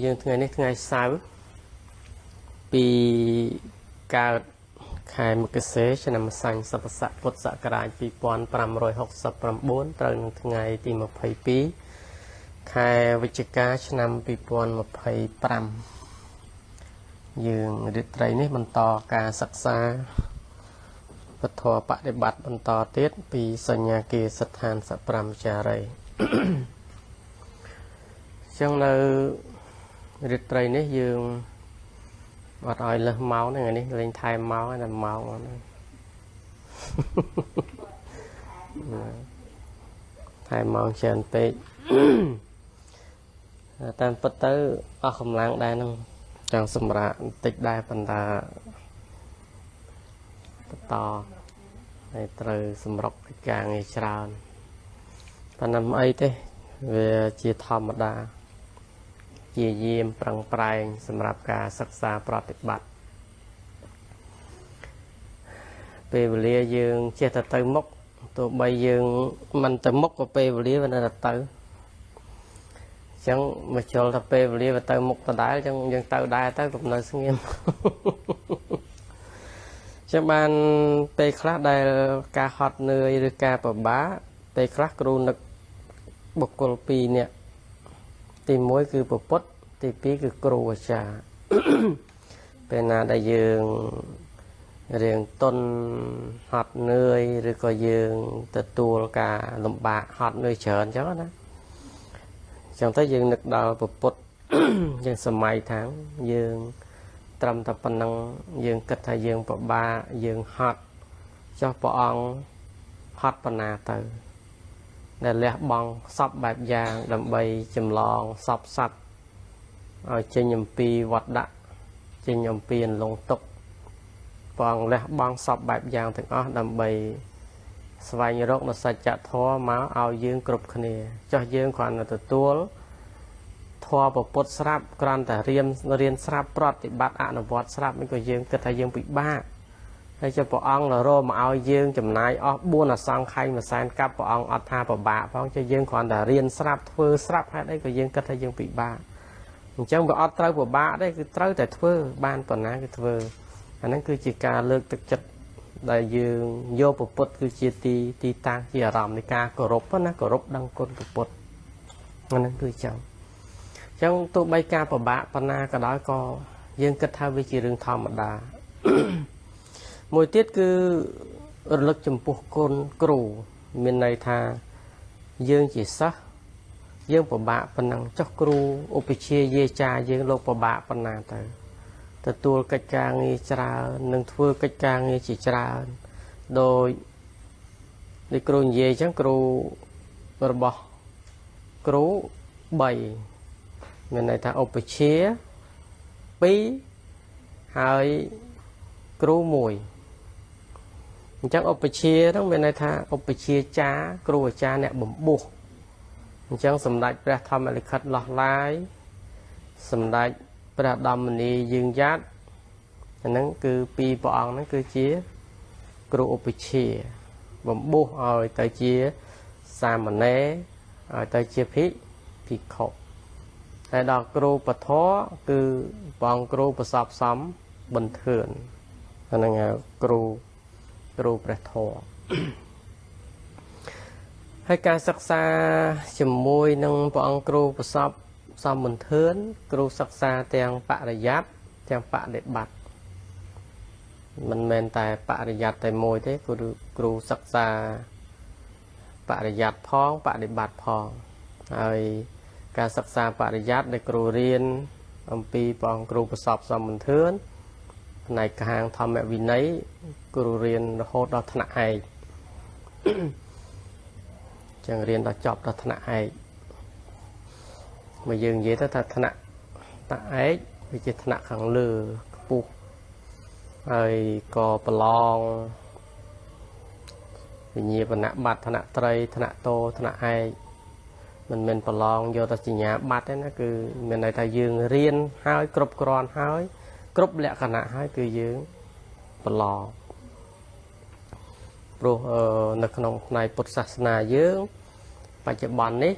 យើងថ្ងៃនេះថ្ងៃសៅរ៍ពីកើតខែមករាឆ្នាំម្សាញ់សពស័កពុទ្ធសករាជ2569ត្រូវនឹងថ្ងៃទី22ខែវិច្ឆិកាឆ្នាំ2025យើងរាត្រីនេះបន្តការសិក្សាពធបដិបត្តិបន្តទៀតពីសញ្ញាគាស្ថានសប្រាំចារីចឹងនៅរាត្រីនេះយើងអត់ឲ្យលើសម៉ោងថ្ងៃនេះលេងថែមម៉ោងតែម៉ោងហ្នឹងថែមម៉ោងច្រើនពេកតាមពិតទៅអស់កម្លាំងដែរហ្នឹងចង់សម្រាប់បន្តិចដែរប៉ុន្តែបន្តហើយត្រូវសម្រុកកិច្ចការងារច្រើនប៉ុន្តែមិនអីទេវាជាធម្មតាជាយាមប្រឹងប្រែងសម្រាប់ការសិក្សាប្រតិបត្តិពេលវេលាយើងចេះតែទៅមុខទោះបីយើងមិនទៅមុខក៏ពេលវេលាវានៅតែទៅអញ្ចឹងមកជល់ថាពេលវេលាវាទៅមុខដដែលអញ្ចឹងយើងទៅដែរទៅកុំនៅស្ងៀមចឹងបានពេលខ្លះដែលការហត់នឿយឬការពិបាកពេលខ្លះគ្រូនឹកបុគ្គល2នាក់ទី1គឺពុទ្ធទី2គឺគ្រូអាចារ្យពេលណាដែលយើងរៀងតុនហត់នឿយឬក៏យើងទទួលការលំបាកហត់នឿយច្រើនអញ្ចឹងណាអញ្ចឹងទៅយើងនឹកដល់ពុទ្ធយើងសម័យថាយើងត្រឹមតែប៉ុណ្ណឹងយើងគិតថាយើងពិបាកយើងហត់ចុះព្រះអង្គហត់ប៉ុណ្ណាទៅដែលលះបង់សពបែបយ៉ាងដើម្បីចម្លងសពសត្វឲ្យចេញអំពីវត្តដាក់ចេញអំពីអន្លង់ទុកព្រះអង្គលះបង់សពបែបយ៉ាងទាំងអស់ដើម្បីស្វែងរកនូវសច្ចធម៌មកឲ្យយើងគ្រប់គ្នាចុះយើងគ្រាន់តែទទួលធម៌ពុទ្ធស្រាប់គ្រាន់តែរៀនស្រាប់ប្រតិបត្តិអនុវត្តស្រាប់មិនក៏យើងគិតថាយើងពិបាកហើយចុះព្រះអង្គរមមកឲ្យយើងចំណាយអស់4អសង្ខ័យមួយសែនកាប់ព្រះអង្គអត់ថាពិបាកផងចុះយើងគ្រាន់តែរៀនស្រាប់ធ្វើស្រាប់ហេតុអីក៏យើងគិតថាយើងពិបាកអញ្ចឹងវាអត់ត្រូវពិបាកទេគឺត្រូវតែធ្វើបានប៉ុណ្ណាគឺធ្វើអាហ្នឹងគឺជាការលើកទឹកចិត្តដែលយើងយកពុទ្ធគឺជាទីតាំងជាអារម្មណ៍នៃការគោរពណាគោរពដឹងគុណពុទ្ធអាហ្នឹងគឺចឹងអញ្ចឹងទោះបីការពិបាកប៉ុណ្ណាក៏ដោយក៏យើងគិតថាវាជារឿងធម្មតាមួយទៀតគឺរលឹកចំពោះគុណគ្រូមានន័យថាយើងជាសិស្សយើងពិបាកប៉ុណ្ណឹងចុះគ្រូឧបជាយាចាយើងលោកពិបាកប៉ុណ្ណាទៅទទួលកិច្ចការងារច្រើននិងធ្វើកិច្ចការងារជាច្រើនដោយគ្រូនិយាយអញ្ចឹងគ្រូរបស់គ្រូ3មានន័យថាឧបជា2ហើយគ្រូ1អញ្ចឹងឧបជាហ្នឹងមានន័យថាឧបជាចារគ្រូអាចារ្យអ្នកបំពុះអញ្ចឹងសម្ដេចព្រះធម្មលិខិតលោះឡាយសម្ដេចព្រះដំមនីយើងយ៉ាត់អាហ្នឹងគឺពីរព្រះអង្គហ្នឹងគឺជាគ្រូឧបជាបំពុះឲ្យទៅជាសាមណេរឲ្យទៅជាភិក្ខុហើយដល់គ្រូពធគឺព្រះអង្គគ្រូប្រសពសំបន្ទឿនអាហ្នឹងគ្រូព្រះធម៌ហើយការសិក្សាជាមួយនឹងព្រះអង្គគ្រូប្រសពសំបន្ទឿនគ្រូសិក្សាទាំងបរិយ័តទាំងបដិបត្តិមិនមែនតែបរិយ័តតែមួយទេគ្រូសិក្សាបរិយ័តផងបដិបត្តិផងហើយការសិក្សាបរិយ័តដែលគ្រូរៀនអំពីព្រះអង្គគ្រូប្រសពសំបន្ទឿនផ្នែកខាងធម្មវិន័យគ្រូរៀនរហូតដល់ថ្នាក់ឯកចឹងរៀនដល់ចប់ដល់ថ្នាក់ឯកមកយើងនិយាយទៅថាថ្នាក់ឯកវាជាថ្នាក់ខាងលើខ្ពស់ហើយក៏ប្រឡងវិញ្ញាបនបត្រថ្នាក់ត្រីថ្នាក់តោថ្នាក់ឯកមិនមែនប្រឡងយកតែសញ្ញាបត្រទេណាគឺមានន័យថាយើងរៀនហើយគ្រប់គ្រាន់ហើយគ្រប់លក្ខណៈហើយគឺយើងប្រឡងព្រោះនៅក្នុងផ្នែកពុទ្ធសាសនាយើងបច្ចុប្បន្ននេះ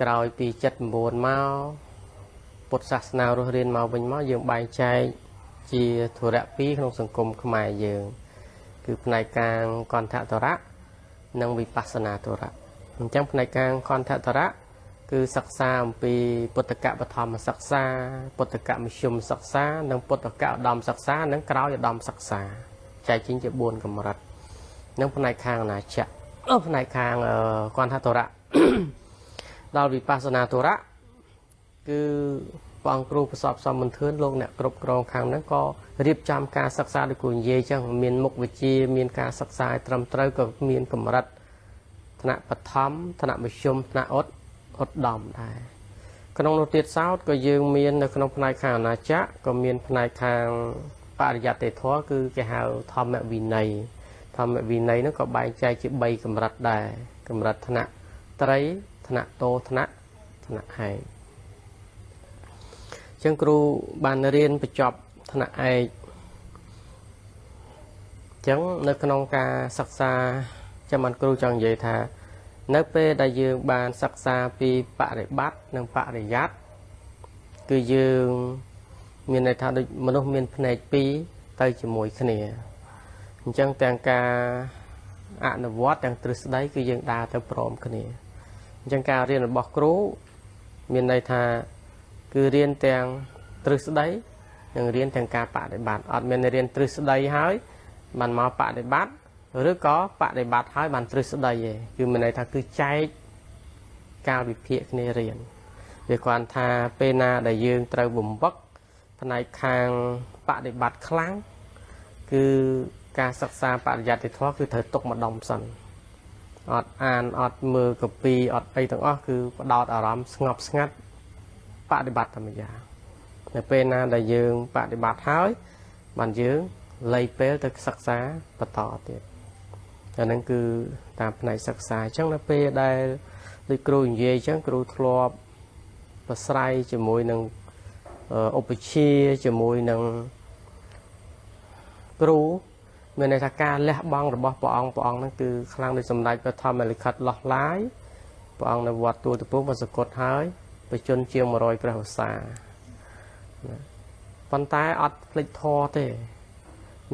ក្រោយពី79មក ពុទ្ធសាសនារស់រៀនមកវិញមកយើងបែងចែកជាធរៈពីរក្នុងសង្គមខ្មែរយើងគឺផ្នែកកាងកន្ធធរៈនិងវិបស្សនាធរៈអញ្ចឹងផ្នែកកាងកន្ធធរៈគឺសិក្សាអំពីពុទ្ធកបឋមសិក្សាពុទ្ធកមធ្យមសិក្សានិងពុទ្ធកឧត្តមសិក្សានិងក្រោយឧត្តមសិក្សាចែកចេញជា4កម្រិតនិងផ្នែកខាងអនាចក្រផ្នែកខាងកន្ធធរៈដល់វិបស្សនាធរៈគឺព្រះអង្គគ្រូប្រសពសំមន្ទឿនលោកអ្នកគ្រប់គ្រងខាងហ្នឹងក៏រៀបចំការសិក្សាដូចគូនិយាយចឹងមានមុខវិជ្ជាមានការសិក្សាត្រឹមត្រូវក៏មានកម្រិតថ្នាក់បឋមថ្នាក់មធ្យមថ្នាក់ឧត្តមដែរក្នុងនោះទៀតសោតក៏យើងមាននៅក្នុងផ្នែកខាងអាណាចក្រក៏មានផ្នែកខាងបរិយត្តិធម៌គឺគេហៅធម្មវិន័យហ្នឹងក៏បែងចែកជា3កម្រិតដែរកម្រិតថ្នាក់ត្រីថ្នាក់តោថ្នាក់ហែងចឹងគ្រូបានរៀនបញ្ចប់ថ្នាក់ឯកចឹងនៅក្នុងការសិក្សាចាំបានគ្រូចង់និយាយថានៅពេលដែលយើងបានសិក្សាពីបរិបត្តិនិងបរិយ័តគឺយើងមានន័យថាដូចមនុស្សមានភ្នែក2ទៅជាមួយគ្នាអញ្ចឹងទាំងការអនុវត្តទាំងទ្រឹស្ដីគឺយើងដើរទៅព្រមគ្នាអញ្ចឹងការរៀនរបស់គ្រូមានន័យថាគឺរៀនទាំងទ្រឹស្ដីនិងរៀនទាំងការបដិបត្តិអត់មានរៀនទ្រឹស្ដីហើយបានមកបដិបត្តិឬក៏បដិបត្តិហើយបានទ្រឹស្ដីឯងគឺមានន័យថាគឺចែកកាលវិភាគគ្នារៀនវាគ្រាន់ថាពេលណាដែលយើងត្រូវបំពឹកផ្នែកខាងបដិបត្តិខ្លាំងគឺការសិក្សាបរិយត្តិធម៌គឺត្រូវទុកម្ដុំសិនអត់អានអត់មើលកពីអត់អីទាំងអស់គឺផ្ដោតអារម្មណ៍ស្ងប់ស្ងាត់បដិបត្តិតែម្យ៉ាងនៅពេលណាដែលយើងបដិបត្តិហើយបានយើងលៃពេលទៅសិក្សាបន្តទៀតអាហ្នឹងគឺតាមផ្នែកសិក្សាអញ្ចឹងនៅពេលដែលដូចគ្រូនិយាយអញ្ចឹងគ្រូធ្លាប់ប្រស្រ័យជាមួយនឹងឧបជាជាមួយនឹងគ្រូមានន័យថាការលះបង់របស់ព្រះអង្គហ្នឹងគឺខ្លាំងដូចសម្ដេចព្រះធម្មលិខិតលោះឡាយព្រះអង្គនៅវត្តទួលតពុះវត្តសកុតហើយបជនជាង100ព្រះវស្សាប៉ុន្តែអត់ភ្លេចធម៌ទេ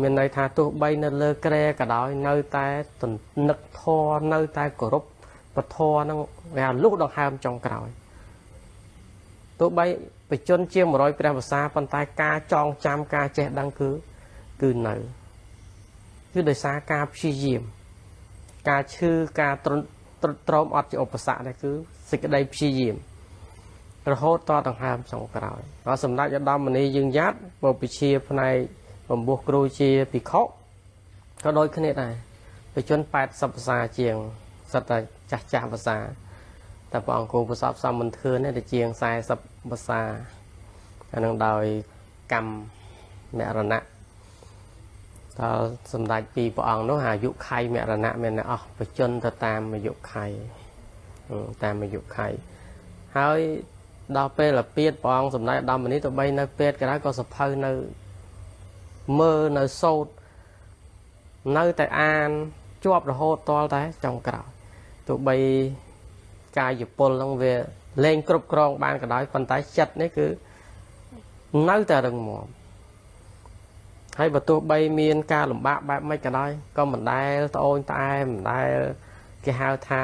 មានន័យថាទោះបីនៅលើក្រែក៏ដោយនៅតែទនឹកធម៌នៅតែគោរពពធហ្នឹងវាលុះដង្ហើមចុងក្រោយទោះបីបជនជាង100ព្រះវស្សាប៉ុន្តែការចងចាំការចេះដឹងគឺនៅគឺដោយសារការព្យាយាមការឈឺការទ្រុឌទ្រោមអត់ជាឧបសគ្គដែរគឺសេចក្តីព្យាយាមរហូតតដង្ហើមចុងក្រោយហើយសម្ដេចឧត្តមមុនីយើងយ៉ាត់បព្វជិផ្នែកបំពោះគ្រូជាភិក្ខុក៏ដូចគ្នាដែរបជន80ភាសាជាងសិតតែចាស់ភាសាតែព្រះអង្គគូប្រសពសំមន្ទឿននេះតែជាង40ភាសាអានឹងដោយកម្មមរណៈតើសម្ដេចពីព្រះអង្គនោះអាយុខៃមរណៈមានអស់បជនទៅតាមអាយុខៃហើយដល់ពេលពៀតព្រះអង្គសម្ដេចឧត្តមមុនីទៅបីនៅពេទ្យក៏ដោយក៏សភៅនៅមើលនៅសោតនៅតែអានជាប់រហូតតលតែចុងក្រោយទោះបីកាយពលហ្នឹងវាលែងគ្រប់គ្រងបានក៏ដោយប៉ុន្តែចិត្តនេះគឺនៅតែរឹងមាំហើយបើទោះបីមានការលំបាកបែបម៉េចក៏ដោយក៏មិនដែលត្អូញត្អែមិនដែលគេហៅថា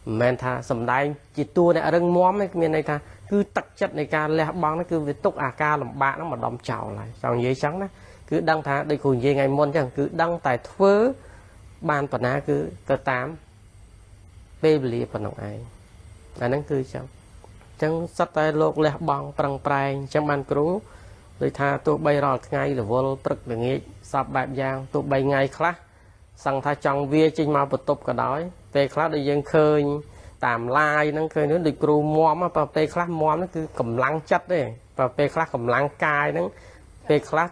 មិនមែនថាសំដែងជាតួអ្នករឹងមាំទេមានន័យថាគឺទឹកចិត្តនៃការលះបង់ហ្នឹងគឺវាទុកអាការលំបាកហ្នឹងម្ដុំចោលហើយចង់និយាយចឹងណាគឺដឹងថាដូចគ្រូនិយាយថ្ងៃមុនចឹងគឺដឹងតែធ្វើបានប៉ុណ្ណាគឺទៅតាមពេលវេលាប៉ុណ្ណឹងឯងអាហ្នឹងគឺចឹងសិតតែលោកលះបង់ប្រឹងប្រែងចឹងបានគ្រូដូចថាទោះបីរាល់ថ្ងៃរវល់ព្រឹកល្ងាចសពបែបយ៉ាងទោះបីថ្ងៃខ្លះសឹងថាចង់វាចេញមកបន្ទប់ក៏ដោយពេលខ្លះដែលយើងឃើញតាមឡាយហ្នឹងឃើញដូចគ្រូមមបើពេលខ្លះមមហ្នឹងគឺកម្លាំងចិត្តទេបើពេលខ្លះកម្លាំងកាយហ្នឹងពេលខ្លះ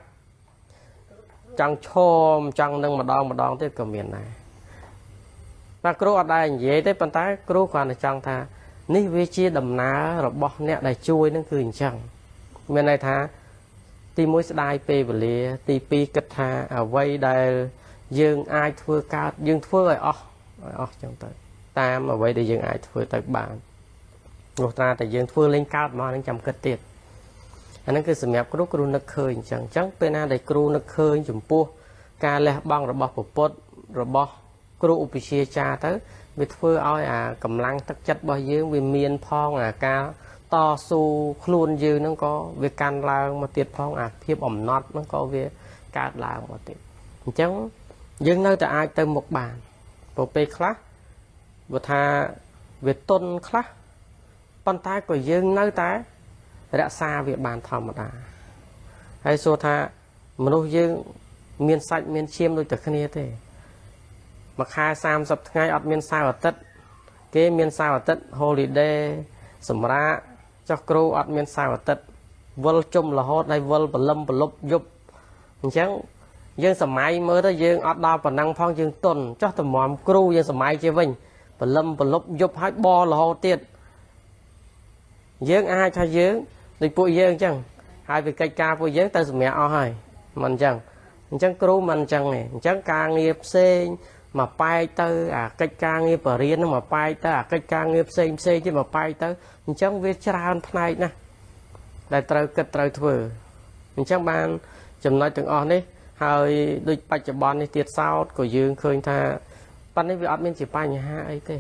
ចង់ឈមចង់នឹងម្ដងទៀតក៏មានដែរតែគ្រូអត់ដែរនិយាយទេប៉ុន្តែគ្រូគ្រាន់តែចង់ថានេះវាជាដំណើររបស់អ្នកដែលជួយហ្នឹងគឺអញ្ចឹងមានន័យថាទី1ស្ដាយពេលវេលាទី2គិតថាអ្វីដែលយើងអាចធ្វើកើតយើងធ្វើឲ្យអស់ចឹងទៅតាមអ្វីដែលយើងអាចធ្វើទៅបានព្រោះថាតែយើងធ្វើលេងកើតមកនឹងចាំគិតទៀត อันนั้นคือสำหรับครูนึกเคยจังเป็นอะไรครูนึกเคยจุ่มปูการเลี้ยบังระบบปปดระบบครูอุปเชียจาเตอวิธีเพื่อเอากำลังตักจัดบ่อยยืงวิเมียนพองการต่อสู้ครูนยืนนั่นก็เวการลางมาติดพองเพียบอ่อมน็อตนั่นก็เวการลางมาติดจังยืงนั่นแต่อายเติมหมกบานปกเปคละบุทาเวต้นคละปันตายก็ยืงนั่นแต่รักษาเวียบานธรรมดาไอ้โซธามนุษย์ยืงเมียนสัตเมียนเชี่ยมโดยแต่ขณีเตมาคาย30 ថ្ងៃអត់មានសៅរ៍អាទិត្យគេមានសៅរ៍អាទិត្យ holiday សម្រាប់ចុះគ្រូអត់មានសៅរ៍អាទិត្យវិលជុំរហូតហើយវិលបលឹមបលប់យប់អញ្ចឹងយើងសម័យមើលទៅយើងអត់ដល់ប៉ុណ្ណឹងផងយើងទុនចុះតម្រាំគ្រូយើងសម័យជាវិញបលឹមបលប់យប់ហើយបរហូតទៀតយើងអាចថាយើងដូចពួកយើងអញ្ចឹងហើយវាកិច្ចការពួកយើងទៅសម្រាប់អស់ហើយមិនអញ្ចឹងគ្រូមិនអញ្ចឹងទេអញ្ចឹងការងារផ្សេងមកប៉ែកទៅកិច្ចការងារបរិញ្ញាមកប៉ែកទៅកិច្ចការងារផ្សេងទៀតមកប៉ែកទៅអញ្ចឹងវាច្រើនផ្នែកណាស់ដែលត្រូវគិតត្រូវធ្វើអញ្ចឹងបានចំណុចទាំងអស់នេះហើយដូចបច្ចុប្បន្ននេះទៀតសោតក៏យើងឃើញថាប៉ុន្តែវាអត់មានជាបញ្ហាអីទេ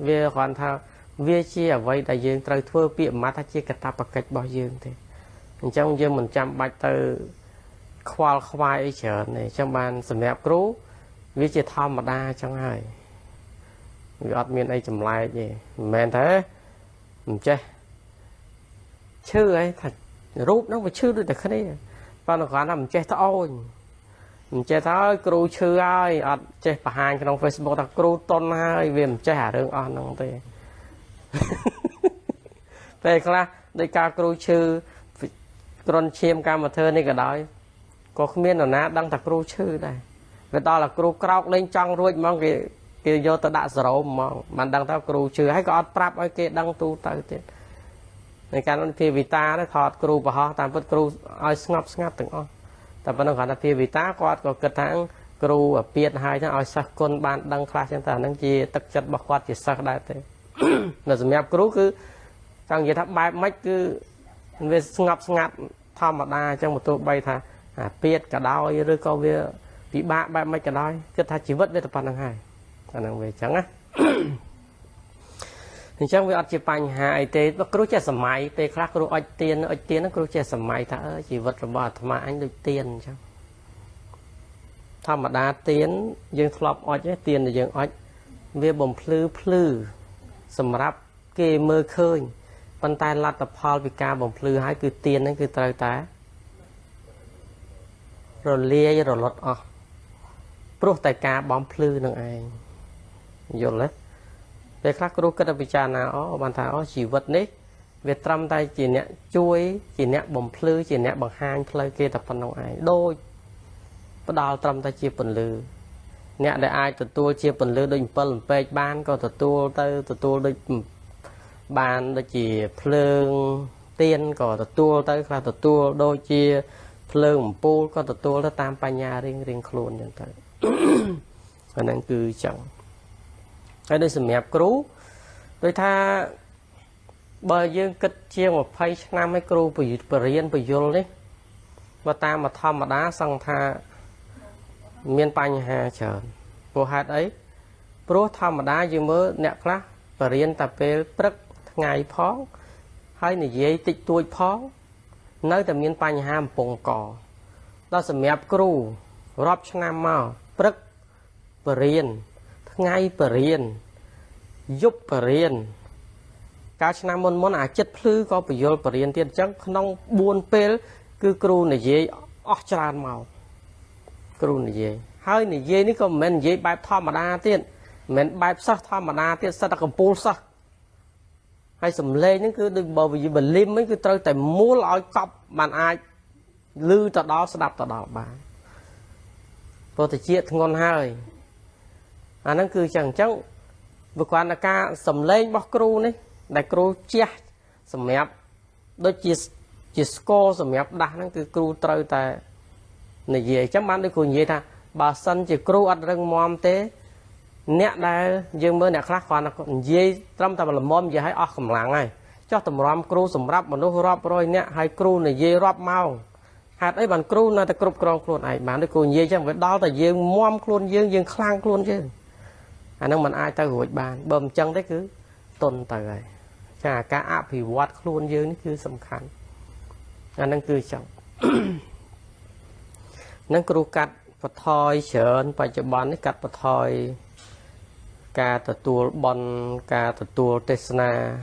វាគ្រាន់ថាវាជាអ្វីដែលយើងត្រូវធ្វើពាក្យមួយថាជាកាតព្វកិច្ចរបស់យើងទេអញ្ចឹងយើងមិនចាំបាច់ទៅខ្វល់ខ្វាយអីច្រើនទេអញ្ចឹងបានសម្រាប់គ្រូវាជាធម្មតាអញ្ចឹងហើយវាអត់មានអីចម្លែកទេមិនមែនទេមិនចេះឈឺអីថារូបហ្នឹងវាឈឺដូចតែគ្នាប៉ុន្តែគ្រាន់តែមិនចេះត្អូញមិនចេះថាឲ្យគ្រូឈឺហើយអត់ចេះបង្ហាញក្នុង Facebook ថាគ្រូតុនហើយវាមិនចេះអារឿងអស់ហ្នឹងទេពេលខ្លះដោយការគ្រូឈឺគ្រុនឈាមកម្មធ្វើនេះក៏ដោយក៏គ្មាននរណាដឹងថាគ្រូឈឺដែរវាដល់តែគ្រូក្រោកលេងចង់រួចហ្មងគេយកទៅដាក់សរោមហ្មងមិនដឹងថាគ្រូឈឺហើយក៏អត់ប្រាប់ឲ្យគេដឹងទូទៅទៀតในการพิวิตาถอดครูปะฮะตามพุทธครูเอาสงับถึงอ๋อแต่ปนการพิวิตาก็เกิดทางครูเปลี่ยนหายทั้งเอาสักคนบานดังคลาสต่างๆนั่งจีตักจัดบักวัดจีสักได้แต่แต่สมัยครูคือการยีทับใบไม้คือเวสงับธรรมดาจังหมดตัวใบท่าเปลี่ยนกระดอยหรือก็เวปีบะใบไม้กระดอยก็ท่าชีวิตเวทปันทั้งให้อันนั้นเวจังนะจังวิอัดจีปัญหาไอเตะครูเจสมัยเตะคลาครูอัดเตียนนั่นครูเจสมัยถ้าชีวิตระบาดธรรมะอันดูเตียนจังธรรมดาเตียนยังทลบอัดเตียนยังอัดเวียบ่มพลื้อสำหรับเกมเมื่อคืนปันตายลัดตะพอลวิกาบ่มพลื้อให้คือเตียนนั่นคือตราตาเราเลี้ยเราลดออกปลุกแต่กาบ่มพลื้อนั่งเองหยุดเลยแต่คลาครูก็ได้พิจารณาบันทาชีวิตนี้เวทรำใจจีเนี้ยช่วยจีเนี้ยบ่มพลื้จีเนี้ยบังฮันพลายเกตับปันน้องไอโดยประดาลตรำใจจีปนลือเนี้ยได้ไอตัวจีปนลือโดยปนเปย์บ้านก็ตัวโดยบ้านโดยจีเพลิงเตียนก็ตัวคลาตัวโดยจีเพลิงปูก็ตัวแล้วตามปัญญาเรียงโคลนอย่างไรอันนั้นคือจังให้ได้สมัยครูโดยถ้าเบอร์ยื่นกึศเชียงว่าไพ่ชนะให้ครูไปเรียนไปยุลนี่มาตามมาทำมาด่าสังทาเมียนปัญหาเฉินโปรหัดấyโปรทำมาด่ายื่นเมื่อเนี่ยคลาไปเรียนแต่เป็นปรึกไงพ้องให้ในเย่ติดตัวพ้องเนื้อแต่เมียนปัญหาปงก่อเราสมัยครูรอบชนะมาปรึกไปเรียนไงปรริญยุบปรริญการชนะมนอาจจัดพลื้ก็ไปโยนปรริญเตียนจังน้องบุญเปลคือครูในเย่ออกจานเมาครูในเย่ให้ในเย่นี่ก็เหม็นเย่แบบธรรมดาเตียนเหม็นแบบซักธรรมดาเตียนสัตว์กับปูซักให้สำเร็จนี่คือดึงบวิบัติลิมไม่คือเตยแต่มูลอยกบมันอายลือต่อดอสดับต่อดอกบานพอแต่เจี๊ยทงอนให้อันนั้นคือจังบุคคลนักการสำเร็จบอกครูนี่ได้ครูเชี่ยสมัยโดยจีสโก้สมัยด่านั่นคือครูเตยแต่ในเย่จังมันได้คุยเย่ท่าบาสันจีครูอัดเรื่องมอมเต้เนี่ยได้ยังเมื่อเนี่ยคลาสความเย่ตรำแต่ละมอมเย่ให้ออกกำลังไง cho tầm ram kêu sầm rắp mà nó rắp rồi nè hai kêu này dê rắp mau hạt ấy bàn kêu là ta cướp con kêu này mà nó kêu dê chẳng phải đó là dê mom kêu dê khang kêu chứ anh em mình ai ta gọi bàn bầm chân đấy cứ tồn tại rồi chả cá áp thì quạt kêu dê nó cứ sầm khăn anh đang cứ chồng năng kêu cắt và thoi chởn phải cho bán cái cắt và thoi cả từ tua bòn cả từ tua tesna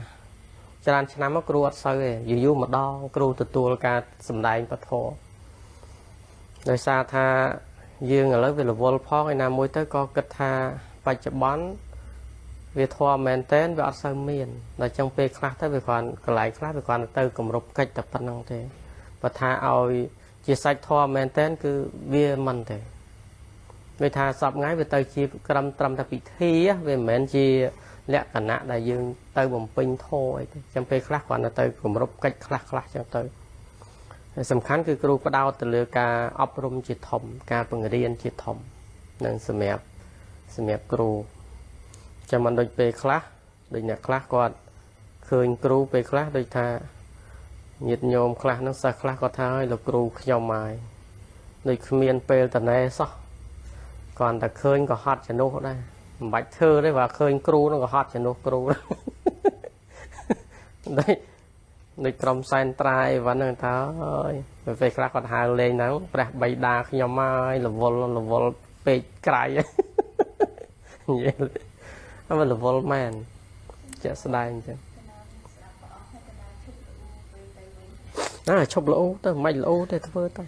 cho nên năm nó kêu sao vậy dù mà đo kêu từ tua cả sầm đại và thò rồi xa tha dương ở lớp về là vô phó ngày nào mỗi tới có kết tha phải cho bán về thò mền tên về ở sơ miền là trong pe class tới về còn lại class về còn từ cùng rụp cách tập phân năng thế và tha ao chia sạch thò mền tên cứ về mình thế về thà sập ngay về tới chi cầm trầm tập bị thi á về mền chi lẽ cả nã đại dương tới bồng pin thôi trong pe class còn là tới cùng rụp cách class trong tớiสำคัญคือครูก็ดาวตะลือการอบรมจิตถมการปฏิเรียนจิตถมนั่นสมัยครูจะมันโดยเปคลาโดยเนี่ยคลาก่อนเคยครูเปคลาโดยท่าหยิดโยมคลานักศึกษาก็ท่าให้เราครูขยมไม้โดยเมียนเปลแต่ในซะก่อนแต่เคยก็ฮอดจะโน้ได้บัดเธอได้ว่าเคยครูนั่นก็ฮอดจะโน้ครูได้ในกรมไซน์ตรายวันนึงท้าไปคลาก็หาเลยนังประใบดาขยมไม้หลบวลเปกไกลมันหลบวลแมนจะแสดงจังชอบโลแต่ไม่โลแต่เพื่อตั้ง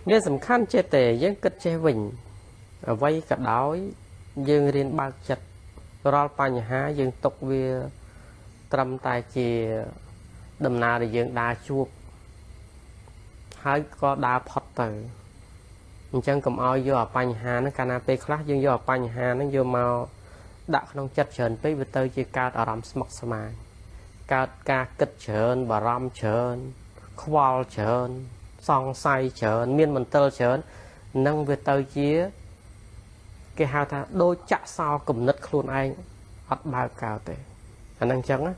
เนี่ยสำคัญเจแต่ยังกิดเจวิ่งไว้กระดอยยังเรียนบางจัดรอปัญหายังตกเวียตรำตายเจดำนาได้ยังดาจูบหายก็ดาพอดเตอจังกับเอาโยปัญหาในการไปคลาสยังโยปัญหานั้นโยมาดักน้องจัดเฉินไปเวทเจการอารมณ์สมัครสมานการกิดเฉินบารมเฉินควอลเฉินซองไซเฉินเมียนมันเตอร์เฉินนั่งเวทเจียcái hào thà đôi chạ sao cùng nứt luôn anh bắt bao cao tệ anh đang chăng á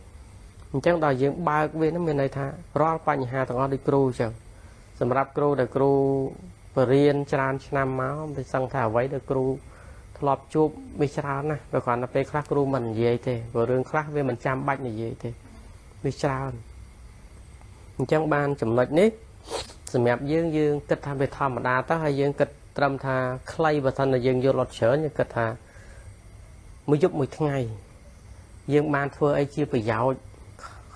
chăng đòi dưỡng bao bên nó bên này thà rong qua nhà thằng con đi cru chẳng sầm rạp cru để cru riêng tràn nam máu bị sang thả váy để cru lọp chụp bị tràn này và còn là pe khác cru mình gì thế và riêng khác với mình chăm bạch này gì thế bị tràn chăng ban chấm lệch nít sầm đẹp dương kết tham về tham mà đa tới hay dương kết trầm thà clay và thân là dương vô lọt sở như kết thà mới giúp một ngày dương ban thưa ai chia phải dạo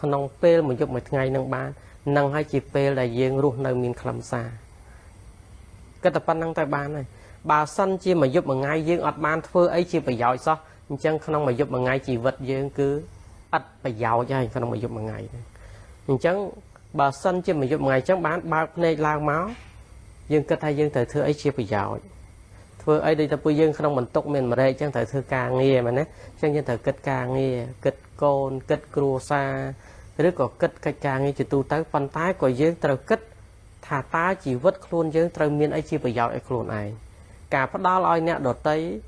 nông pe mới giúp một ngày nông ban nông hai chỉ pe là dương luôn nơi miền khăm xa cái tập năng tại ban này bà sanh chia mà giúp một ngày dương ọt ban thưa ai chia phải dạo sao chân không mà giúp một ngày chỉ vật dương cứ ắt phải dạo cho không mà giúp một ngày chân bà sanh chia mà giúp một ngày chẳng bán ba này lang máu dương kết hay dương thời thưa ấy chia phải dạo thưa ấy đây ta bây dương không mình tốc mình mà đây chẳng thời thưa ca nghe mà nè chẳng nhân thời kết ca nghe kết côn kết cua xa rất có kết ca nghe chỉ tu tới phân tái của dương trời kết thà ta chỉ vứt luôn dương trời miền ấy chia phải dạo ấy luôn này cả phát đo loi nè đột tới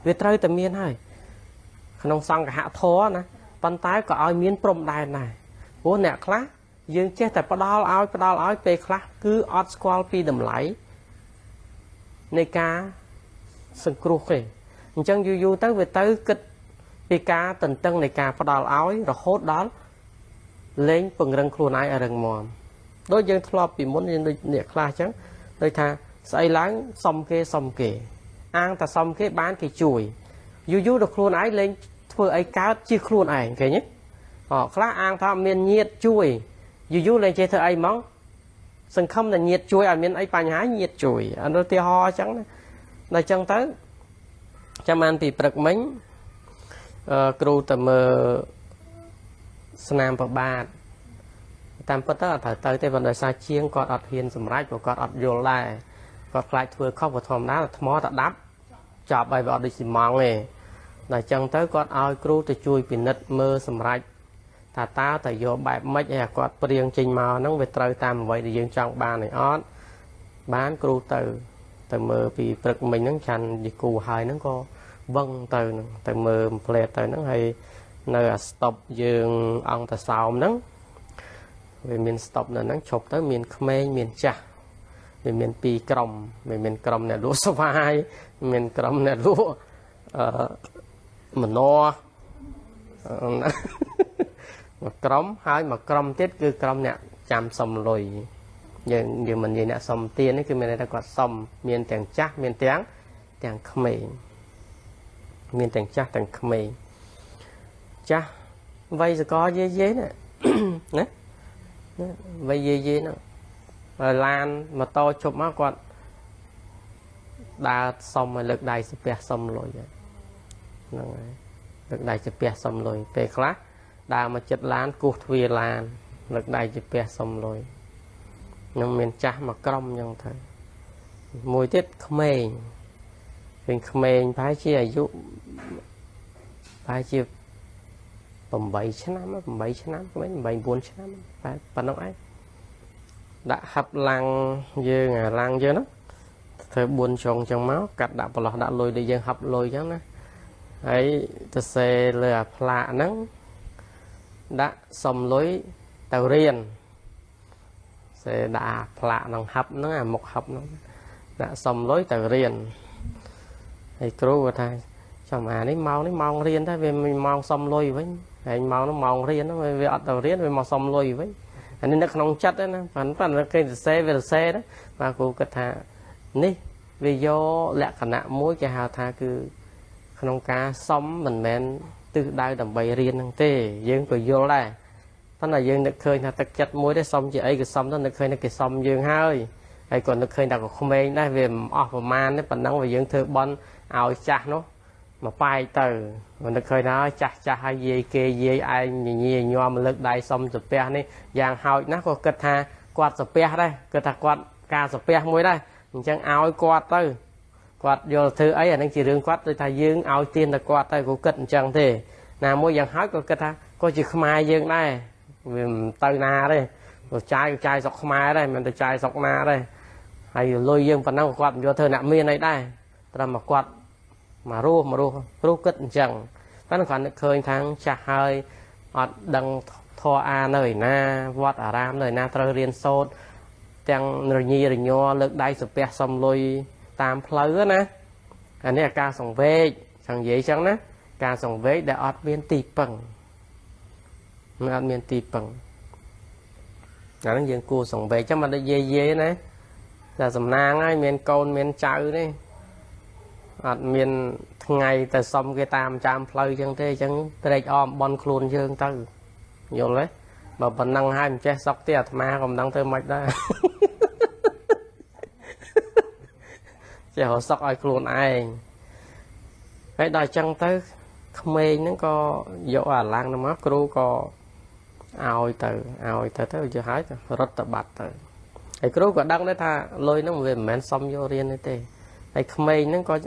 về trời tầm miền hay không xong cả hạ thó nè phân tái có ai miền prom đài này bố nè class dương chết tại phát đo áo pe class cứ odd squall pi đầm lấyในการสังครุกเลยจังอยู่tới về tới kịch về cá tình tânในการphát đào áo rồi hốt đó lên phần răng khuôn ai ở rừng mòn đối với thọ bị muốn như nè kha trắng đời thà say láng xong kề ăn ta xong cái bán cái chuốiอยู่được khuôn ai lên vừa ai cá chia khuôn ai cái nhé họ khá ăn tham miền nhiệt chuốiอยู่lên chơi thơ ai mong sân không là nhiệt chuối ở miền ấy bà nhái nhiệt chuối anh nói tiêu ho trắng này chân tới cho man thì bật mấy kêu tầm nam và ba tam bất tất là tới vấn đề sai chiên còn ọt hiền sầm rách và còn ọt vô lại còn lại thừa không và thòm đá là mó đã đáp chọc bài vọt đi xì mong này là chẳng tới con ao cru từ chui bị nứt mơ sầm rạch ta ta tại vô bài mấy hay con riêng trình màu nó về trời tam vậy thì dương trong ba này ót bán cru từ mơ vì bực mình nó chăn gì cù hai nó có vâng từ mơ plei từ nó hay nơi stop dương ông ta sao nó về miền stop là nó chụp tới miền khmer miền chả về miền pi crom về miền crom này lúa số vai miền crom này lúa mà no mà crom hai mà crom tiết cứ crom nè chạm sầm lồi giờ mình gì nè sầm tiên ấy cứ mình đã có sầm miền tiếng chắc miền tiếng khmer miền tiếng chắc tiếng khmer chắc vay sẽ có dế nè nè vay dế nữa rồi lan mà to chụp má quạt đa xong mà lực đài sẽ bẻ xong rồi lực đài sẽ bẻ xong rồi về khác đa mà chất lan cột về lan lực đài sẽ bẻ xong rồi nhưng miền cha mà cong như thế mùi tiết khmer mình khmer phải chia dụ phải chia bầm bảy chén năm mấy bảy buồn chén năm phải phần đâu ấy đã hấp lang dơ ngà lang dơ nó thời buồn tròn trong máu cắt đã bỏ đã lôi đi dân hấp lôi chứ nè ấy ta xe lừa lạ nắng đã xong lối tàu riêng xe đã lạ nòng hấp nó là một hấp nó đã xong lối tàu riêng thì cứu của thầy cho mà nó mau riêng thế vì mình mau xong lôi với anh mau nó màu riêng nó về tàu riêng về màu xong lôi với anh nên nó không chất đấy nè phần là cái xe về xe đó và cô cái thà ní vì do lẽ khả năng mỗi cái hào thà cứ không cá sống mình men từ đây đầm bầy riêng năng tê dương của vô lại đó là dương được khơi là tất chất mỗi đấy xong chị ấy cái xong đó được khơi là cái xong dương hơi hay còn được khơi nào không mấy đây về off man đấy phần năng về dương thưa bon áo chặt nó mà bay từ mình được khơi nó chặt hay gì kia gì ai nhiều nhom lực đây xong sập pe này dạng hào nó có cật thà quạt sập pe đây cật thà quạt ca sập pe mới đây mình chẳng áo quạt từ quạt vô thứ ấy là nó chỉ riêng quạt tôi thay dương áo tiên là quạt tay của cật chẳng thể nào mỗi dạng hói có cật thà có chỉ mai dương đây vì từ na đây rồi chai sọc mai đây mình từ chai sọc na đây hay lôi dương phần năng quạt vô thời nạm miên này đây ta mà quạt mà ru cất chẳng nó còn khơi tháng chả hơi họ đăng thọ a nơi na vót à ram nơi na trời riêng sốt chẳng rồi nhi rồi nho lực đai sụp bẹt xong lôi tam phơi nè anh ấy là ca sòng về chẳng dễ chẳng nè ca sòng về để ọt miên tì bằng ọt miên tì bằng nó dân cua sòng về chắc mà nó dễ nè là sầm nang ấy miên côn miên chảo đấy miền ngày từ xong cái tam trăm phơi chân thế chân đây om bon khuôn dương tư nhiều đấy mà vẫn năng hai mình che sóc tiệt mà còn đang thơ mạch đó che họ sóc ai khuôn ai cái đòi chân tới khmer nó có dỗ à lang nó mắc ru có ao từ tới chưa hái rất là bạch từ cái ru có đăng đấy tha lôi nó về mền xong vô riêng đấy tê cái khmer nó có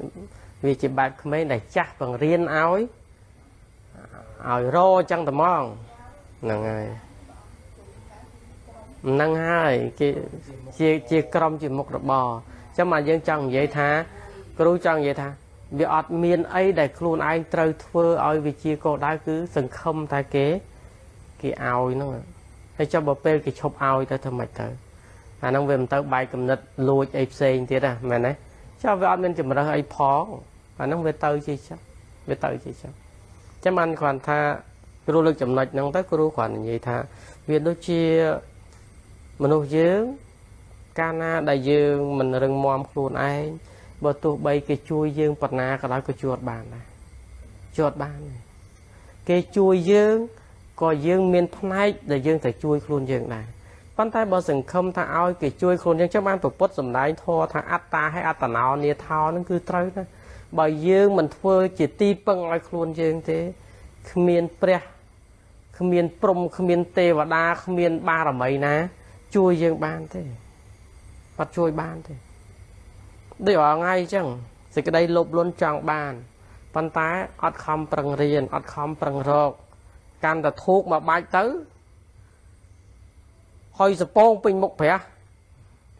vì chị bạn khmer này chắc bằng riêng áo rô chẳng tầm mong năng hai chia crom chỉ một bò cho mà dân chẳng vậy tha cứ chẳng vậy tha vì ọt miền ấy để luôn ai trời thưa ơi vì chia cô đã cứ sừng không ta kế cái ao nó hay cho bờ cái chụp ao ta thầm mạch tới nó về tới bài cầm nứt lùi ép xe thế à mà này cho với ọt miền chụp ra ai phó nó về tới chi chắc chứ mình còn tha cứ lực chậm nạch nó tới cứ khoản gì tha việc đôi chia mình nuôi dưỡng cana đại dương mình rừng mòm luôn ai bờ tụ bay cái chui dương bật na cái đó cái chuột bàn này cái chui dương coi dương miền thái đại dương phải chui luôn dương này con tay bờ sừng không tha ao cái chui luôn dương cho ban tổ bút sầm đáy thô tha atta hay atta nào nia thao nó cứ trôi đó bởi dương mình thưa chỉ ti bằng ai luôn dương thế miền pre miền prom miền tê và đa miền ba là mấy ná chui dương ban thế bắt chui ban thế để ở ngay chẳng សេចក្តីលោភលន់ចង់បានប៉ុន្តែអត់ខំប្រឹងរៀនអត់ខំប្រឹងរកកាន់តែធូកមកបាច់ទៅហើយសពងពេញមុខព្រះ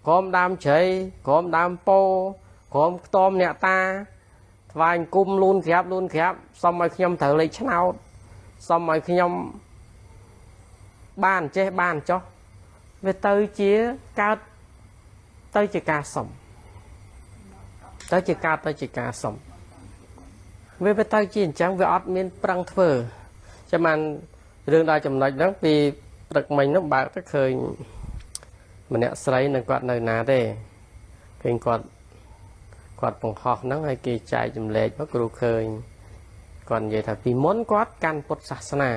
ក្រុមដើមជ្រៃក្រុមដើមពោក្រុមខ្ទមអ្នកតាថ្វាយគុំលូនក្រាបសុំឲ្យខ្ញុំត្រូវលេខឆ្នោតសុំឲ្យខ្ញុំបានចេះបានចុះវាទៅជាកើតទៅជាការសុំទៅជាកើតទៅជាការសុំវាទៅជាអញ្ចឹងវាអត់មានប្រឹងធ្វើចាំបានរឿងដល់ចំណុចហ្នឹងពីព្រឹកមិញនោះបើកទៅឃើញម្នាក់ស្រីនឹងគាត់នៅណាទេឃើញគាត់បង្ហោះហ្នឹងហើយគេចែកចម្លែកមកគ្រូឃើញគាត់និយាយថាពីមុនគាត់កាន់ពុទ្ធសាសនា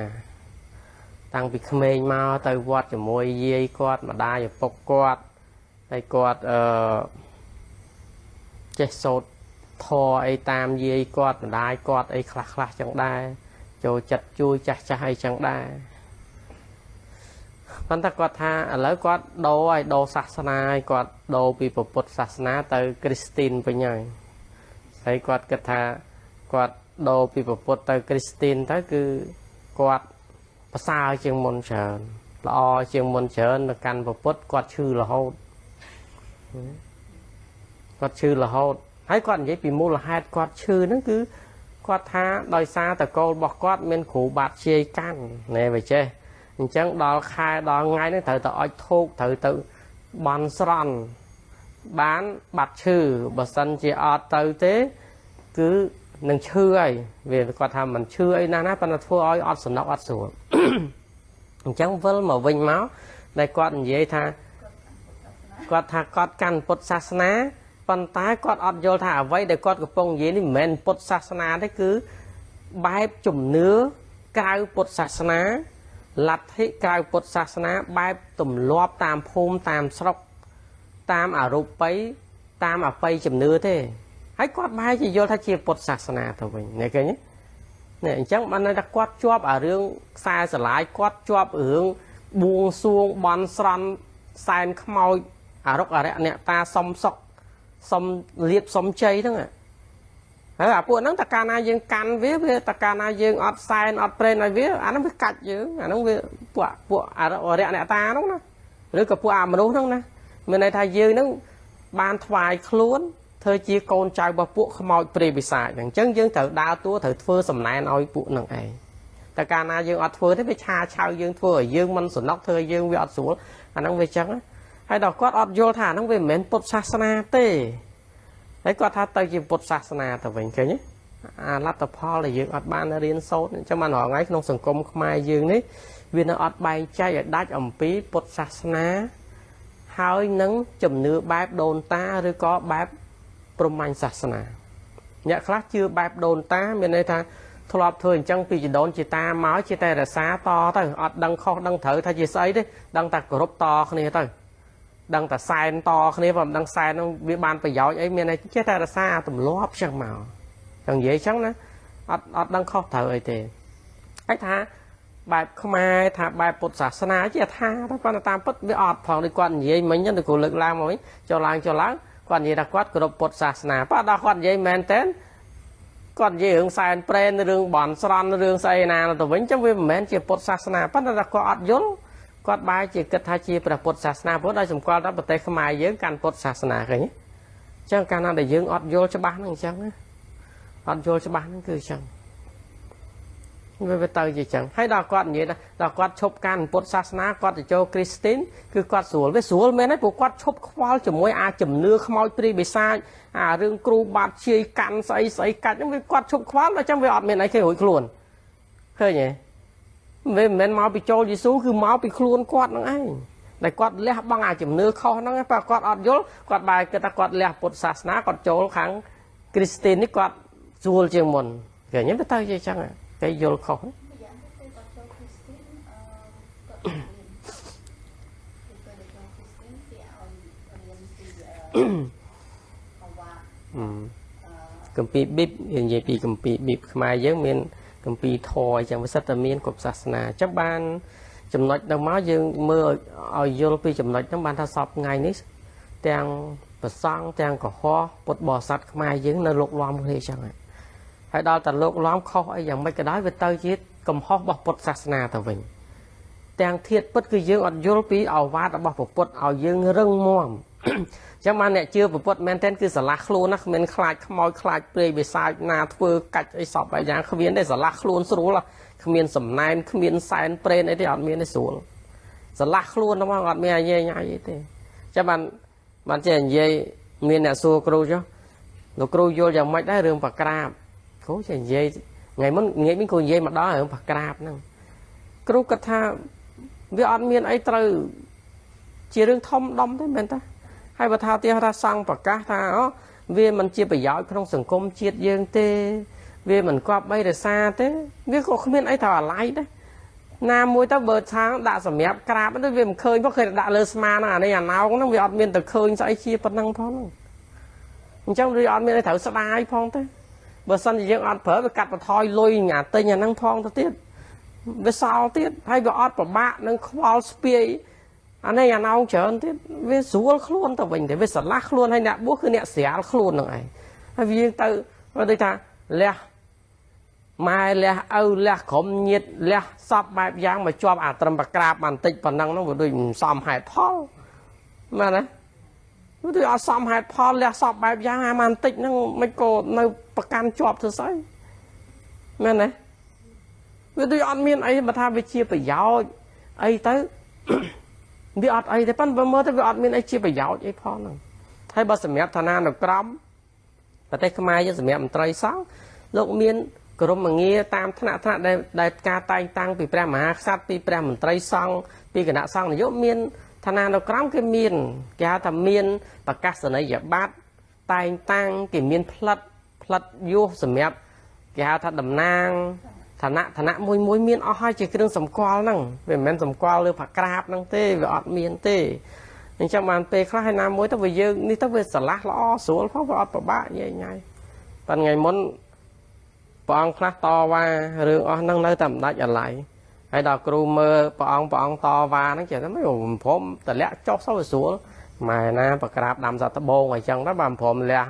តាំងពីក្មេងមកទៅវត្តជាមួយយាយគាត់ម្ដាយឪពុកគាត់ហើយគាត់ចេះសូត្រធម៌អីតាមយាយគាត់ម្ដាយគាត់អីខ្លះចឹងដែរចូលចិត្តជួយចាស់អីចឹងដែរប៉ុន្តែគាត់ថាឥឡូវគាត់ដូរសាសនាហើយគាត់ដូរពីពុទ្ធសាសនាទៅគ្រីស្ទីនវិញហើយគាត់គិតថាគាត់ដូរពីពុទ្ធទៅគ្រីស្ទីនទៅគឺគាត់ប្រសើរជាងមុនច្រើនល្អជាងមុនច្រើនទៅកាន់ពុទ្ធគាត់ឈឺរហូតហើយគាត់និយាយពីមូលហេតុគាត់ឈឺហ្នឹងគឺគាត់ថាដោយសារតកូលរបស់គាត់មានគ្រូបាត់ជាយកាន់ណែបើចេះអញ្ចឹងដល់ខែដល់ថ្ងៃនេះត្រូវទៅអុជធូបត្រូវទៅបន់ស្រន់បានបាត់ឈឺបើសិនជាអត់ទៅទេគឺនឹងឈឺហើយវាគាត់ថាមិនឈឺអីណាប៉ុន្តែធ្វើឲ្យអត់សំណុកអត់ស្រួលអញ្ចឹងវិលមកវិញមកដែលគាត់និយាយថាគាត់កាន់ពុទ្ធសាសនាប៉ុន្តែគាត់អត់យល់ថាអ្វីដែលគាត់កំពុងនិយាយនេះមិនមែនពុទ្ធសាសនាទេគឺបែបជំនឿក្រៅពុទ្ធសាសនាលទ្ធិក្រៅពុទ្ធសាសនាបែបទម្លាប់តាមភូមិតាមស្រុកតាមអរូបីតាមអបិយជំនឿទេហើយគាត់បែរជាយល់ថាជាពុទ្ធសាសនាទៅវិញនេះឃើញនេះអញ្ចឹងបានថាគាត់ជាប់អារឿងខ្សែស្រឡាយគាត់ជាប់រឿងបួងសួងបន់ស្រន់សែនខ្មោចអរុកអរិយអ្នកតាសុំសុកសុំលៀបសុំជ័យហ្នឹងហើយអាពួកហ្នឹងតកាលណាយើងកាន់វាតកាលណាយើងអត់សែនអត់ប្រេនឲ្យវាអាហ្នឹងវាកាច់យើងអាហ្នឹងវាពួកអរិយអ្នកតាហ្នឹងណាឬក៏ពួកអាមនុស្សហ្នឹងណាមានន័យថាយើងហ្នឹងបានថ្វាយខ្លួនធ្វើជាកូនចៅរបស់ពួកខ្មោចព្រាយបិសាចអញ្ចឹងយើងត្រូវដើរតួត្រូវធ្វើសំណែនឲ្យពួកហ្នឹងឯងតែកាលណាយើងអត់ធ្វើទេវាឆាឆៅយើងធ្វើឲ្យយើងមិនសំណុកធ្វើឲ្យយើងវាអត់ស្រួលអាហ្នឹងវាអញ្ចឹងហើយដល់គាត់អត់យល់ថាអាហ្នឹងវាមិនមែនពុទ្ធសាសនាទេហើយគាត់ថាទៅជាពុទ្ធសាសនាទៅវិញឃើញទេអាលទ្ធផលដែលយើងអត់បានរៀនសូត្រអញ្ចឹងបានរាល់ថ្ងៃក្នុងសង្គមខ្មែរយើងនេះវានៅអត់បែងចែកឲ្យដាច់អំពីពុទ្ធសាសនាហើយនឹងជំនឿបែបដូនតាឬក៏បែបព្រហ្មញ្ញសាសនាអ្នកខ្លះជឿបែបដូនតាមានន័យថាធ្លាប់ធ្វើអញ្ចឹងពីជីដូនជាតាមកជាតែរសាតទៅអត់ដឹងខុសដឹងត្រូវថាជាស្អីទេដឹងតែគោរពតគ្នាទៅដឹងតែសែនតគ្នាបើមិនដឹងសែននោះវាបានប្រយោជន៍អីមានតែចេះតែរសាទម្លាប់ចឹងមកចឹងនិយាយចឹងណាអត់ដឹងខុសត្រូវអីទេហើយថាបែបខ្មែរថាបែបពុទ្ធសាសនាជាថាតែប៉ុន្តែតាមពុទ្ធវាអត់ផងដូចគាត់និយាយមិញទៅគូលើកឡើងមកវិញចុះឡើងគាត់និយាយថាគាត់គោរពពុទ្ធសាសនាប៉ះដល់គាត់និយាយមែនតើគាត់និយាយរឿងសែនព្រេនរឿងបន់ស្រន់រឿងស្អីណាទៅវិញចឹងវាមិនមែនជាពុទ្ធសាសនាប៉ុន្តែគាត់អត់យល់គាត់បែរជាគិតថាជាព្រះពុទ្ធសាសនាពុទ្ធឲ្យសម្គាល់ថាប្រទេសខ្មែរយើងកាន់ពុទ្ធសាសនាឃើញចឹងកាលណាដែលយើងអត់យល់ច្បាស់ហ្នឹងអញ្ចឹងអត់យល់ច្បាស់ហ្នឹងគឺអញ្ចឹងវាទៅជាចឹងហើយដល់គាត់និយាយដល់គាត់ឈប់កាន់ពុទ្ធសាសនាគាត់ទៅចូលគ្រីស្ទីនគឺគាត់ស្រួលវាស្រួលមែនទេព្រោះគាត់ឈប់ខ្វល់ជាមួយអាជំនឿខ្មោចព្រាយបិសាចអារឿងគ្រូបាត់ជាយកាន់ស្អីកាច់ហ្នឹងវាគាត់ឈប់ខ្វល់អញ្ចឹងវាអត់មានអីគេរួចខ្លួនឃើញទេវាមិនមែនមកពីចូលយេស៊ូគឺមកពីខ្លួនគាត់ហ្នឹងឯងតែគាត់លះបង់អាជំនឿខុសហ្នឹងតែគាត់អត់យល់គាត់បែរគិតថាគាត់លះពុទ្ធសាសនាគាត់ចូលខាងគ្រីស្ទីននេះគាត់ស្រួលជាងមុនឃើញទេទៅជាអញ្ចឹងគេយល់ខុសគម្ពីរប៊ីបនិយាយពីគម្ពីរប៊ីបខ្មែរយើងមានគម្ពីរធម៌អញ្ចឹងវាសិតតែមានគ្រប់សាសនាចាំបានចំណុចដល់មកយើងមើលឲ្យយល់ពីចំណុចហ្នឹងបានថាសពថ្ងៃនេះទាំង ប្រសងទាំងកុហកពុតបរិស័ទខ្មែរយើងនៅលោកឡំគ្នាចឹងហើយដល់តែលោកឡំខុសអីយ៉ាងម៉េចក៏ដោយវាទៅជាកំហុសរបស់ពុទ្ធសាសនាទៅវិញទាំងធាតពុតគឺយើងអត់យល់ពីឱវាទរបស់ពុទ្ធឲ្យយើងរឹងមាំចឹងបានអ្នកជឿពុទ្ធមែនតើគឺស្រឡះខ្លួនណាគ្មានខ្លាចខ្មោចខ្លាចព្រៃបិសាចណាធ្វើកាច់អីសពអីយ៉ាងគ្មានទេស្រឡះខ្លួនស្រួលគ្មានសំណែនគ្មានសែនព្រេនអីទេអត់មានទេស្រួលស្រឡះខ្លួនហ្នឹងអត់មានអាយញ៉ៃអីទេចឹងបានចេះនិយាយមានអ្នកសួរគ្រូចុះលោកគ្រូយល់យ៉ាងម៉េចដែររឿងបក្រាបគ្រូចេះនិយាយថ្ងៃមុនងាយគ្រូនិយាយមកដល់រឿងបក្រាបហ្នឹងគ្រូគាត់ថាវាអត់មានអីត្រូវជារឿងធំដុំទេមែនតាហើយបើថាទៀតថាសង្ឃប្រកាសថាអូវាមិនជាប្រយោជន៍ក្នុងសង្គមជាតិយើងទេវាមិនគប្បីរសាទេវាក៏គ្មានអីត្រូវអាឡ័យដែរណាមួយទៅបើឆាងដាក់សម្រាប់ក្រាបទៅវាមិនឃើញមកឃើញដាក់លើស្មាហ្នឹងអានេះអាណោងហ្នឹងវាអត់មានទៅឃើញស្អីជាប៉ុណ្ណឹងផងអញ្ចឹងវាអត់មានអីត្រូវស្ដាយផងទេបើសិនជាយើងអត់ប្រើវាកាត់បន្ថយលុយញ៉ាទិញអាហ្នឹងផងទៅទៀតវាសល់ទៀតហើយវាអត់ពិបាកនឹងខ្វល់ស្ពាយអានេះអាណោងច្រើនទៀតវាស្រួលខ្លួនទៅវិញតែវាស្រឡះខ្លួនហើយអ្នកបួសគឺអ្នកស្រាលខ្លួនហ្នឹងឯងហើយវាទៅដូចថាលះម៉ែលះឪលះក្រុមញាតលះសពបែបយ៉ាងមកជាប់អាត្រឹមបក្រាបបានតិចប៉ុណ្ណឹងហ្នឹងវាដូចមិនសមហេតុផលមែនទេវាដូចអត់សមហេតុផលលះសពបែបយ៉ាងអាបានតិចហ្នឹងមិនក៏នៅប្រកាន់ជាប់ធ្វើស្អីមែនទេវាដូចអត់មានអីបើថាវាជាប្រយោជន៍អីទៅវាអត់អីទេប៉ុន្តែមើលទៅវាអត់មានអីជាប្រយោជន៍អីផងហ្នឹងហើយបើសម្រាប់ឋានានុក្រមប្រទេសខ្មែរយើងសម្រាប់មន្ត្រីសង្ឃលោកមានក្រុមងារតាមថ្នាក់ដែលការតែងតាំងពីព្រះមហាក្សត្រពីព្រះមន្ត្រីសង្ឃពីគណៈសង្ឃនយោបាយមានឋានានុក្រមគេមានគេហៅថាមានប្រកាសនីយបត្រតែងតាំងគេមានផ្លិតយោសម្រាប់គេហៅថាតំណាងឋានៈមួយមានអស់ហើយជាគ្រឿងសម្គាល់ហ្នឹងវាមិនមែនសម្គាល់លើផាក្រាបហ្នឹងទេវាអត់មានទេអញ្ចឹងបានពេលខ្លះហើយណាមួយទៅវាយើងនេះទៅវាស្រឡះល្អស្រួលផងវាអត់ពិបាកញ៉ៃញ៉ៃប៉ុន្តែថ្ងៃមុនព្រះអង្គខ្លះតវ៉ារឿងអស់ហ្នឹងនៅតែមិនដាច់អាឡ័យហើយដល់គ្រូមើលព្រះអង្គតវ៉ាហ្នឹងចេះតែមិនព្រមតម្លាក់ចុះទៅស្រួលម៉ែណាប្រក្រាបដាំសត្វត្បូងអញ្ចឹងទៅបានព្រមលះ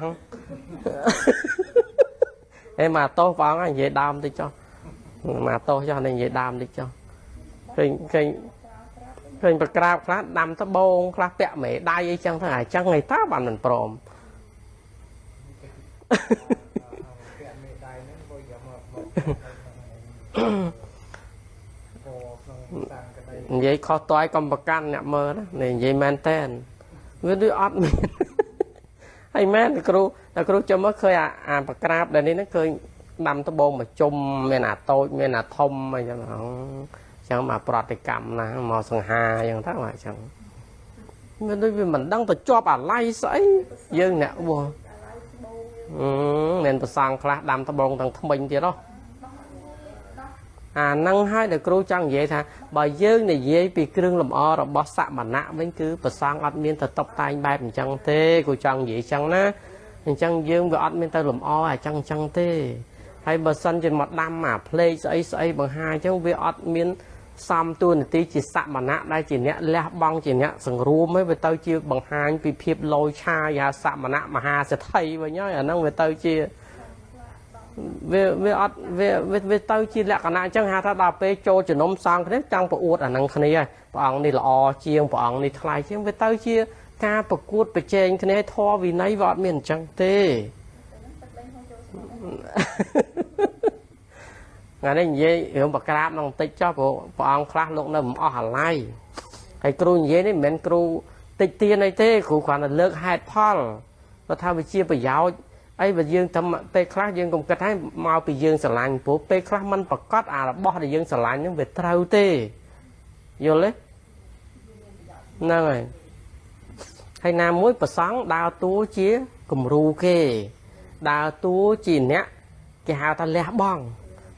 ហេមកតោះព្រះអង្គនិយាយដើមតិចចុះមកតោះចុះនេះនិយាយដើមតិចចុះឃើញប្រក្រាបខ្លះដាំត្បូងខ្លះពាក់មេដៃអីចឹងទៅអញ្ចឹងឯតាបានមិនព្រមនិយាយខុសតើកុំប្រកាន់អ្នកមើលណានិយាយមែនតើវាដូចអត់មានហើយមែនគ្រូចាំមកឃើញអាប្រក្រាបដែលនេះឃើញដាំត្បូងមកជុំមានអាតូចមានអាធំអីចឹងចឹងមកប្រតិកម្មណាមកសង្ហាចឹងទៅអញ្ចឹងវាដូចវាមិនដឹងទៅជាប់អាឡ័យស្អីយើងអ្នកបោះមានប្រសងខ្លះដាំត្បូងទាំងថ្មិញទៀតហ៎អាហ្នឹងហើយដែលគ្រូចង់និយាយថាបើយើងនិយាយពីគ្រឿងលម្អរបស់សមណៈវិញគឺប្រសងអត់មានទៅតុបតែងបែបអញ្ចឹងទេគ្រូចង់និយាយអញ្ចឹងណាអញ្ចឹងយើងវាអត់មានទៅលម្អអញ្ចឹងទេហើយបើសិនជាមកដាំអាផ្លេកស្អីបង្ហាញអញ្ចឹងវាអត់មានសំទួនាទីជាសមណៈដែលជាអ្នកលះបង់ជាអ្នកសង្រួមហើយវាទៅជាបង្ហាញពីភាពលោឆាយាសមណៈមហាសេដ្ឋីវិញហើយអាហ្នឹងវាទៅជាវាអត់វាទៅជាលក្ខណៈអញ្ចឹងហៅថាដល់ពេលចូលជំនុំសង្ឃគ្នាចង់ប្រអួតអាហ្នឹងគ្នាហើយព្រះអង្គនេះល្អជាងព្រះអង្គនេះថ្លៃជាងវាទៅជាការប្រកួតប្រជែងគ្នាធម៌វិន័យវាអត់មានអញ្ចឹងទេថ្ងៃនេះនិយាយរឿងប្រក្រាបនឹងបន្តិចចុះព្រោះព្រះអង្គខ្លះលោកនៅមិនអស់អាឡ័យហើយគ្រូនិយាយនេះមិនមែនគ្រូតិចទៀនអីទេគ្រូគ្រាន់តែលើកហេតុផលគាត់ថាវាជាប្រយោជន៍អីបើយើងតែពេលខ្លះយើងកុំគិតថាមកពីយើងស្រឡាញ់ព្រោះពេលខ្លះมันប្រកាសអារបស់ដែលយើងស្រឡាញ់ហ្នឹងវាត្រូវទេយល់ទេហ្នឹងហើយណាមួយប្រសង់ដើរតួជាគំរូគេដើរតួជាអ្នកគេហៅថាលះបង់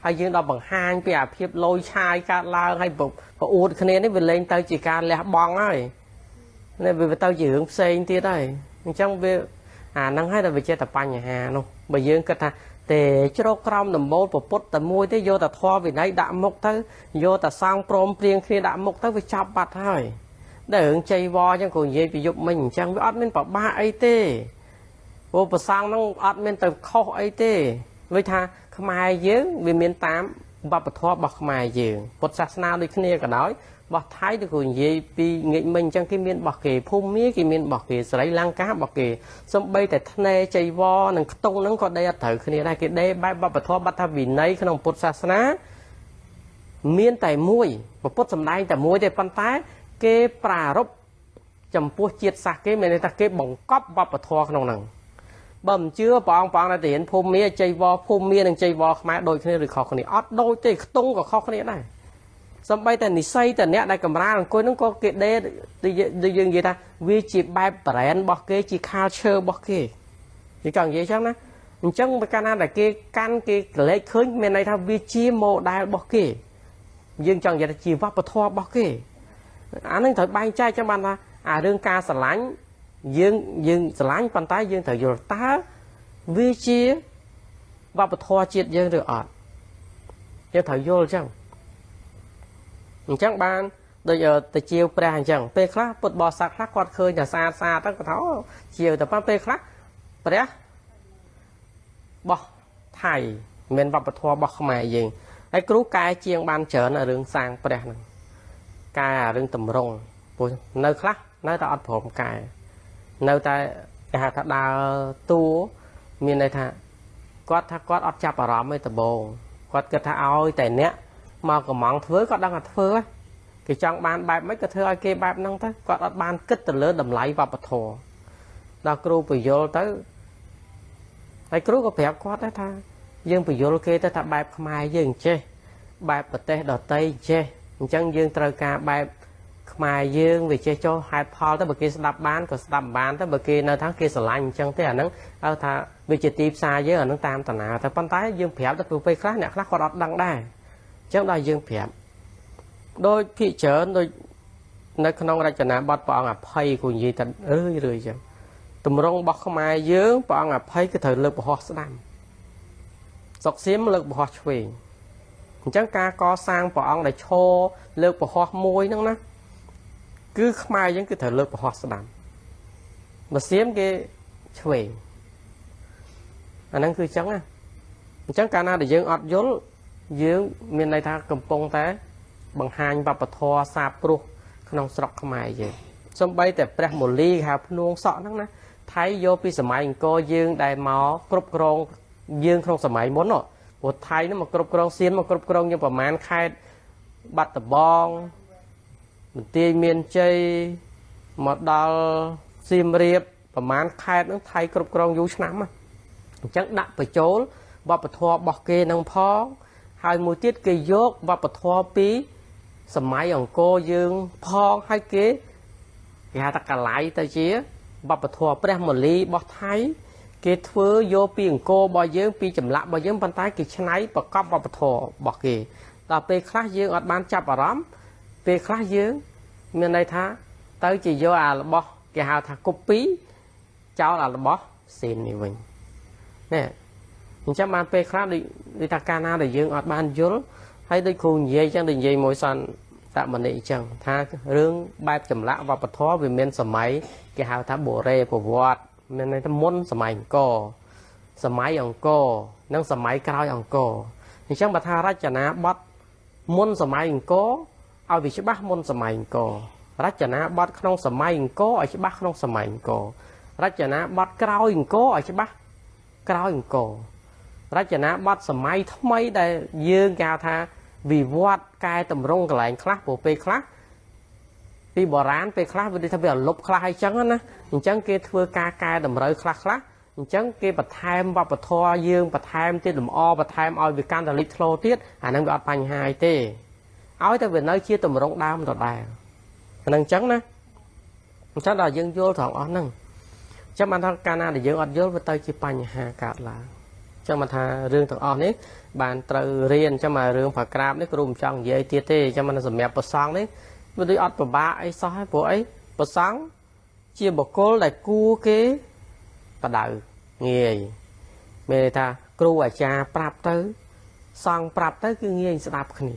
ហើយយើងដល់បង្ហាញពីអាភាពលយឆាយកើតឡើងហើយប្រអួតគ្នានេះវាលែងទៅជាការលះបង់ហើយនេះវាទៅជារឿងផ្សេងទៀតហើយអញ្ចឹងវាអាហ្នឹងហើយតែវាចេះតែបញ្ហានោះបើយើងគិតថាទេជ្រកក្រោមដំបូលពុទ្ធតែមួយទេយកតែធម៌វិន័យដាក់មុខទៅយកតែសង្ឃព្រមព្រៀងគ្នាដាក់មុខទៅវាចាប់បាត់ហើយ để hướng chay vo chẳng còn dây bị dục mình chẳng biết ớt mình bảo ba ấy tê vô bờ sang nó ớt mình từ khâu ấy tê với tha mai dướng vì miền tám bà bật thoa bọc mai dướng bột sạt nào đi kia cả nói bọc thái thì còn dây bị nghị mình chẳng cái miền bọc kề phun mía cái miền bọc kề sấy lang cá bọc kề xong bay tại thân này chay vo nằng tung nó còn đây thử kia đây cái đây bay bà bật thoa bắt tha vì nấy cái nòng bột sạt ná miền tại muôi bột bột sầm đai tại muôi tại pan tái cái pà rốc chầm pua chiết sạc cái mình ta cái bỏng cóp vào bờ thòក្នុងហ្នឹងbầm chưaបងតែเห็นភូមិជ័យវភូមិនឹងជ័យវខ្មែរដូចគ្នាឬខុសគ្នាអត់ដូចទេខ្ទង់ក៏ខុសគ្នាដែរសំបីតែនិស័យតែអ្នកដែលកម្រាលអង្គុយហ្នឹងក៏គេដេដូចយើងនិយាយថាវាជាបែប brand របស់គេជា culture របស់គេនិយាយចង់និយាយចឹងណាអញ្ចឹងបើកាលណាដែលគេកាន់គេកលេចឃើញមានន័យថាវាជា model របស់គេយើងចង់និយាយថាជាវប្បធម៌របស់គេអានឹងត្រូវបែងចែកចាំបានថាអារឿងការស្រឡាញ់យើងស្រឡាញ់ប៉ុន្តែយើងត្រូវយល់តើវាជាវប្បធម៌ជាតិយើងឬអត់យើងត្រូវយល់អញ្ចឹងបានដូចទៅជាវព្រះអញ្ចឹងពេលខ្លះពុទ្ធបរិស័ទខ្លះគាត់ឃើញតែស្អាតទៅគាត់ថាជាវតែប៉ុន្តែពេលខ្លះព្រះបោះថៃមានវប្បធម៌របស់ខ្មែរយើងហើយគ្រូកែជាងបានច្រើនរឿងសាងព្រះហ្នឹងកែរឿងតម្រង់ព្រោះនៅខ្លះនៅតែអត់ព្រមកែនៅតែគេហៅថាដើរតួមានន័យថាគាត់ថាគាត់អត់ចាប់អារម្មណ៍ទេដំបូងគាត់គិតថាឲ្យតែអ្នកមកកំងធ្វើគាត់ដឹងថាធ្វើហ្នឹងគេចង់បានបែបម៉េចក៏ធ្វើឲ្យគេបែបហ្នឹងទៅគាត់អត់បានគិតទៅលើតម្លៃវប្បធម៌ដល់គ្រូបញ្យល់ទៅហើយគ្រូក៏ប្រាប់គាត់ដែរថាយើងបញ្យល់គេទៅថាបែបខ្មែរយើងចេះបែបប្រទេសដទៃចេះអញ្ចឹងយើងត្រូវការបែបខ្មែរយើងវាចេះចុះហេតុផលទៅបើគេស្ដាប់បានក៏ស្ដាប់បានទៅបើគេនៅថាគេស្រឡាញ់អញ្ចឹងទេអាហ្នឹងហៅថាវាជាទីផ្សារយើងអាហ្នឹងតាមតាណាតែប៉ុន្តែយើងប្រាប់ទៅពេលខ្លះអ្នកខ្លះគាត់អត់ដឹងដែរអញ្ចឹងដល់យើងប្រាប់ដោយភាគច្រើនដូចនៅក្នុងរចនាបថព្រះអង្គអភ័យគូនិយាយតែរឿយអញ្ចឹងតម្រង់របស់ខ្មែរយើងព្រះអង្គអភ័យគឺត្រូវលើកប្រហោះស្ដាំសុកសៀមលើកប្រហោះឆ្វេងអញ្ចឹងការកសាងព្រះអង្គដែលឈរលើកប្រហោះមួយហ្នឹងណាគឺខ្មែរយើងគឺត្រូវលើកប្រហោះស្ដាំបើសៀមគេឆ្វេងអាហ្នឹងគឺអញ្ចឹងណាអញ្ចឹងកាលណាដែលយើងអត់យល់យើងមានន័យថាកំពុងតែបង្ហាញវប្បធម៌សាបព្រោះក្នុងស្រុកខ្មែរយើងសំបីតែព្រះមូលីគេហៅភ្នួងសក់ហ្នឹងណាថៃយកពីសម័យអង្គរយើងដែលមកគ្រប់គ្រងយើងក្នុងសម័យមុនព្រោះថៃនោះមកគ្រប់គ្រងសៀមមកគ្រប់គ្រងយើងប្រមាណខេត្តបាត់ដំបងបន្ទាយមានជ័យមកដល់សៀមរាបប្រមាណខេត្តហ្នឹងថៃគ្រប់គ្រងយូរឆ្នាំណាអញ្ចឹងដាក់បញ្ចូលវប្បធម៌របស់គេនឹងផងហើយមួយទៀតគេយកវប្បធម៌ពីសម័យអង្គរយើងផងហើយគេហៅថាកឡៃទៅជាវប្បធម៌ព្រះមូលីរបស់ថៃគេធ្វើយកពីអង្គររបស់យើងពីចម្លាក់របស់យើងប៉ុន្តែគេច្នៃប្រកបវប្បធម៌របស់គេដល់ពេលខ្លះយើងអត់បានចាប់អារម្មណ៍ពេលខ្លះយើងមានន័យថាទៅជាយកអារបស់គេហៅថា copy ចោលអារបស់សេននេះវិញនេះអញ្ចឹងបានពេលខ្លះដូចថាកាលណាដែលយើងអត់បានយល់ហើយដូចគ្រូនិយាយអញ្ចឹងដូចនិយាយមួយសន្តិមនីអញ្ចឹងថារឿងបែបចម្លាក់វប្បធម៌វាមានសម័យគេហៅថាបុរេប្រវត្តិមានន័យថាមុនសម័យអង្គរសម័យអង្គរនិងសម័យក្រោយអង្គរអញ្ចឹងបើថារចនាបថមុនសម័យអង្គរឲ្យវាច្បាស់មុនសម័យអង្គររចនាបថក្នុងសម័យអង្គរឲ្យច្បាស់ក្នុងសម័យអង្គររចនាបថក្រោយអង្គរឲ្យច្បាស់ក្រោយអង្គររចនាបថសម័យថ្មីដែលយើងគេហៅថាវិវត្តកែតម្រង់កន្លែងខ្លះព្រោះពេលខ្លះពីបុរាណពេលខ្លះវាថាវាអលុបខ្លះអីចឹងណាអញ្ចឹងគេធ្វើការកែតម្រូវខ្លះអញ្ចឹងគេបន្ថែមវប្បធម៌យើងបន្ថែមទៀតលម្អបន្ថែមឲ្យវាកាន់តែលេចធ្លោទៀតអាហ្នឹងវាអត់បញ្ហាអីទេឲ្យតែវានៅជាតម្រង់ដើមដដែលអាហ្នឹងអញ្ចឹងណាអញ្ចឹងដល់យើងយល់ត្រង់អស់ហ្នឹងអញ្ចឹងបានថាកាលណាដែលយើងអត់យល់វាទៅជាបញ្ហាកើតឡើងអញ្ចឹងបានថារឿងទាំងអស់នេះបានត្រូវរៀនអញ្ចឹងមករឿងប្រក្រាបនេះគ្រូមិនចង់និយាយទៀតទេអញ្ចឹងបានសម្រាប់ប្រសងនេះវាដូចអត់ពិបាកអីសោះហើយព្រោះអីប្រសងជាបុគ្គលដែលគួរគេបដៅងាយមានថាគ្រូអាចារ្យប្រាប់ទៅសង្ឃប្រាប់ទៅគឺងាយស្ដាប់គ្នា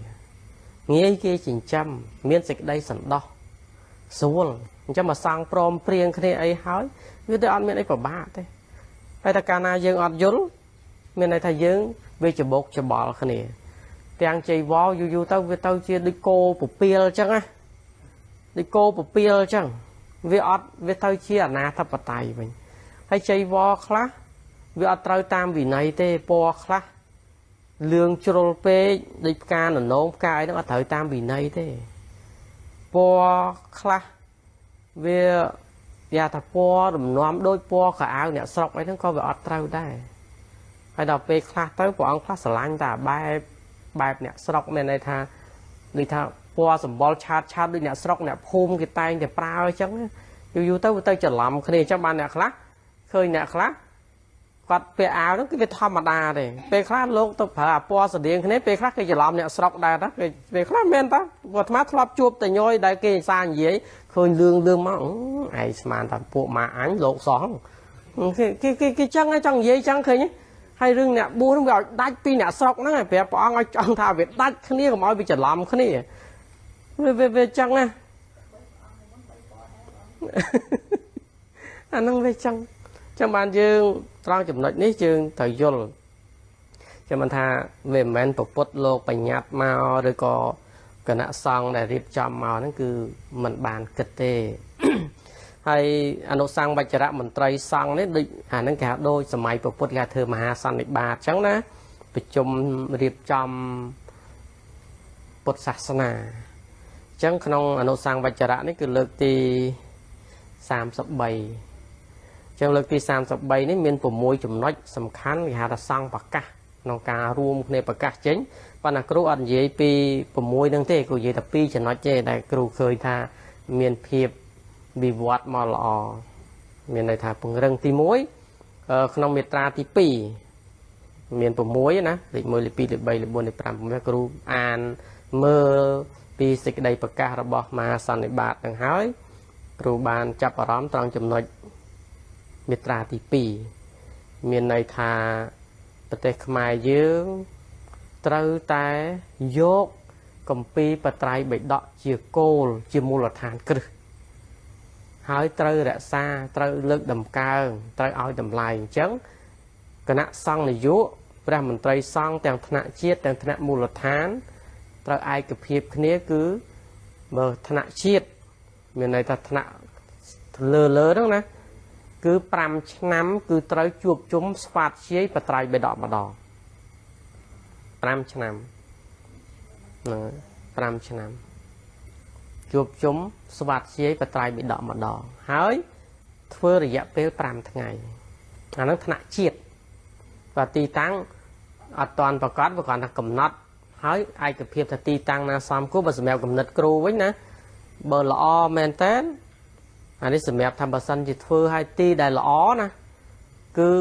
ងាយគេចិញ្ចឹមមានសេចក្តីសន្តោស ស្រួលអញ្ចឹងមកសង់ព្រមព្រៀងគ្នាអីហើយវាទៅអត់មានអីពិបាកទេហើយតែកាលណាយើងអត់យល់មានន័យថាយើងវាច្បោកច្បល់គ្នាទាំងចៃវរយូរទៅវាទៅជាដូចគោពពាលអញ្ចឹងណាដូចគោពពាលអញ្ចឹងវាទៅជាអនាធិបតេយ្យវិញហើយចៃវរខ្លះវាអត់ត្រូវតាមវិន័យទេពណ៌ខ្លះលឿងជ្រុលពេកដូចផ្កាននងផ្កាអីហ្នឹងអត់ត្រូវតាមវិន័យទេពណ៌ខ្លះវាយ៉ាថាពណ៌រំនាំដូចពណ៌កៅអៅអ្នកស្រុកអីហ្នឹងក៏វាអត់ត្រូវដែរហើយដល់ពេលខ្លះទៅព្រះអង្គខ្លះស្រឡាញ់តែបែបអ្នកស្រុកមានន័យថាដូចថាពណ៌សម្បុរឆាតដូចអ្នកស្រុកអ្នកភូមិគេតែងតែប្រើអញ្ចឹងយូរទៅវាទៅច្រឡំគ្នាអញ្ចឹងបានអ្នកខ្លះឃើញអ្នកខ្លះគាត់ពាក់អាវហ្នឹងគឺវាធម្មតាទេពេលខ្លះលោកទៅប្រើអាពណ៌ស្តៀងគ្នាពេលខ្លះគេច្រឡំអ្នកស្រុកដែរតាពេលខ្លះមែនតាអាត្មាធ្លាប់ជួបតែញយដែលគេសារនិយាយឃើញលឿងមកឯងស្មានថាពួកម៉ាអញលោកសោះគេចឹងចង់និយាយចឹងឃើញហើយរឿងអ្នកបួសហ្នឹងវាឲ្យដាច់ពីអ្នកស្រុកហ្នឹងឯងប្រាប់ព្រះអង្គឲ្យចង់ថាវាដាច់គ្នាកុំឲ្យវាច្រឡំគ្នាវាចឹងណាអាហ្នឹងវាចឹងចាំបានយើងត្រង់ចំណុចនេះយើងត្រូវយល់ចាំមិនថាវាមិនមែនពុទ្ធលោកបញ្ញត្តិមកឬក៏គណៈសង្ឃដែលរៀបចំមកហ្នឹងគឺมันបានគិតទេហើយអនុសង្ឃវជ្រៈមន្ត្រីសង្ឃនេះដូចអាហ្នឹងគេហៅដូចសម័យពុទ្ធគេធ្វើមហាសន្និបាតអញ្ចឹងណាប្រជុំរៀបចំពុទ្ធសាសនាអញ្ចឹងក្នុងអនុសង្ឃវជ្រៈនេះគឺលើកទី33ចឹងលើកទី33នេះមាន6ចំណុចសំខាន់គេហៅថាសង្ឃប្រកាសក្នុងការរួមគ្នាប្រកាសចេញប៉ុន្តែគ្រូអត់និយាយពី6ហ្នឹងទេគ្រូនិយាយតែ2ចំណុចទេដែលគ្រូឃើញថាមានភាពវិវត្តមកល្អមានន័យថាពង្រឹងទី1ក្នុងមាត្រាទី2មាន6ណាលេខ1លេខ2លេខ3លេខ4លេខ5គ្រូអានមើលពីសេចក្តីប្រកាសរបស់មហាសន្និបាតទាំងហើយគ្រូបានចាប់អារម្មណ៍ត្រង់ចំណុចមាត្រាទី2មានន័យថាប្រទេសខ្មែរយើងត្រូវតែយកគម្ពីរបត្រៃបិដកជាគោលជាមូលដ្ឋានគ្រឹះហើយត្រូវរក្សាត្រូវលើកតម្កើងត្រូវឲ្យតម្លៃអញ្ចឹងគណៈសង្ឃនាយកព្រះមន្ត្រីសង្ឃទាំងថ្នាក់ជាតិទាំងថ្នាក់មូលដ្ឋានត្រូវឯកភាពគ្នាគឺមើលថ្នាក់ជាតិមានន័យថាថ្នាក់លើហ្នឹងណាគឺ5ឆ្នាំគឺត្រូវជួបជុំស្វាធ្យាយបត្រៃបិដកម្ដង5ឆ្នាំហ្នឹង5ឆ្នាំជួបជុំស្វាធ្យាយបត្រៃបិដកម្ដងហើយធ្វើរយៈពេល5ថ្ងៃអាហ្នឹងថ្នាក់ជាតិvàទីតាំងអត់តាន់ប្រកាសវាគ្រាន់តែកំណត់ហើយឯកភាពថាទីតាំងណាសមគួរបើសម្រាប់កំណត់គ្រូវិញណាបើល្អមែនតើអានេះសម្រាប់ថាបើសិនជាធ្វើឲ្យទីដែលល្អណាគឺ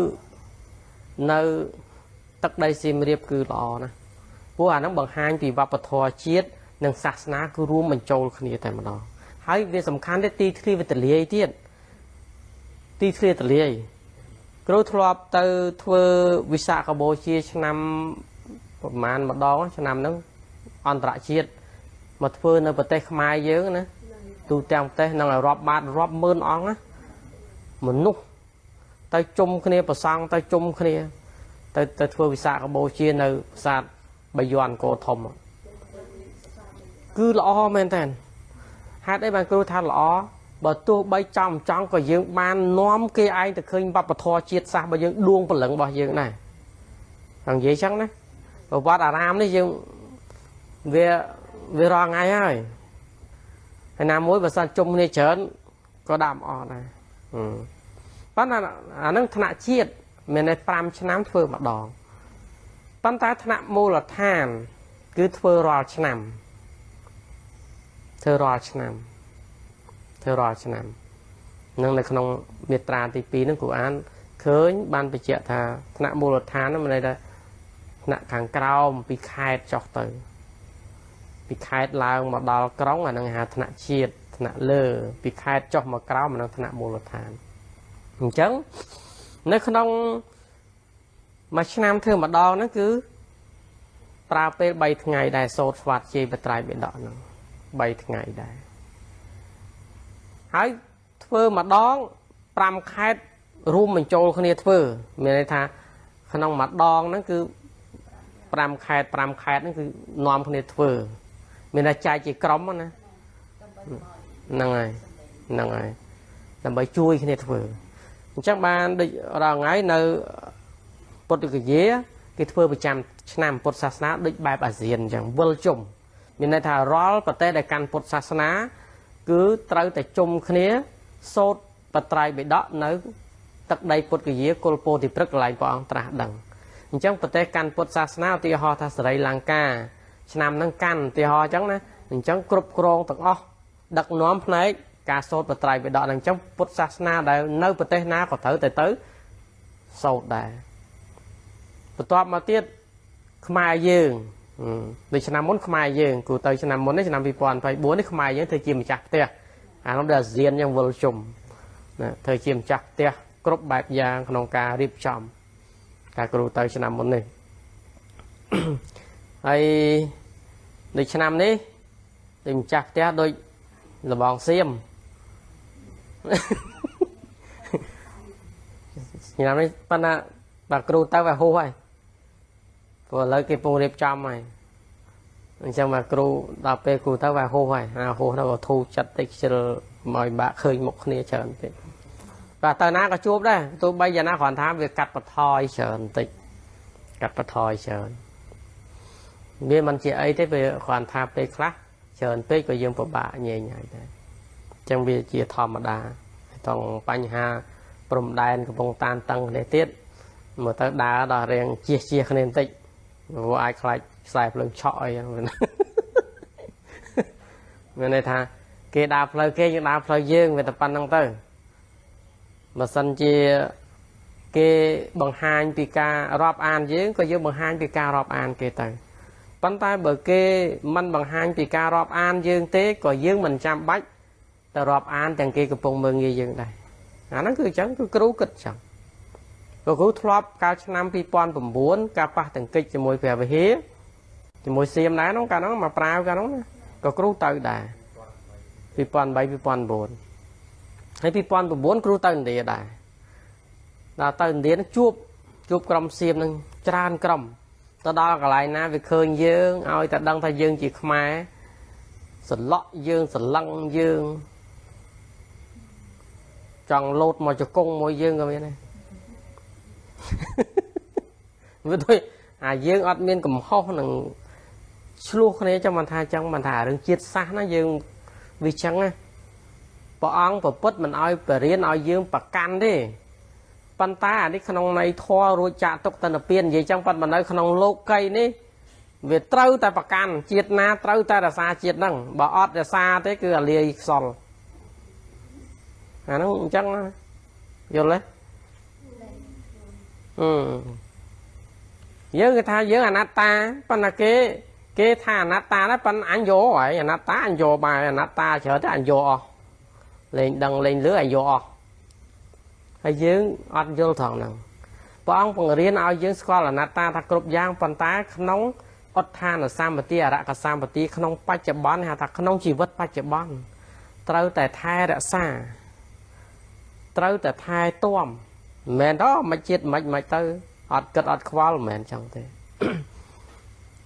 នៅទឹកដីសៀមរាបគឺល្អណាព្រោះអាហ្នឹងបង្ហាញពីវប្បធម៌ជាតិនិងសាសនាគឺរួមបញ្ចូលគ្នាតែម្ដងហើយវាសំខាន់ទេទីធ្លាវេទលាយទៀតទីធ្លាវេទលាយគ្រូធ្លាប់ទៅធ្វើវិសាខបូជាឆ្នាំប្រហែលម្ដងឆ្នាំហ្នឹងអន្តរជាតិមកធ្វើនៅប្រទេសខ្មែរយើងណាទូទាំងប្រទេសនឹងរាប់បាតរាប់ម៉ឺនអង្គណាមនុស្សទៅជុំគ្នាប្រសង់ទៅជុំគ្នាទៅធ្វើវិសាខបូជានៅប្រាសាទបាយ័នកោធំគឺល្អមែនតើហេតុអីបានគ្រូថាល្អបើទោះបីចង់ក៏យើងបាននាំគេឯងទៅឃើញវប្បធម៌ជាតិសាសន៍របស់យើងដួងព្រលឹងរបស់យើងដែរនិយាយចឹងណាប្រវត្តិអារាមនេះយើងវារងថ្ងៃហើយណាមួយបើសិនជុំគ្នាច្រើនក៏ដាក់អត់ដែរប៉ុន្តែអានឹងថ្នាក់ជាតិមានតែ5ឆ្នាំធ្វើម្ដងប៉ុន្តែថ្នាក់មូលដ្ឋានគឺធ្វើរាល់ឆ្នាំនឹងនៅក្នុងមាត្រាទី2ហ្នឹងគ្រូអានឃើញបានបញ្ជាក់ថាថ្នាក់មូលដ្ឋានហ្នឹងមានន័យថាថ្នាក់ខាងក្រោមពីខេត្តចុះទៅពីខេត្តឡើងមកដល់ក្រុងអានឹងហៅថ្នាក់ជាតិថ្នាក់លើពីខេត្តចុះមកក្រោមអានឹងថ្នាក់មូលដ្ឋានអញ្ចឹងនៅក្នុងមួយឆ្នាំធ្វើម្ដងហ្នឹងគឺប្រើពេល3ថ្ងៃដែរសូត្រស្វាធ្យាយបត្រៃបិដកហ្នឹង3ថ្ងៃដែរ ហើយធ្វើម្ដង5ខែរួមបញ្ចូលគ្នាធ្វើមានន័យថាក្នុងម្ដងហ្នឹងគឺ5ខែហ្នឹងគឺនាំគ្នាធ្វើមានតែចែកជាក្រុមណាហ្នឹងហើយដើម្បីជួយគ្នាធ្វើអញ្ចឹងបានដូចរាល់ថ្ងៃនៅពុទ្ធគយាគេធ្វើប្រចាំឆ្នាំពុទ្ធសាសនាដូចបែបអាស៊ានអញ្ចឹងវិលជុំមានន័យថារាល់ប្រទេសដែលកាន់ពុទ្ធសាសនាគឺត្រូវតែជុំគ្នាសូត្របត្រៃបិដកនៅទឹកដីពុទ្ធគយាគុលពោធិព្រឹក្សកន្លែងព្រះអង្គត្រាស់ដឹងអញ្ចឹងប្រទេសកាន់ពុទ្ធសាសនាឧទាហរណ៍ថាសេរីលង្កាឆ្នាំហ្នឹងកាន់ឧទាហរណ៍អញ្ចឹងណាអញ្ចឹងគ្រប់គ្រងទាំងអស់ដឹកនាំផ្នែកការសូត្របត្រៃបិដកហ្នឹងអញ្ចឹងពុទ្ធសាសនាដែលនៅប្រទេសណាក៏ត្រូវតែទៅសូត្រដែរបន្ទាប់មកទៀតខ្មែរយើងដូចឆ្នាំមុនខ្មែរយើងគូទៅឆ្នាំមុននេះឆ្នាំ2024នេះខ្មែរយើងធ្វើជាម្ចាស់ផ្ទះអានោះដែលអាស៊ានយ៉ាងវិលជុំណាធ្វើជាម្ចាស់ផ្ទះគ្រប់បែបយ៉ាងក្នុងការរៀបចំការគ្រូទៅឆ្នាំមុននេះហើយដូចឆ្នាំនេះដូចម្ចាស់ផ្ទះដូចលបងសៀមឆ្នាំនេះប៉ុន្តែបើគ្រូទៅវាហួសហើយព្រោះឥឡូវគេពងរៀបចំហើយអញ្ចឹងមកគ្រូដល់ពេលគ្រូទៅវាហួសហើយហួសទៅក៏ធូរចិត្តតិចខ្ជិលមកបាក់ឃើញមុខគ្នាច្រើនពេកបាទទៅណាក៏ជួបដែរទោះបីយ៉ាងណាគ្រាន់ថាវាកាត់បន្ថយច្រើនបន្តិចកាត់បន្ថយច្រើនវាមិនជាអីទេវាគ្រាន់ថាពេលខ្លះច្រើនពេកក៏យើងពិបាកញែងហើយដែរអញ្ចឹងវាជាធម្មតាต้องបញ្ហាព្រំដែនកំពុងតានតឹងគ្នាទៀតមើលទៅដើរដល់រៀងជៀសគ្នាបន្តិចព្រោះអាចខ្លាចខ្សែភ្លើងឆក់អីហ្នឹងមានន័យថាគេដើរផ្លូវគេយើងដើរផ្លូវយើងវាតែប៉ុណ្្នឹងទៅបើសិនជាគេបង្ហាញពីការរាប់អានយើងក៏យើងបង្ហាញពីការរាប់អានគេទៅប៉ុន្តែបើគេមិនបង្ហាញពីការរាប់អានយើងទេក៏យើងមិនចាំបាច់ទៅរាប់អានទាំងគេកំពុងមើលងាយយើងដែរអាហ្នឹងគឺអញ្ចឹងគឺគ្រូគិតអញ្ចឹងគ្រូធ្លាប់កាលឆ្នាំ2009ការប៉ះទង្គិចជាមួយព្រះវិហារជាមួយសៀមដែរនោះកាលនោះមកប្រាវកាលនោះណាក៏គ្រូទៅដែរ2008 2009ហើយ2009គ្រូទៅឥណ្ឌាដែរដល់ទៅឥណ្ឌានឹងជួបក្រុមសៀមនឹងច្រើនក្រុមទៅដល់កន្លែងណាវាឃើញយើងឲ្យតែដឹងថាយើងជាខ្មែរសន្លក់យើងសន្លឹងយើងចង់លោតមកជង្គង់មួយយើងក៏មានដែរវាដូចអាយើងអត់មានកំហុសនឹងឆ្លោះគ្នាចាំមិនថាចឹងមិនថារឿងជាតិសាសន៍ណាយើងវាចឹងណាព្រះអង្គប្រពុតមិនឲ្យបរៀនឲ្យយើងប្រកាន់ទេប៉ុន្តែអានេះក្នុងន័យធម៌រួចចាក់ទុកតនពៀននិយាយចឹងប៉ុន្តែនៅក្នុងលោកីនេះវាត្រូវតែប្រកាន់ជាតិណាត្រូវតែរក្សាជាតិហ្នឹងបើអត់រក្សាទេគឺអាលាយខ្សលអាហ្នឹងអញ្ចឹងយល់ទេយើងគេថាយើងអនត្តាប៉ុន្តែគេថាអនត្តាដែរប៉ុន្តែអញយកហើយអនត្តាអញយកបាយអនត្តាច្រើនតែអញយកអស់លេងដឹងលេងលឺអញយកអស់ហើយយើងអត់យល់ត្រង់ហ្នឹងព្រះអង្គបង្រៀនឲ្យយើងស្គាល់អនត្តាថាគ្រប់យ៉ាងប៉ុន្តែក្នុងអฏដ្ឋានសម្បទាអរកសម្បទាក្នុងបច្ចុប្បន្នហៅថាក្នុងជីវិតបច្ចុប្បន្នត្រូវតែថែរក្សាត្រូវតែថែទាំមិនមែនទៅមិនជាតិមិនទៅអត់គិតអត់ខ្វល់មិនមែនចឹងទេ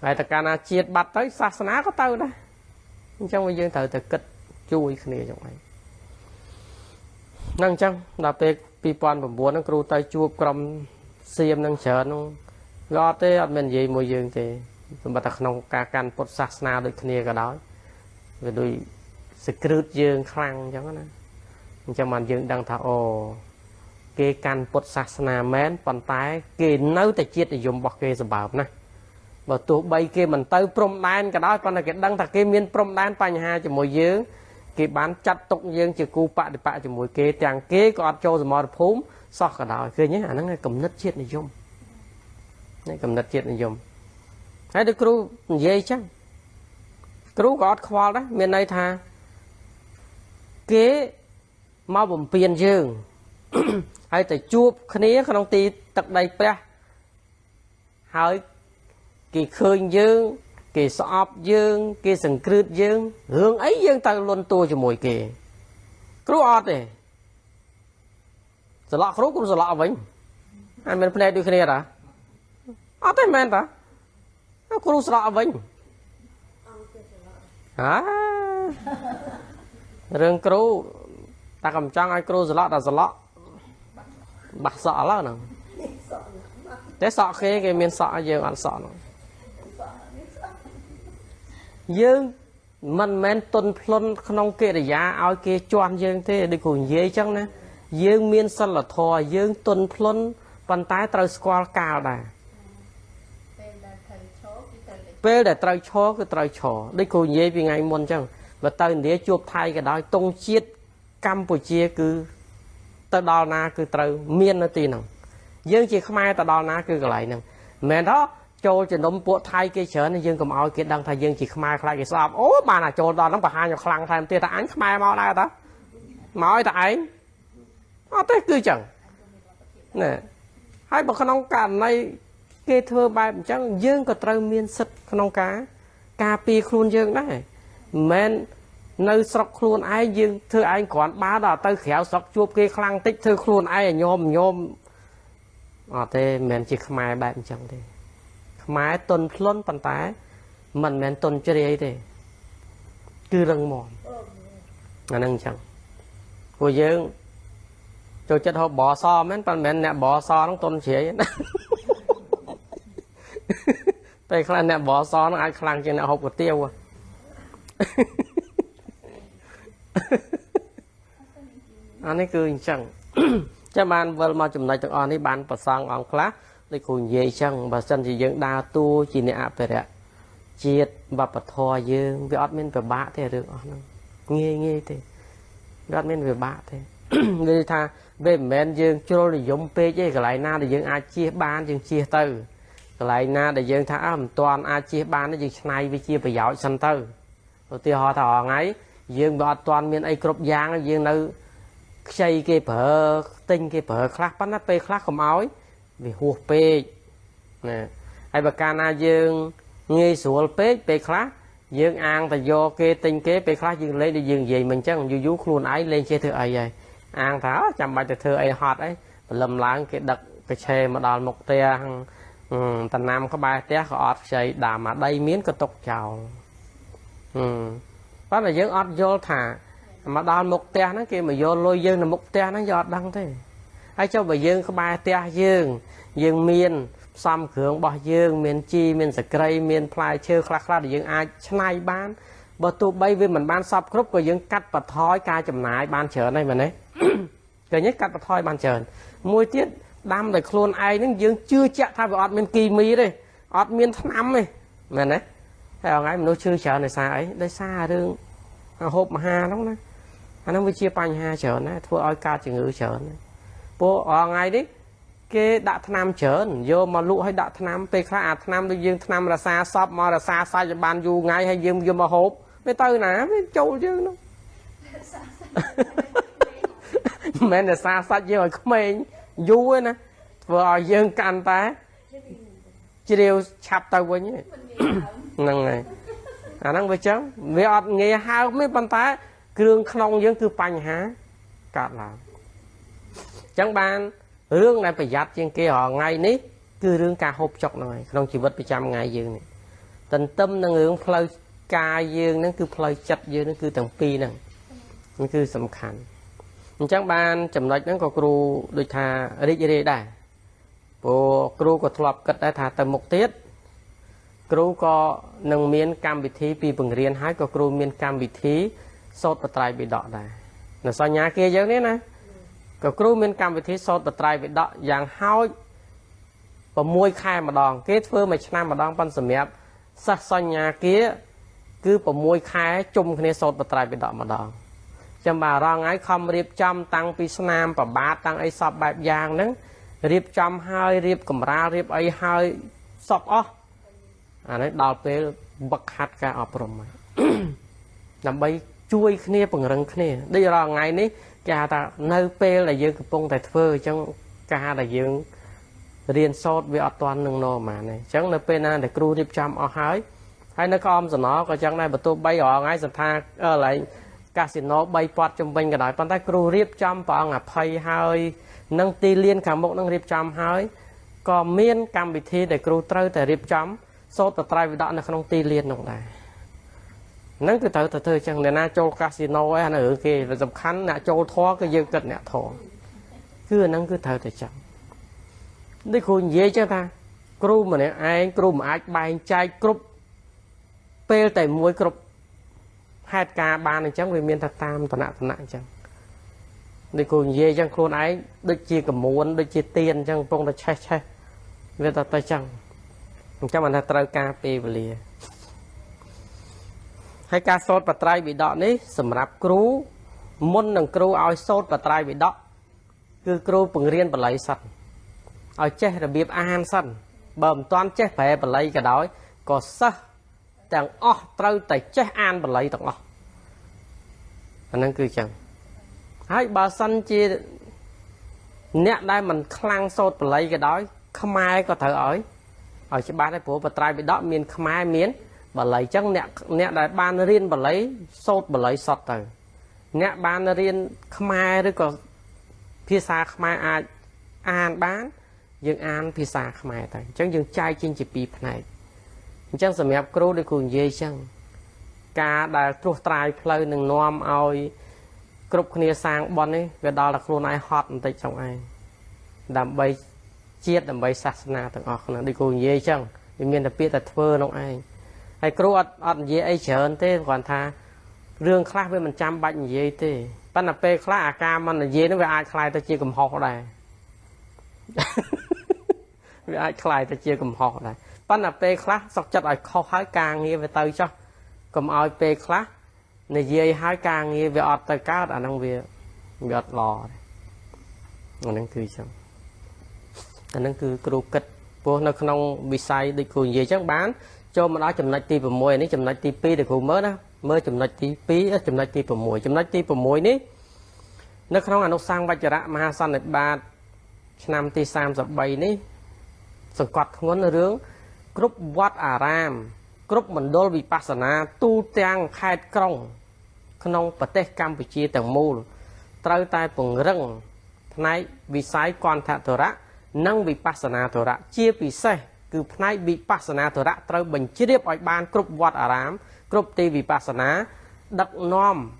ហើយតែកាលណាជាតិបាត់ទៅសាសនាក៏ទៅដែរអញ្ចឹងយើងត្រូវតែគិតជួយគ្នាចឹងហើយហ្នឹងអញ្ចឹងដល់ពេល2009ហ្នឹងគ្រូទៅជួបក្រុមសៀមនឹងច្រើនហ្នឹងវាអត់ទេអត់មាននិយាយមួយយើងទេសម្បត្តិតែក្នុងការកាន់ពុទ្ធសាសនាដូចគ្នាក៏ដោយវាដូចសក្រើតយើងខ្លាំងអញ្ចឹងណាអញ្ចឹងបានយើងដឹងថាអូគេកាន់ពុទ្ធសាសនាមែនប៉ុន្តែគេនៅតែជាតិនិយមរបស់គេសម្បើមណាបើទោះបីគេមិនទៅព្រំដែនក៏ដោយប៉ុន្តែគេដឹងថាគេមានព្រំដែនបញ្ហាជាមួយយើងគេបានចាត់ទុកយើងជាគូបដិបកជាមួយគេទាំងគេក៏អត់ចូលសមរភូមិសោះក៏ដោយឃើញទេអាហ្នឹងឯងគំនិតជាតិនិយមនេះគំនិតជាតិនិយមហើយដូចគ្រូនិយាយចឹងគ្រូក៏អត់ខ្វល់ដែរមានន័យថាគេមកបំពេញយើងហើយទៅជួបគ្នាក្នុងទីទឹកដីព្រះហើយគេឃើញយើងគេស្អប់យើងគេសង្គ្រឹតយើងរឿងអីយើងទៅលន់តួជាមួយគេ គ្រូអត់ទេស្លក់គ្រូគ្រូស្លក់វិញហើយមានភ្នែកដូចគ្នាតាអត់ទេមែនតាគ្រូស្លក់វិញហារឿងគ្រូតែកំចង់ឲ្យគ្រូស្លក់តែស្លក់បាក់សក់ឡើយហ្នឹងតែសក់គេមានសក់យើងអត់សក់ហ្នឹងយើងមិនមែនទុនភ្លុនក្នុងកិរិយាឲ្យគេជន់យើងទេដូចគ្រូនិយាយអញ្ចឹងណាយើងមានសិលធម៌យើងទុនភ្លុនប៉ុន្តែត្រូវស្គាល់កាលដែរពេលដែលត្រូវឈរគឺត្រូវឈរដូចគ្រូនិយាយពីថ្ងៃមុនអញ្ចឹងបើទៅឥណ្ឌាជួបថៃក៏ដោយតុងជាតិកម្ពុជាគឺទៅដល់ណាគឺត្រូវមាននៅទីហ្នឹងយើងជាខ្មែរទៅដល់ណាគឺកន្លែងហ្នឹងមិនមែនទេចូលជំនុំពួកថៃគេច្រើនយើងកុំឲ្យគេដឹងថាយើងជាខ្មែរខ្លាចគេស្អប់អូបានតែចូលដល់ហ្នឹងបង្ហាញឲ្យខ្លាំងថែមទៀតថាអញខ្មែរមកដែរតាមកឲ្យតែឯងអត់ទេគឺចឹងណែហើយបើក្នុងករណីគេធ្វើបែបអញ្ចឹងយើងក៏ត្រូវមានសិទ្ធិក្នុងការពារខ្លួនយើងដែរមិនមែននៅស្រុកខ្លួនឯងយើងធ្វើឯងគ្រាន់បើដល់ទៅក្រៅស្រុកជួបគេខ្លាំងតិចធ្វើខ្លួនឯងញោមអត់ទេមិនមែនជាខ្មែរបែបអញ្ចឹងទេខ្មែរទុនភ្លុនប៉ុន្តែមិនមែនទុនជ្រាយទេគឺរឹងមាំអាហ្នឹងអញ្ចឹងពួកយើងចូលចិត្តហូបបសមែនប៉ុន្តែមិនមែនអ្នកបសហ្នឹងទុនជ្រាយណាពេលខ្លះអ្នកបសហ្នឹងអាចខ្លាំងជាងអ្នកហូបគុយទាវអានេះគឺអញ្ចឹងចាំបានវិលមកចំណុចទាំងអស់នេះបានប្រសងអង្គខ្លះដូចគ្រូនិយាយអញ្ចឹងបើសិនជាយើងដើរតួជាអ្នកអភិរក្សជាតិវប្បធម៌យើងវាអត់មានពិបាកទេរឿងអស់ហ្នឹងងាយទេវាអត់មានពិបាកទេនិយាយថាវាមិនមែនយើងជ្រុលនិយមពេកទេកន្លែងណាដែលយើងអាចជៀសបានយើងជៀសទៅកន្លែងណាដែលយើងថាមិនទាន់អាចជៀសបានទេយើងឆ្នៃវាជាប្រយោជន៍សិនទៅឧទាហរណ៍ថាថ្ងៃយើងបើអត់ទាន់មានអីគ្រប់យ៉ាងយើងនៅខ្ចីគេប្រើទិញគេប្រើខ្លះប៉ុន្តែពេលខ្លះកុំឲ្យវាហួសពេកណាហើយបើកាលណាយើងងាយស្រួលពេកពេលខ្លះយើងអាងតែយកគេទិញគេពេលខ្លះយើងលេងដូចយើងនិយាយមិនអញ្ចឹងយូរខ្លួនឯងលេងចេះធ្វើអីហើយអាងថាចាំបាច់ទៅធ្វើអីហត់អីព្រលឹមឡើងគេដឹកកឆេមកដល់មុខផ្ទះតំណាំក្បែរផ្ទះក៏អត់ខ្ចីដាំមកដីមានក៏ຕົកចោលប៉ុន្តែយើងអត់យល់ថាមកដល់មុខផ្ទះហ្នឹងគេមកយកលុយយើងនៅមុខផ្ទះហ្នឹងយើងអត់ដឹងទេហើយចុះបើយើងក្បែរផ្ទះយើងមានផ្សំគ្រឿងរបស់យើងមានជីមានសក្រីមានផ្លែឈើខ្លះៗដែលយើងអាចច្នៃបានបើទោះបីវាមិនបានសពគ្រប់ក៏យើងកាត់បន្ថយការចំណាយបានច្រើនហើយមែនទេឃើញទេកាត់បន្ថយបានច្រើនមួយទៀតដាំដោយខ្លួនឯងហ្នឹងយើងជឿជាក់ថាវាអត់មានគីមីទេអត់មានថ្នាំទេមែនទេហើយថ្ងៃមនុស្សជឿច្រើនដោយសារអីដោយសាររឿងហូបអាហារហ្នឹងណាអាហ្នឹងវាជាបញ្ហាច្រើនណាធ្វើឲ្យកើតជំងឺច្រើនពួកថ្ងៃនេះគេដាក់ថ្នាំច្រើនយកមកលក់ឲ្យដាក់ថ្នាំពេលខ្លះអាថ្នាំដូចយើងថ្នាំរសាសពមករសាសាច់ឲ្យបានយូរថ្ងៃហើយយើងយកមកហូបវាទៅណាវាចូលយើងនោះមិនមែនរសាសាច់យើងឲ្យក្មេងយូរទេណាធ្វើឲ្យយើងកាន់តែជ្រាវឆាប់ទៅវិញហ្នឹងហើយអាហ្នឹងវាចឹងវាអត់ងាយហើមទេប៉ុន្តែគ្រឿងក្នុងយើងគឺបញ្ហាកើតឡើងចឹងបានរឿងដែលប្រយ័ត្នជាងគេរាល់ថ្ងៃនេះគឺរឿងការហូបចុកហ្នឹងហើយក្នុងជីវិតប្រចាំថ្ងៃយើងនេះទន្ទឹមនឹងរឿងផ្លូវកាយយើងហ្នឹងគឺផ្លូវចិត្តយើងហ្នឹងគឺទាំងពីរហ្នឹងនេះគឺសំខាន់អញ្ចឹងបានចំណុចហ្នឹងក៏គ្រូដូចថារីករាយដែរព្រោះគ្រូក៏ធ្លាប់គិតដែរថាទៅមុខទៀតគ្រូក៏នឹងមានកម្មវិធីពីបង្រៀនហើយក៏គ្រូមានកម្មវិធីសូត្របត្រៃបិដកដែរនៅសញ្ញាគារយើងនេះណាក៏គ្រូមានកម្មវិធីសូត្របត្រៃបិដកយ៉ាងហោច6ខែម្ដងគេធ្វើមួយឆ្នាំម្ដងប៉ុន្តែសម្រាប់សិស្សសញ្ញាគារគឺ6ខែជុំគ្នាសូត្របត្រៃបិដកម្ដងចាំបាទរងហើយខំរៀបចំតាំងពីស្នាមប្របាទតាំងអីសពបែបយ៉ាងហ្នឹងរៀបចំហើយរៀបកម្រាលរៀបអីហើយសពអស់អានេះដល់ពេលវឹកហាត់ការអប់រំហើយដើម្បីជួយគ្នាពង្រឹងគ្នាដូចរាល់ថ្ងៃនេះគេហៅថានៅពេលដែលយើងកំពុងតែធ្វើអញ្ចឹងការដែលយើងរៀនសូត្រវាអត់ទាន់នឹងណហ្មងទេអញ្ចឹងនៅពេលណាដែលគ្រូរៀបចំអស់ហើយនៅក្រមសំណក៏អញ្ចឹងដែរបើទោះបីរាល់ថ្ងៃសន្តាកន្លែង casino bay pot trong bên cái đó bàn tay kêu riệp chăm bằng à pay hơi nâng ti liên cả một nâng riệp chăm hơi còn miên cam bị thi để kêu trâu để riệp chăm số tờ trai vì đó là không ti liên đâu này nâng từ từ từ chẳng để na châu casino ấy nó ở kia là dập khăn nè châu thoa cái dương cật nè thổ cứ nâng cứ thở thì chẳng đây khôn dễ chứ ta kêu mà nè ai kêu mà ai bay chai cướp pel tại muối cướp hai ca ba này chẳng vì miền thật tam toàn nặng chẳng đây khôn dễ chẳng khôn ấy đôi chia cầm muốn đôi chia tiền chẳng phong là che che về ta tay chẳng chắc mình ta ca pe về lìa hay ca sốt và trai bị đọ ní sầm rạp cú môn đằng cú ao sốt và trai bị đọ cứ cú bằng riêng và lấy sạch ao chết là biếp an sẵn bầm toán chết phải và lấy cái đó có sắc chẳng trâu tại chết an và lấy tặng anh đang cười chẳng hay bà sân chia nét đây mình khăn sốt và lấy cái đó không ai có thể ở trên ba cái phố và trai bị đọ miền không ai miến bà lấy chẳng nè đại ban riêng bà lấy sốt bà lấy sọt từ nè ban riêng khmai rồi có pizza khmai an bán nhưng an pizza khmai từ chẳng dừng chai trên chỉ pi này chẳng sầm hẹp kêu để cùng dây chẳng cả đại chuột trai plei nương nom oi cướp kia sang bon ấy cái đó là kêu này hot tại trong ai đầm bay chiết đầm bay sát na từng ở nó đi cùng dây chẳng vì miền đặc biệt là thưa nó ai hay kêu ăn gì ấy chởn thế còn tha riêng khác với mình chăm bệnh gì thế ban là pe khác à camมันlà gì nó về ai khai ta chia cầm hộp này về ai khai ta chia cầm hộp này ban là pe khác sọc chặt ở kho hái càng nghe về tới cho cầm ao pe khác này gì hái càng nghe về ọt tới cá ở năng về ọt lò này năng cứ chăng năng cứ kêu kịch vô nó không bị sai đi cùng gì chắc bán cho mà đó chấm nách ti vào môi này chấm nách ti pi để cùng mới đó mới chấm nách ti pi chấm nách ti vào môi chấm nách ti vào môi ní nó không là nó sang vai chả mà sang được ba năm ti sam dập bay ní sừng quạt ngón nó rướng group wat aram group mình đôi bị pasana tu trang khai krong không bát tết Campuchia tầng mù trao tay bằng răng này bị sai quan thạ thора năng bị pasana thора chia bị sai cứ nay bị pasana thора trao bình chia điệp ở ban group wat aram group ti bị pasana đặc nom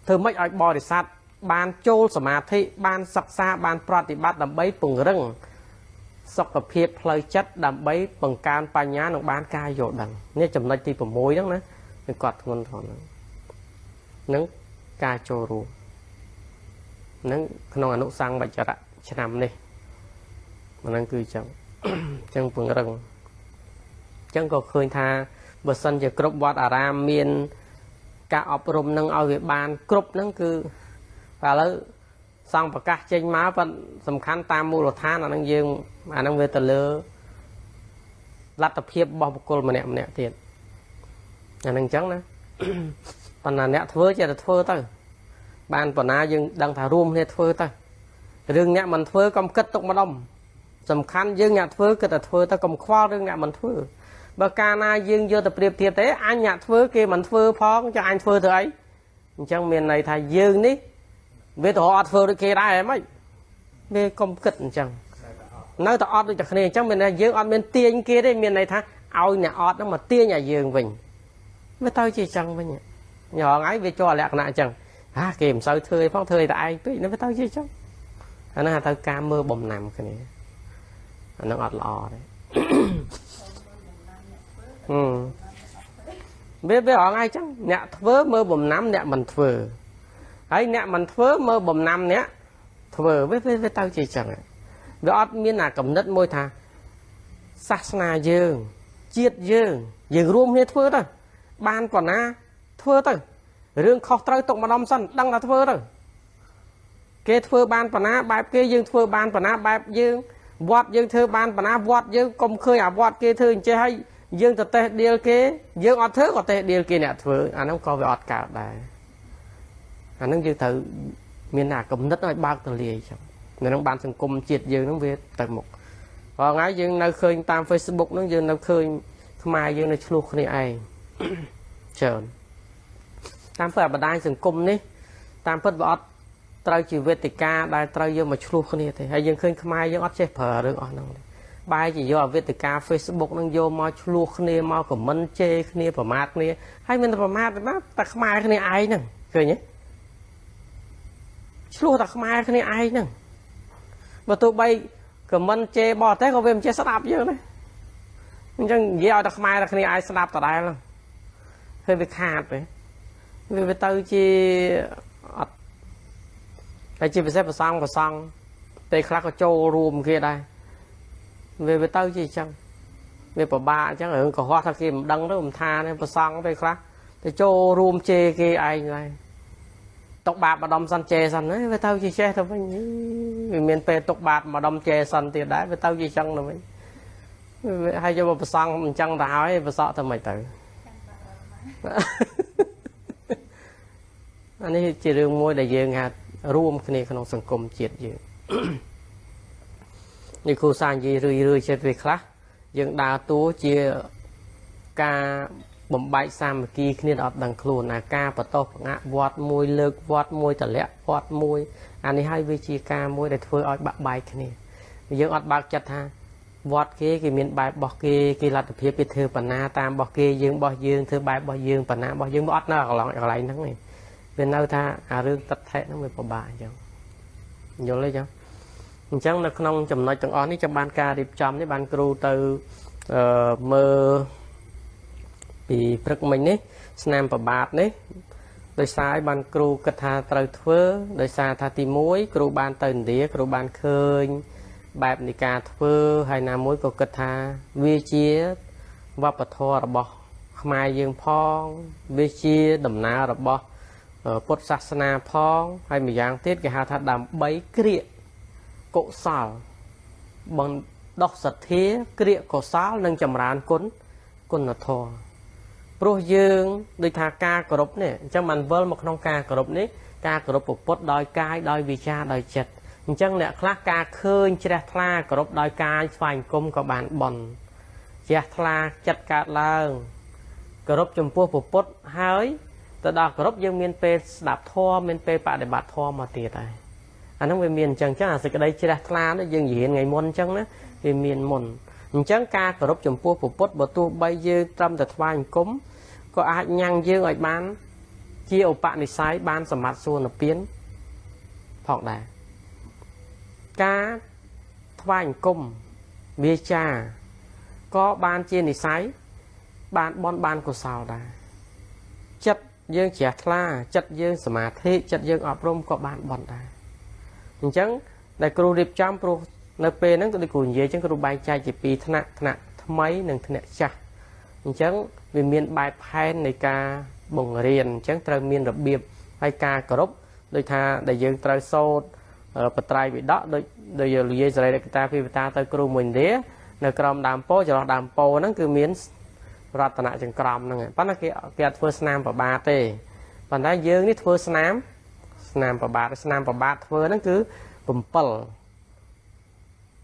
thưa mấy ở bò để sát ban châuสมาธิban sắc xa ban pratibat đầm bấy bằng răng sọc tập hiệp lời chất đầm bấy bằng can pa nhá nó bán cai dỗ đằng nên chấm nói ti của mối đó nè mình quạt ngon thòn nắng cai trồ ru nắng không ăn nụ sang bạch chả nằm đi mà năng cười chẳng chẳng bằng răng chẳng có khơi tha bờ sânจะ group wat aram មាន ការអប់រំនឹងឲ្យវាបានគ្រប់ហ្នឹងគឺឥឡូវសង្ឃប្រកាសចេញមកប៉ុន្តែសំខាន់តាមមូលដ្ឋានអាហ្នឹងយើងអាហ្នឹងវាទៅលើលទ្ធភាពរបស់បុគ្គលម្នាក់ម្នាក់ទៀតអាហ្នឹងអញ្ចឹងណាប៉ុន្តែអ្នកធ្វើចេះតែធ្វើទៅបានប៉ុណ្ណាយើងដឹងថារួមគ្នាធ្វើទៅរឿងអ្នកមិនធ្វើកុំគិតទុកម្ដុំសំខាន់យើងអ្នកធ្វើគិតតែធ្វើទៅកុំខ្វល់រឿងអ្នកមិនធ្វើបើកាលណាយើងយកទៅប្រៀបធៀបទេអញអ្នកធ្វើគេមិនធ្វើផងចាអញធ្វើទៅអីអញ្ចឹងមានន័យថាយើងនេះវាទៅអត់ធ្វើដូចគេដែរហ្មងវាកុំគិតអញ្ចឹងនៅតែអត់ដូចតែគ្នាអញ្ចឹងមានន័យយើងអត់មានទាញគេទេមានន័យថាឲ្យអ្នកអត់ហ្នឹងមកទាញឲ្យយើងវិញវាទៅជាអញ្ចឹងវិញញ៉ងហើយវាជាប់លក្ខណៈអញ្ចឹងគេមិនសូវធ្វើផងធ្វើតែឯងពេកnóវាទៅជាអញ្ចឹងអាហ្នឹងហៅទៅការមើលបំណាំគ្នាអាហ្នឹងអត់ល្អទេវាអងឯងចឹងអ្នកធ្វើមើលបំណាំអ្នកមិនធ្វើហើយអ្នកមិនធ្វើមើលបំណាំអ្នកធ្វើវាទៅជាចឹងវាអត់មានអាកំណត់មួយថាសាសនាយើងជាតិយើងរួមគ្នាធ្វើទៅបានប៉ុណ្ណាធ្វើទៅរឿងខុសត្រូវទុកម្ដុំសិនដឹងថាធ្វើទៅគេធ្វើបានប៉ុណ្ណាបែបគេយើងធ្វើបានប៉ុណ្ណាបែបយើងវត្តយើងធ្វើបានប៉ុណ្ណាវត្តយើងកុំឃើញអាវត្តគេធ្វើអញ្ចេះហើយយើងទៅតេះដៀលគេយើងអត់ធ្វើក៏តេះដៀលគេអ្នកធ្វើអាហ្នឹងក៏វាអត់កើតដែរអាហ្នឹងយើងត្រូវមានអាកំណត់ឲ្យបើកទលាយចឹងនៅក្នុងបានសង្គមជាតិយើងហ្នឹងវាទៅមុខរាល់ថ្ងៃយើងនៅឃើញតាម Facebook ហ្នឹងយើងនៅឃើញខ្មែរយើងនៅឆ្លោះគ្នាឯងច្រើន តាមផ្លូវបណ្ដាញសង្គមនេះតាមពិតវាអត់ត្រូវជាវេទិកាដែលត្រូវយកមកឆ្លោះគ្នាទេហើយយើងឃើញខ្មែរយើងអត់ចេះប្រើរឿងអស់ហ្នឹងទេបែរជាយកវេទិកា Facebook ហ្នឹងយកមកឆ្លោះគ្នាមកខមមិនជេរគ្នាប្រមាថគ្នាហើយមិនតែប្រមាថទេណាតែខ្មែរគ្នាឯងហ្នឹងឃើញទេឆ្លោះតែខ្មែរគ្នាឯងហ្នឹងបើទោះបីខមមិនជេរបរទេសក៏វាមិនចេះស្ដាប់យើងដែរអញ្ចឹងនិយាយឲ្យតែខ្មែរតែគ្នាឯងស្ដាប់ដដែលហ្នឹងហើយវាខាតទេវាទៅជាអត់តែជាពិសេសប្រសងពេលខ្លះក៏ចូលរួមគេដែរវាទៅជាអញ្ចឹងវាពិបាកអញ្ចឹងរឿងកុហកថាគេមិនដឹងទៅមិនថាទេប្រសងពេលខ្លះទៅចូលរួមជេរគេឯងដែរຕົកបាបម្ដុំសិនជេរសិនណាវាទៅជាចេះទៅវិញវាមានពេលຕົកបាបម្ដុំជេរសិនទៀតដែរវាទៅជាអញ្ចឹងទៅវិញហើយយកមកប្រសងអញ្ចឹងទៅហើយប្រសក់ទៅមិនទៅអានេះជារឿងមួយដែលយើងហាត់រួមគ្នាក្នុងសង្គមជាតិយើងនេះគ្រូសានិយាយរឿយចិត្តពេលខ្លះយើងដើរតួជាការបំបែកសាមគ្គីគ្នាអត់ដឹងខ្លួនអាការបតោសបង្អាក់វត្តមួយលើកវត្តមួយតម្លាក់វត្តមួយអានេះហើយវាជាការមួយដែលធ្វើឲ្យបាក់បែកគ្នាយើងអត់បើកចិត្តថាវត្តគេមានបែបរបស់គេលទ្ធភាពគេធ្វើបណ្ណាតាមរបស់គេយើងរបស់យើងធ្វើបែបរបស់យើងបណ្ណារបស់យើងអត់នៅកន្លែងហ្នឹងទេវានៅថាអារឿងតថៈហ្នឹងវាពិបាកអញ្ចឹងយល់ទេចឹងអញ្ចឹងនៅក្នុងចំណុចទាំងអស់នេះចាំបានការរៀបចំនេះបានគ្រូទៅមើលពីព្រឹកមិញនេះស្នាមប្របាទនេះដោយសារឲ្យបានគ្រូគិតថាត្រូវធ្វើដោយសារថាទី1គ្រូបានទៅឥណ្ឌាគ្រូបានឃើញបែបនៃការធ្វើហើយណាមួយក៏គិតថាវាជាវប្បធម៌របស់ខ្មែរយើងផងវាជាដំណើររបស់ពុទ្ធសាសនាផងហើយម្យ៉ាងទៀតគេហៅថាដើម្បីគ្រាកកុសលបណ្ដោះសទ្ធាគ្រាកកុសលនិងចម្រើនគុណធម៌ព្រោះយើងដូចថាការគោរពនេះអញ្ចឹងបានវិលមកក្នុងការគោរពនេះការគោរពពុទ្ធដោយកាយដោយវាចាដោយចិត្តអញ្ចឹងអ្នកខ្លះការឃើញជ្រះថ្លាគោរពដោយកាយស្វែងគុំក៏បានបន់ជ្រះថ្លាចិត្តកើតឡើងគោរពចំពោះពុទ្ធហើយទៅដល់គោរពយើងមានពេលស្ដាប់ធម៌មានពេលបដិបត្តិធម៌មកទៀតហើយអាហ្នឹងវាមានអញ្ចឹងអាសេចក្តីជ្រះថ្លានេះយើងរៀនថ្ងៃមុនអញ្ចឹងណាវាមានមុនអញ្ចឹងការគោរពចំពោះពុទ្ធបើទោះបីយើងត្រឹមតែថ្វាយអង្គមក៏អាចញ៉ាំងយើងឲ្យបានជាឧបនិស្ស័យបានសម្បត្តិសួគ៌និព្វានផងដែរការថ្វាយអង្គមវាចាក៏បានជានិស្ស័យបានបន់បានកុសលដែរចិត្តយើងជ្រះថ្លាចិត្តយើងសមាធិចិត្តយើងអប់រំក៏បានបន់ដែរអញ្ចឹងដែលគ្រូរៀបចំព្រោះនៅពេលហ្នឹងក៏ដូចគ្រូនិយាយអញ្ចឹងគ្រូបែងចែកជាពីរថ្នាក់ថ្មីនិងថ្នាក់ចាស់អញ្ចឹងវាមានបែបផែននៃការបង្រៀនអញ្ចឹងត្រូវមានរបៀបហើយការគោរពដូចថាដែលយើងត្រូវសូត្របត្រៃវិដកដោយនិយាយសរិកតាភិវតាទៅគ្រូមួយឥណ្ឌានៅក្រោមដើមពោចរោះដើមពោហ្នឹងគឺមានរតនៈចង្ក្រមហ្នឹងប៉ុន្តែគេអត់ធ្វើស្នាមប្របាទទេប៉ុន្តែយើងនេះធ្វើស្នាមប្របាទធ្វើហ្នឹងគឺ7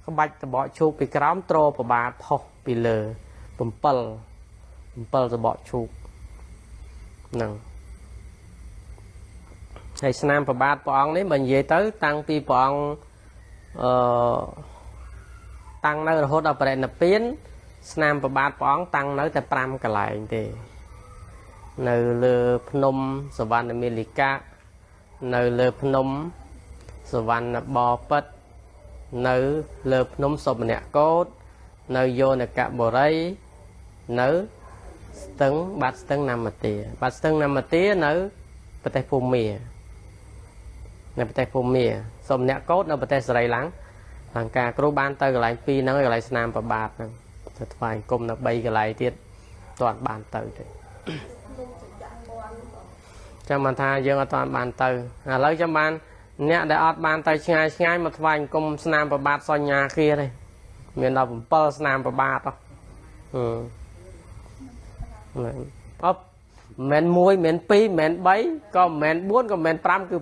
ក្បាច់តបកឈូកពីក្រោមត្រប្របាទផុសពីលើ7តបកឈូកហ្នឹងហើយស្នាមប្របាទព្រះអង្គនេះបើនិយាយទៅតាំងពីព្រះអង្គតាំងនៅរហូតដល់បរិនិព្វានស្នាមប្របាទព្រះអង្គតាំងនៅតែ5កន្លែងទេនៅលើភ្នំសវណ្ណមាលិកានៅលើភ្នំសវណ្ណបពិតនៅលើភ្នំសុបនគោតនៅយោនកបុរីនៅស្ទឹងបាត់ស្ទឹងណាមទានៅប្រទេសភូមាសុបនគោតនៅប្រទេសសេរីឡាំងខាងការគ្រូបានទៅកន្លែង2ហ្នឹងកន្លែងស្នាមប្របាទហ្នឹងទៅថ្វាយអង្គមនៅ3កន្លែងទៀតទាន់បានទៅទេចាំបានថាយើងអត់ទាន់បានទៅឥឡូវចាំបានអ្នកដែលអត់បានទៅឆ្ងាយមកថ្វាយអង្គមស្នាមប្របាទសញ្ញាគាទេមានដល់7ស្នាមប្របាទអត់មិន1មិន2មិន3ក៏មិន4ក៏មិន5គឺ7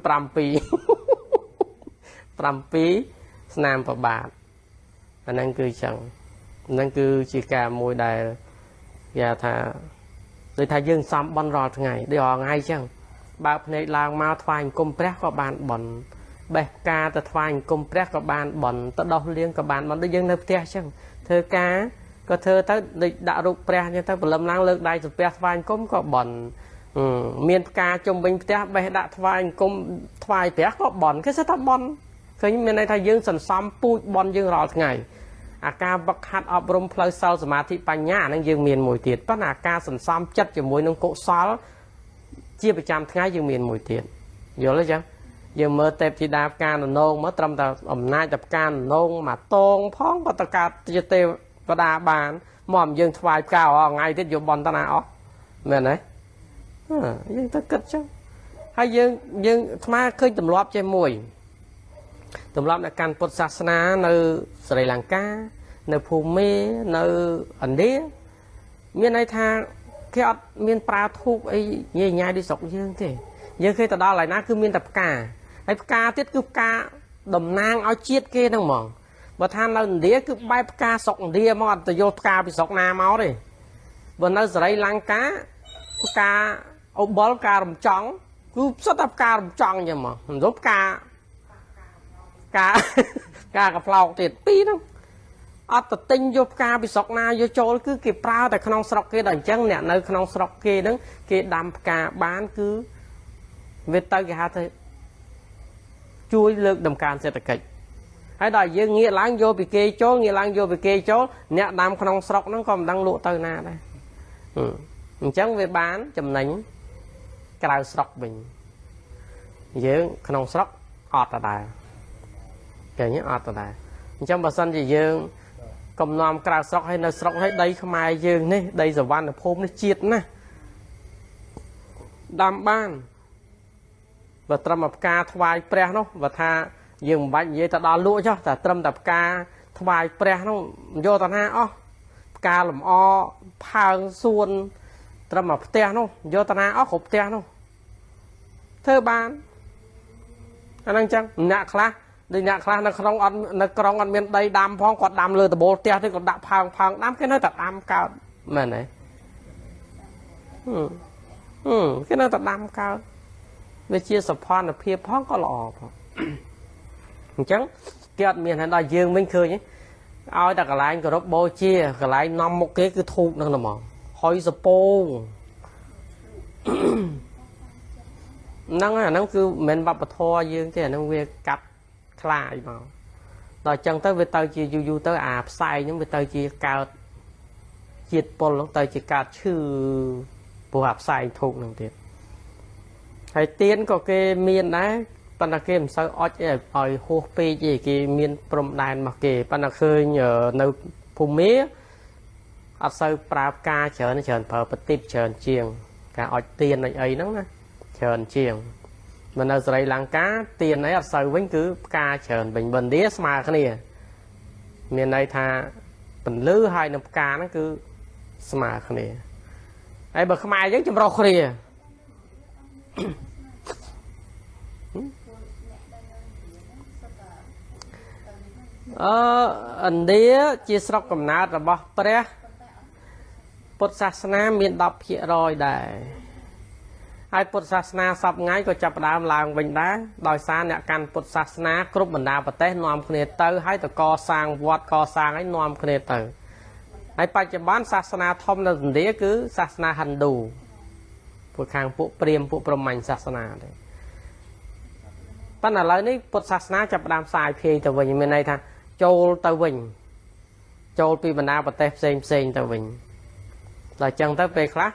ស្នាមប្របាទអាហ្នឹងគឺចឹងហ្នឹងគឺជាការមួយដែលគេថាដូចថាយើងសំបន់រាល់ថ្ងៃដូចរាល់ថ្ងៃចឹង បើភ្នែកឡើងមកថ្វាយអង្គមព្រះក៏បានបន់បេះផ្កាទៅថ្វាយអង្គមព្រះក៏បានបន់ទៅដោះលៀងក៏បានបន់ដូចយើងនៅផ្ទះអញ្ចឹងធ្វើការក៏ធ្វើទៅដូចដាក់រូបព្រះអញ្ចឹងទៅព្រលឹមឡើងលើកដៃសំពះថ្វាយអង្គមក៏បន់មានផ្កាជុំវិញផ្ទះបេះដាក់ថ្វាយអង្គមថ្វាយព្រះក៏បន់គេស្ថាបន់ឃើញមានន័យថាយើងសន្សំពូជបន់យើងរាល់ថ្ងៃអាការវឹកហាត់អប់រំផ្លូវសិលសមាធិបញ្ញាហ្នឹងយើងមានមួយទៀតប៉ុន្តែអាការសន្សំចិត្តជាមួយនឹងកុសលជាប្រចាំថ្ងៃយើងមានមួយទៀតយល់ទេចឹងយើងមើលទេពធីតាផ្កាននងមកត្រឹមតែអំណាចតែផ្កាននងមកតងផងក៏តកើតជាទេវតាបានមកយើងថ្វាយផ្ការាល់ថ្ងៃទៀតយកបន់តាណាអស់មែនទេយើងទៅគិតចឹងហើយយើងអាត្មាឃើញទម្លាប់ចេះមួយទម្លាប់នៃការពុទ្ធសាសនានៅស្រីលង្កានៅភូមានៅឥណ្ឌាមានន័យថាគេអត់មានប្រើធូបអីញ៉ៃញ៉ៃដូចស្រុកយើងទេយើងឃើញទៅដល់ឡើយណាគឺមានតែផ្កាហើយផ្កាទៀតគឺផ្កាតំណាងឲ្យជាតិគេហ្នឹងហ្មងបើថានៅឥណ្ឌាគឺបែបផ្កាស្រុកឥណ្ឌាមកអត់ទៅយកផ្កាពីស្រុកណាមកទេបើនៅស្រីលង្កាផ្កាអូបុលផ្ការំចង់គឺផ្សិតតែផ្ការំចង់អញ្ចឹងមកមិនយកផ្កាកផ្លោកទៀតពីរហ្នឹងអត់ទៅទិញយកផ្កាពីស្រុកណាយកចូលគឺគេប្រើតែក្នុងស្រុកគេដល់អញ្ចឹងអ្នកនៅក្នុងស្រុកគេហ្នឹងគេដាំផ្កាបានគឺវាទៅគេហៅថាជួយលើកដំកើងសេដ្ឋកិច្ចហើយដល់យើងងាកឡើងយកពីគេចូលងាកឡើងយកពីគេចូលអ្នកដាំក្នុងស្រុកហ្នឹងក៏មិនដឹងលក់ទៅណាដែរអញ្ចឹងវាបានចំណេញក្រៅស្រុកវិញយើងក្នុងស្រុកអត់ទៅដែរឃើញអត់ទៅដែរអញ្ចឹងបើសិនជាយើងកំណំក្រៅស្រុកហើយនៅស្រុកហើយដីខ្មែរយើងនេះដីសវណ្ណភូមិនេះជាតិណាស់ដាំបានបើត្រឹមតែផ្កាថ្វាយព្រះនោះបើថាយើងមិនបាច់និយាយទៅដល់លក់ចុះតែត្រឹមតែផ្កាថ្វាយព្រះនោះយកទៅណាអស់ផ្កាលម្អផើងសួនត្រឹមតែផ្ទះនោះយកទៅណាអស់គ្រប់ផ្ទះនោះធ្វើបានអាហ្នឹងអញ្ចឹងអ្នកខ្លះដូចអ្នកខ្លះនៅក្នុងអត់នៅក្រុងអត់មានដីដាំផងគាត់ដាំលើដបូលផ្ទះទៅគាត់ដាក់ផើងដាំគេនៅតែដាំកើតមែនទេគេនៅតែដាំកើតវាជាសភនភាពផងក៏ល្អផងអញ្ចឹងគេអត់មានហើយដល់យើងវិញឃើញឲ្យតែកន្លែងគោរពបូជាកន្លែងនាំមុខគេគឺធូបហ្នឹងហ្មងហុយសពោងហ្នឹងអាហ្នឹងគឺមិនមែនវប្បធម៌យើងទេអាហ្នឹងវាកាត់ខ្លាយមកដល់អញ្ចឹងទៅវាទៅជាយូរទៅអាផ្សែងហ្នឹងវាទៅជាកើតជាតិពុលហ្នឹងទៅជាកើតឈឺព្រោះអាផ្សែងធូបហ្នឹងទៀតហើយទៀនក៏គេមានដែរប៉ុន្តែគេមិនសូវអុចឲ្យហួសពេកទេគេមានព្រំដែនមកគេប៉ុន្តែឃើញនៅភូមិអត់សូវប្រើផ្កាច្រើនប្រើប្រទីបច្រើនជាងការអុចទៀនអីហ្នឹងណាច្រើនជាងមកនៅស្រីលង្កាទៀនអីអត់សូវវិញគឺផ្កាច្រើនវិញឥណ្ឌាស្មើគ្នាមានន័យថាពន្លឺហើយនឹងផ្កាហ្នឹងគឺស្មើគ្នាហើយបើខ្មែរយើងចម្រុះគ្នាឥណ្ឌាជាស្រុកកំណើតរបស់ព្រះពុទ្ធសាសនាមាន 10% ដែរហើយពុទ្ធសាសនាសពថ្ងៃក៏ចាប់ផ្ដើមឡើងវិញដែរដោយសារអ្នកកាន់ពុទ្ធសាសនាគ្រប់បណ្ដាប្រទេសនាំគ្នាទៅហើយទៅកសាងវត្តកសាងឲ្យនាំគ្នាទៅហើយបច្ចុប្បន្នសាសនាធំនៅឥណ្ឌាគឺសាសនាហិណ្ឌូពួកខាងពួកព្រាហ្មណ៍ពួកព្រហ្មញ្ញសាសនាទេប៉ុន្តែឥឡូវនេះពុទ្ធសាសនាចាប់ផ្ដើមផ្សាយភាយទៅវិញមានន័យថាចូលទៅវិញចូលពីបណ្ដាប្រទេសផ្សេងទៅវិញដល់អញ្ចឹងទៅពេលខ្លះ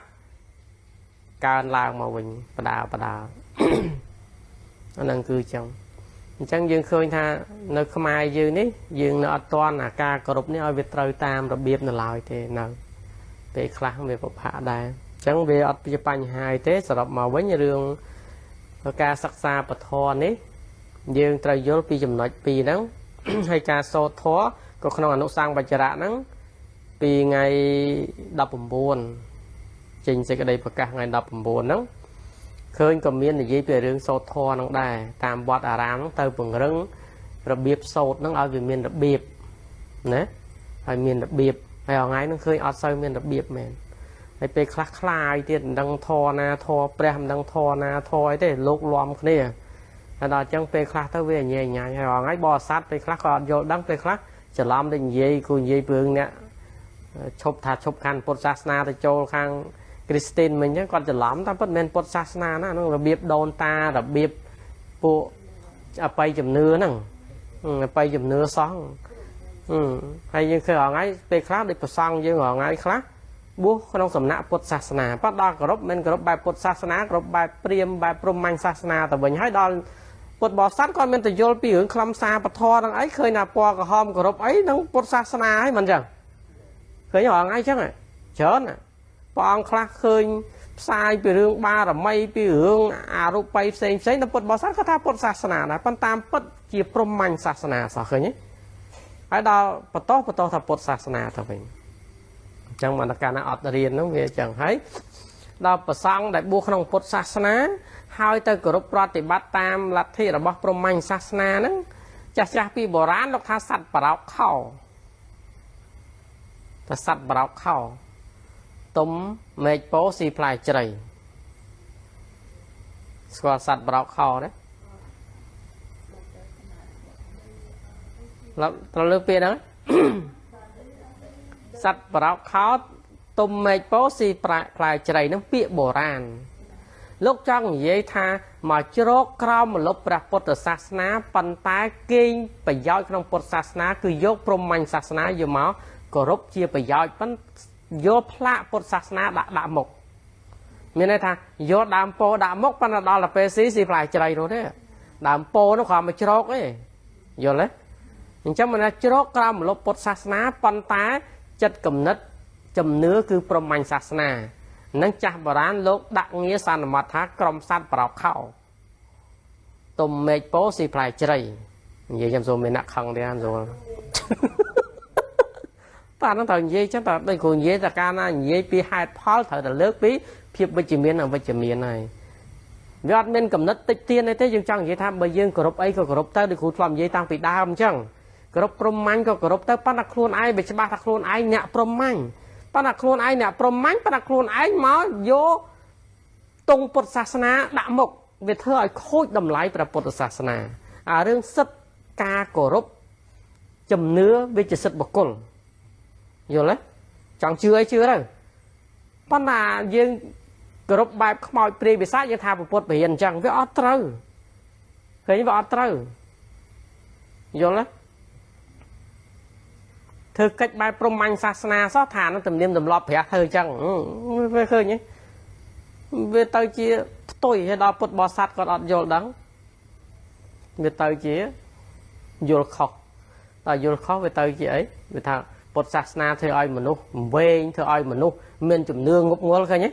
កើនឡើងមកវិញបដាអាហ្នឹងគឺអញ្ចឹងយើងឃើញថានៅខ្មែរយើងនេះយើងនៅអត់ទាន់អាការគោរពនេះឲ្យវាត្រូវតាមរបៀបនៅឡើយទេនៅពេលខ្លះវាប្រផាកដែរអញ្ចឹងវាអត់ជាបញ្ហាទេសរុបមកវិញរឿងការសិក្សាពធនេះយើងត្រូវយល់ពីចំណុចពីរហ្នឹងហើយការសូត្រធម៌ក៏ក្នុងអនុសង្ឃវចរៈហ្នឹងពីថ្ងៃ19ចេញសេចក្តីប្រកាសថ្ងៃ19ហ្នឹងឃើញក៏មាននិយាយពីរឿងសូត្រធម៌ហ្នឹងដែរតាមវត្តអារាមហ្នឹងទៅពង្រឹងរបៀបសូត្រហ្នឹងឲ្យវាមានរបៀបណាហើយមានរបៀបហើយថ្ងៃហ្នឹងឃើញអត់សូវមានរបៀបមែន ให้ไปคลาคลายเตียนดังทอนาทอแปรมดังทอนาทอไอ้เด้โลกล้อมเนี่ยอันนั้นจังไปคลาเท่าเวียนใหญ่ใหญ่ให้ว่าไงบอสัตไปคลาก่อนโยดังไปคลาจะล้อมได้ใหญ่กูใหญ่เปลืองเนี่ยชบถาชบกันปดศาสนาแต่โจข้างคริสเตียนmình nhé cònจะล้อมตามปดเมนปดศาสนานะนั่งระเบียบโดนตาระเบียบปูไปจำเนื้อนั่งไปจำเนื้อซองhayยังเคยเอาไงไปคลาได้ประซองยังเอาไงคลาบุขนมสำนักพุทธศาสนาปัดดอกรบมันกรบใบพุทธศาสนากรบใบเปรียมใบพรหมังศาสนาแต่บ่ให้ดอนพุทธบอสัตก่อนมันจะโยนปีอื่นคลำซาปะทอดังไอ้เคยนาปอกระหอมกรบไอ้ดังพุทธศาสนาให้มันจังเคยอย่างไงจังไงเชิญปองคลาเคยทรายปีเรื่องบาหรือไม่ปีเรื่องอารุไปเซ็งเซ็งแต่พุทธบอสัตก็ท่าพุทธศาสนานะปันตามพุทธเกี่ยวพรหมังศาสนาสอเคยนี้ไอ้ดาวปะโต้ท่าพุทธศาสนาทำไมจังมันการอัดเรียนน้องเวจังให้เราประสานได้บุคคลพุทธศาสนาให้แต่กรบปฏิบัติตามลัทธิระบบพรหมังศาสนานั้นจะปีโบราณลูกท้าสัตว์ปลาเข้าแต่สัตว์ปลาเข้าต้มเมฆโปสีพลายใจสกัดสัตว์ปลาเข้าเนี่ยเราเลือกเปลี่ยนนะสัตว์ปลาเขาตุ่มเมฆโปสีปลายใจน้ำเปียโบราณลูกจังเยธามาจโรกคราวมาลบประพุทธศาสนาปันตาเก่งไปย้อยขนมพุทธศาสนาคือยกพรหมังศาสนาอยู่มั้งก็รบเชียไปย้อยปันโยพระพุทธศาสนาด่าหมกมีอะไรท่าโยดามโปด่าหมกปันดอลละเปซีสีปลายใจรู้ได้ดามโปน้องความมาจโรกเอ้ยโยเลยอย่างเช่นมันจโรกคราวมาลบพุทธศาสนาปันตาจัดกำนัดจำเนื้อคือพรหมังศาสนานั่งจับโบราณโลกดักเงี้ยสานมัทะกรมสัตว์ปลาเข้าตุ่มเมฆโปสีพลายใจเยี่ยมโซเมนักขังเดียนโซตาตั้งแต่เยี่ยจังแต่ได้คนเยี่ยจากการนั้นเยี่ยปีหายพอลเถิดแต่เลิกปีเพียบไปจิเมียนเอาไปจิเมียนnàyยอดเมนกำนัดติดเตียนในเต้ยังจังเยี่ยทำใบยื่นกรบไอ้ก็กรบเต้ได้ขุดความเยี่ยตั้งปีดาวจังกรบพรหมังก็กรบเต้ปั้นครูนไอ้เบชบาตะครูนไอ้เนี่ยพรหมังปนักครูนไอเนี่ยประมาณปนักครูนไอมาโยตรงพุทธศาสนาด่าหมกเวทเธอไอโคตรดำไหลประพุทธศาสนาเรื่องสัตกากรบจำเนื้อเวชสัตบกลอยู่เลยจังเชื่อเลยปนายังกรบแบบขมอยเปรียบซ่ายังทาประพุทธเบียนจังเวอตร์เคยว่าอตร์อยู่เลยเธอcách bài prom anhศาสนาซอฐานนั่นตำเนียมตำรอบแผลเธอจังไม่เคยเนี่ยเวทเจียตุยให้ดาวพุทธบอสัตก็อดโยลดังเวทเจียโยลขอกแต่โยลขอกเวทเจียเวทพุทธศาสนาเธออ้อยมนุษย์เวงเธออ้อยมนุษย์เมียนจุ่มเนื้องบงอลเคยเนี่ย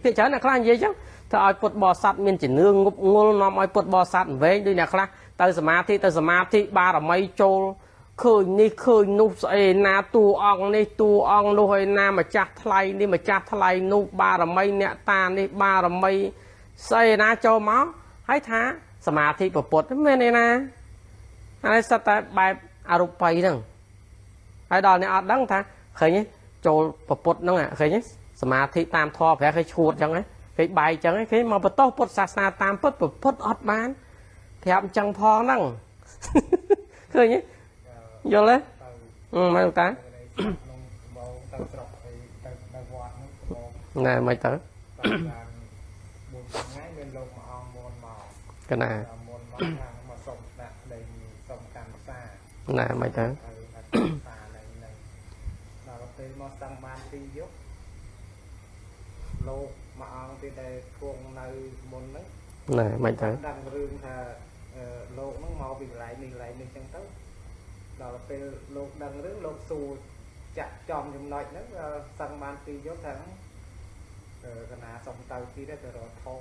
เพี้ยนเฉยนักล่างยี่จังเธออ้อยพุทธบอสัตเมียนจุ่มเนื้องบงอลน้อมอ้อยพุทธบอสัตเวงด้วยนักล่างเตยสมาธิบาร์ไม่โจเคยนี่เคยนุสเอนาตูอองนี่ตูอองนุยนามาจักทลายนี่มาจักทลายนุบารไม่เนี่ยตานี่บารไม่เสนาโจมอให้ท้าสมาธิปปดไม่เนี่ยนะอะไรสไตล์แบบอารมณ์ไปนั่งไอ้ดอนเนี่ยอัดดังท้าเคยเนี่ยโจปปดนั่งอ่ะเคยเนี่ยสมาธิตามทอแผลเคยชูดจังไงเคยใบจังไงเคยมาปโต้ปดศาสนาตามปดอัดบ้านแถมจังพอนั่งเคยเนี่ยโยเลยไม่ต้องตาน่ะไม่เต๋อcái nàyน่ะไม่เต๋อน่ะไม่เต๋อเราเป็นโลกดังเรื่องโลกสูจะจอมยมหน่อยนั้นสังมานตียศทั้งขนาดสมเตาที่ได้แต่เราท้อ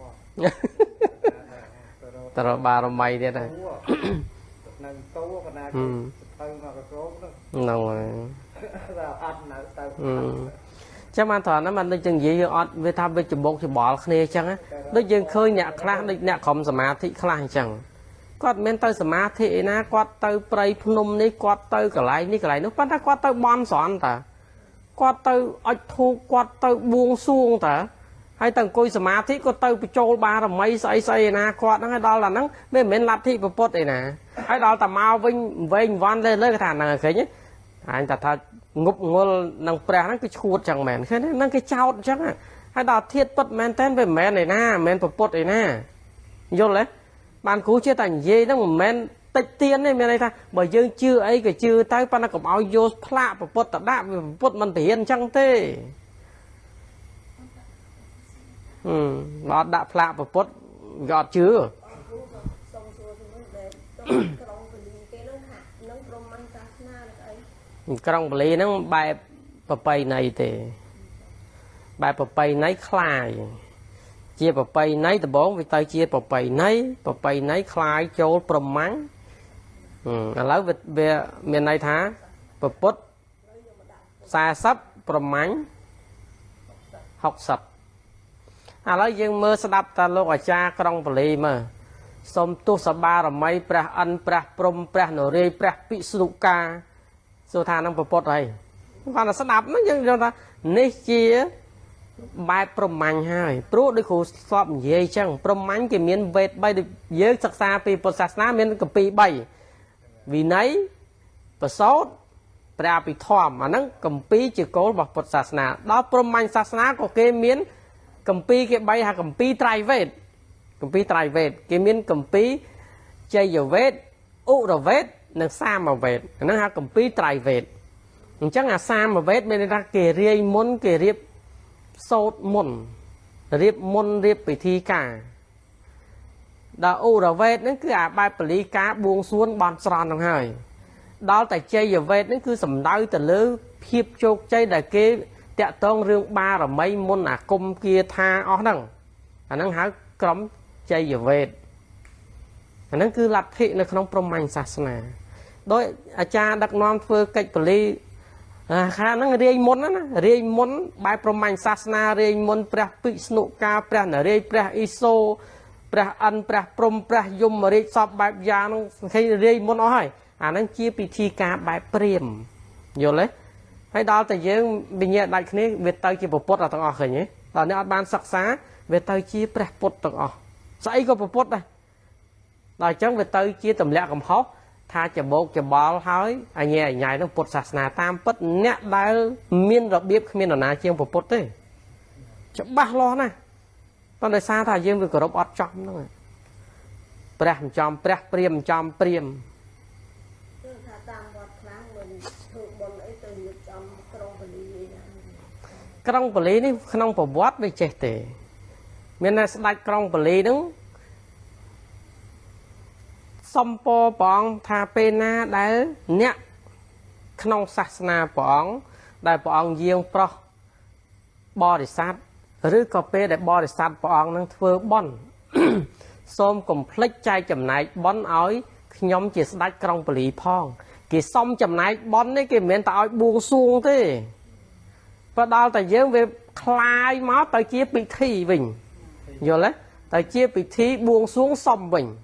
แต่เราบารมีเนี่ยนะนั่งโต๊ะขนาดเตามากระโดดนั่งเราอัดหนักเตาจะมาถอนนั้นมันได้จังยี่อัดเวทาไปจุบกจุบอลเนี่ยจังนะได้ยังเคยเนี่ยคลาได้เนี่ยขมสมาธิคลาจังก็เมนเตอร์สมาธินะก็เตอร์ไปพนมนี่ก็เตอร์กระไรนี่กระไรนึกว่าถ้าก็เตอร์บอลสอนแต่ quạt từ ạch thu quạt từ buông xuông ta hay tầng coi sớm thì có từ bị trôi ba là mấy say na quạt nó đó là nó bên bên lạt thị bột bột này nè hay đó tầm mau vinh vinh van lên cái thằng này cái nhé anh ta thật ngục ngôn năng pre nó cái chuột chẳng mền cái nó cái trao chắc à hay đó thiết bật men tên về men này na men bột bột này na vô lấy bạn cú chưa thành dê nó men tịch tiền này men này ta bởi dương chưa ấy cái chưa tay pan nó cũng ao vô pha bột bột tập đạp bột mình thể hiện chẳng thế nó đã pha bột bột gọt chưa trong bì nó bài bày này thì bài bày này khai chia bày này từ bốn vì tay chia bày này khai cho prom mắng lấy về miền này thá bột xa sắp prom mắng học sập lấy dương mơ sẽ đáp ta lúc ở cha trong bì mà xong tu sa ba là mấy pra ăn pra prom pra nổ rê pra bị suka số thà năng bột này còn là sẽ đáp nó nhưng cho ta nấy chia bài prom manh hai pro đi khu shop dây chăng prom manh cái miếng vệt bay được dễ sắc xa pi bột sạt ná miếng cái pi bay vì nấy và sốt pra pi thòm mà nó cầm pi chỉ cố bọc bột sạt ná đó prom manh sạt ná có cái miếng cầm pi cái bay hay cầm pi trai vệt cầm pi trai vệt cái miếng cầm pi chơi giờ vết u rồi vết nó xa mà vệt nó ha cầm pi trai vệt chắc là xa mà vết bên ra kề riêng muốn kề riêng sốt môn riêng bị thi cả đó u rồi vết nó cứ bài lý cá buông xuống bàn sòn đồng hơi đó tại chơi giờ vết nó cứ sầm đau từ lứa hiệp chốt chơi đại kế tẹt tông riêng ba rồi mấy môn cung kia tha ó đằng nó há cấm chơi giờ vết nó cứ lặp thị nó không prom manh sạch nè đối cha đặc non phơi cách lý khá nó riêng môn bài prom manh sạch na riêng môn pre bị snuka pre nè riêng pre iso pre ăn pre prom pre yum mà riêng sọp bài già nó khi riêng môn nói nó chia bị thi ca bài prem vô lấy hay đó tại vì bình nhẹ đại khné việt tây chỉ bột là tao khởi nhé đó nếu ban sắc xá việt tây chia pre bột tao sai có bột đây đại chẳng việt tây chia tầm lẹ cầm hốc tha chả bột chả bò hói anh nhẹ nhảy nó bột sạt nà tam bất nét đá miên rồi biết miên ở nào chiên bột đấy chả ba lo nè còn đời xa thà dương về cửa đốc ọt trong đó prem chom prem chom prem trong bali này không phải bót với chết thế miền này đặt trong bali đó xong po bong thà pena đấy nhẹ không sát na bong đại bong riêng pro body sát rồi có pe đại body sát bong năng thưa bon xôm complex trai chầm này bon ói nhóm chỉ đặt trong bali phong cái xong chầm này bon đấy cái miền tạo buông xuông thế và đó tại dương về khai máu tại chia bị thi bình rồi đấy tại chia bị thi buông xuống xong bình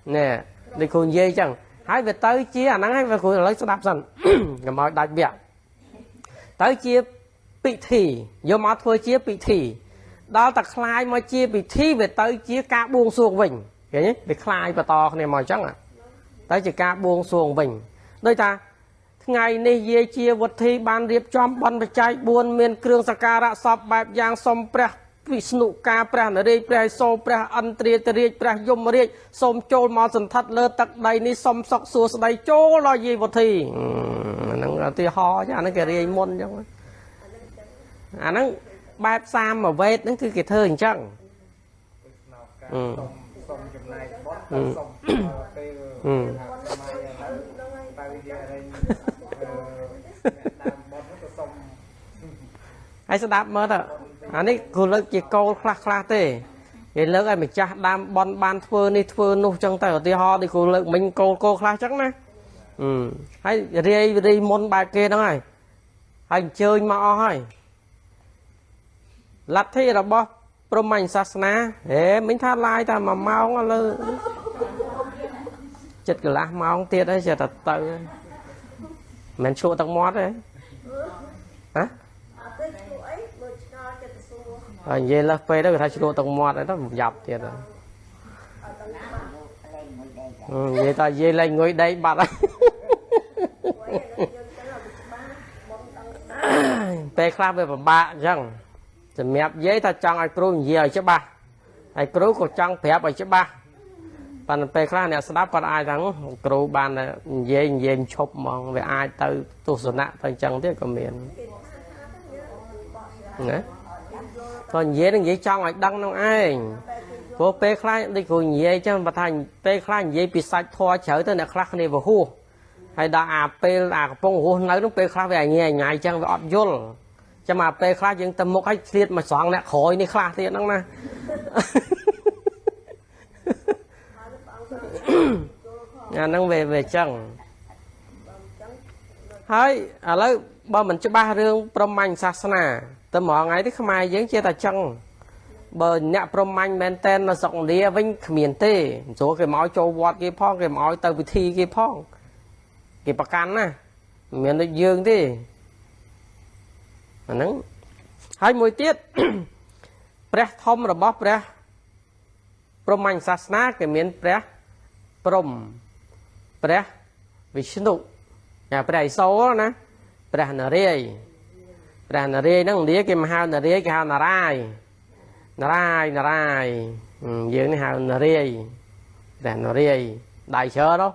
nè đi cùng dây chẳng hãy về tới chia nắng hay về cùng lấy đạp dần cái mọi đại biệt tới chia bị thi vô máu thôi chia bị thi đó ta khai mà chia bị thi về tới chia cá buông xuống bình cái nhé bị khai và to này mọi chắc à tới chỉ cá buông xuống bình đây ta ngày nay dê chia vật thi ban riệp chom ban bạch trai buôn miền krương sakara sọp bẹp giang som pre Vishnu ca pre nở đây pre so pre ăn triệt triệt pre yom riệt som chôn mò sần thắt lơ tắc đầy ni som sọc xua đầy chô lo gì vật thi nó thì ho chứ nó cái riêng môn chứ nó bẹp sam mà vết nó cứ cái thơ hình chẳng ai sẽ đáp mất à anh ấy cứ lấy chỉ câu khla thế vậy lớn ai mình cha đam bon ban thưa ni thưa nô trong tay ở tí ho thì cứ lấy mình câu khla chắc nè hay ri môn bài kia đó này hành chơi mà hỏi lát thế là bo prom manh sasna mình tha lai ta mà mau lơ chết cái lá mau tiệt đấy giờ thật tự mình chua tao mót đấy hả về là về đó người ta chịu tầng mọt đó một dọc thiệt rồi vậy ta về lên ngồi đây bạt pe khla về bà chăng thì mẹ giấy ta chọn ai kêu nhiều chứ ba ai kêu có chọn phép ai chứ ba bạn pe khla này sẽ đáp con ai thắng kêu bạn là dễ chụp mong về ai từ tu sửa nặng từ chân tiếc của miền còn dễ nó dễ chọn ai đăng nó ai vô pe khla đi cùng dễ chứ mà thành pe khla dễ bị sạch thoa chở tới này khla này vào hu hay đã pe phong hu nói nó pe khla về nhẹ nhảy chân về ọt vô cho mà pe khla những tầm một cái liệt mà xoắn nè khỏi đi khla thì nó nè nó về chân hơi à lấy bao mình cho ba rương Brahman Sasana tầm mọi ngày thì không ai giống chia ta chân bờ nhẹ Brahman maintain là rộng đi vinh miền tây số cái máu châu vọt cái phong cái máu từ thi cái phong cái bạc can nè miền tây dương đi nắng hai mùi tiết Preh thông là bóp Preh Brahman Sasana cái miền Preh Prom Preh Vishnu nhà Preh số nè Preh Nari nó đi cái mà hao Nari cái hao Narai dưỡng cái hao Nari Preh Nari đại sơ đó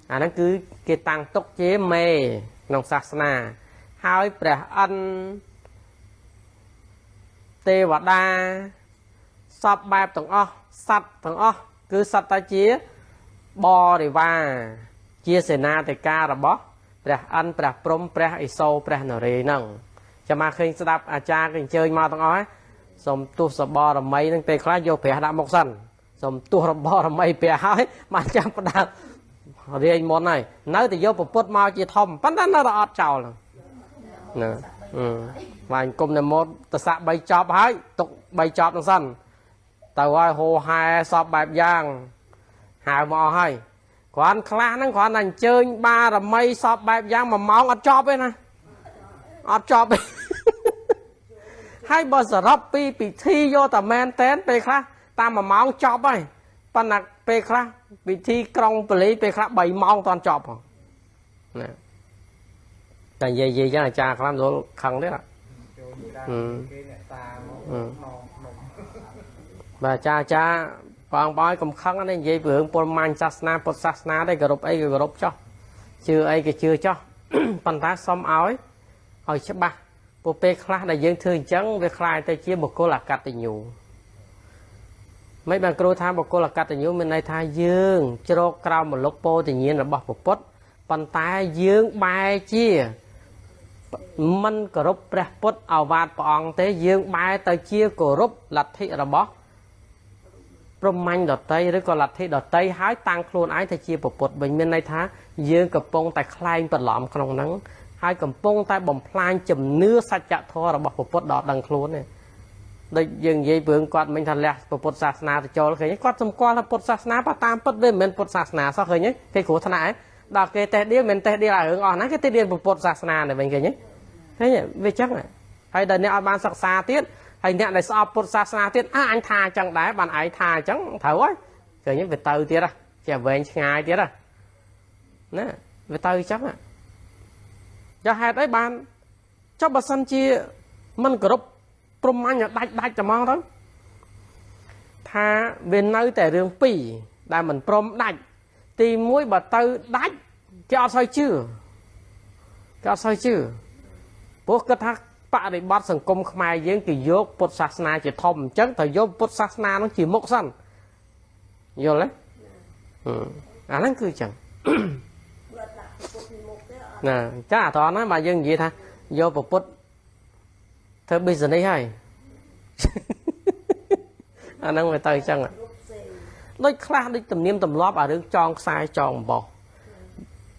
nó cứ cái tăng tốc chế mê nông Sasana hai Preh An tê và đa sắp bạp thằng o sắt thằng o cứ sắt ta chia bò để va chia sẻ na thì ca là bó Preh An Preh Prom Preh Iso Preh Nari nâng cho mà khi sẽ đáp cha cái chơi mà thằng ó xong tu sập bò là mấy nâng tê khá vô Preh đã mọc sẵn xong tu sập bò là mấy Preh hỏi mà chẳng có đáp riêng món này nói thì vô một phút mau chỉ thông bắt nó là ọt chào là nè và anh cùng này một tờ sạ bay chọp hái tục bay chọp nó sân tàu ai hồ hai sọp bạp giang hai mò hay còn khá nó còn anh chơi ba là mây sọp bạp giang mà máu ọt chọp ấy nè ọt chọp ấy hai bờ giờ rắp bị thi vô tờ men tén bê khá ta mà máu chọp ấy bạn nạc bê khá bị thi krong beli bê khá bày máu toàn chọp nè là gì cho là cha làm rồi khăn đấy ạ và cha bằng bói cầm khăn này dây bưởng Brahman Sasana đây group ấy group cho chưa ấy cái chưa cho bàn tác xóm áo hỏi chấp ba bộ pe khla đại dương thường trắng về khai tay chia một cô là cắt tình nhủ mấy bạn kêu tham một cô là cắt tình nhủ bên này thay dương cho cao một lốc po thì nhiên là bọc một pot bàn tay dương bài chia mình có rút Preh Put ao vạt bỏng tế dương bài tới chia cổ rút lật thị là bó Brahman đợt tây rồi còn lật thị đợt tây hái tăng luôn ái tới chia bộ bột bình bên này thá dương cầm bông tại khai bật lõm trong nắng hai cầm bông tại bồng plan chùm nưa sạch chạ thua là bọc bộ bột đọt đằng luôn này đây dương dây vướng quạt mình thật lẹ bộ bột Sasana thì cho khởi nhé quạt xung qua là bột Sasana và tam bật bên mình bột Sasana sao khởi nhé cái của thằng này đọc cái tết đi mình tết đi là hướng on cái tết đi bột Sasana này mình khởi nhé thế nhỉ về chắc này hay đợt này ban sắc xa tiết hay nhận này sao bột Sasana tiết anh tha chẳng đá bạn ấy tha chẳng thấu ấy rồi những về từ tiết à trẻ về ngày tiết à nè về từ chắc à cho hai đấy bạn cho bà sân chia mình group Brahman nhà đạch cho mong đó tha về nơi tại rừng pì đại mình prom đạch tìm mũi bà tư đạch cho soi chưa bố kết thắc bạ để bắt sừng công khai với cái dốt Phật Sasana chỉ thông chắc thời dốt Phật Sasana nó chỉ một sân vô lấy nó cứ chẳng nè chắc là thôi nói bà dân gì tha vô một Phật thôi bây giờ đây hay nó người ta chẳng à đôi khác đi tầm niêm tầm lóp ở đường tròn sai tròn bò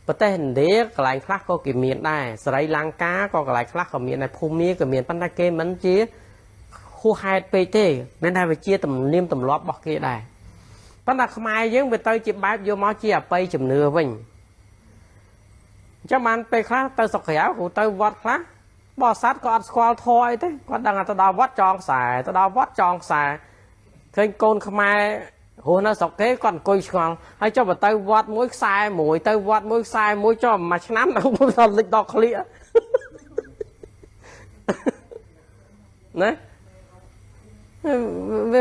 và tên đế cái lại khác có cái miền này Sri Lanka có cái lại khác ở miền này Phumi cái miền Pandake mình chia khu hai PT nên đây phải chia tầm niêm tầm lóp bọc kia này bắt là không ai giống về tới chỉ bái vô máu chia pay chùm nửa mình cho bạn pe khác tới sọc khéo của tới vót khác bò sát có ăn squal thôi thế còn đang là tao đào vót tròn xài tao đào vót tròn xài khơi côn không ai hồ nó sọc thế còn coi squal hay cho vào tay vót mũi sai mũi tay vót mũi sai mũi cho mà nắm nó không có lịch đọc lịa đấy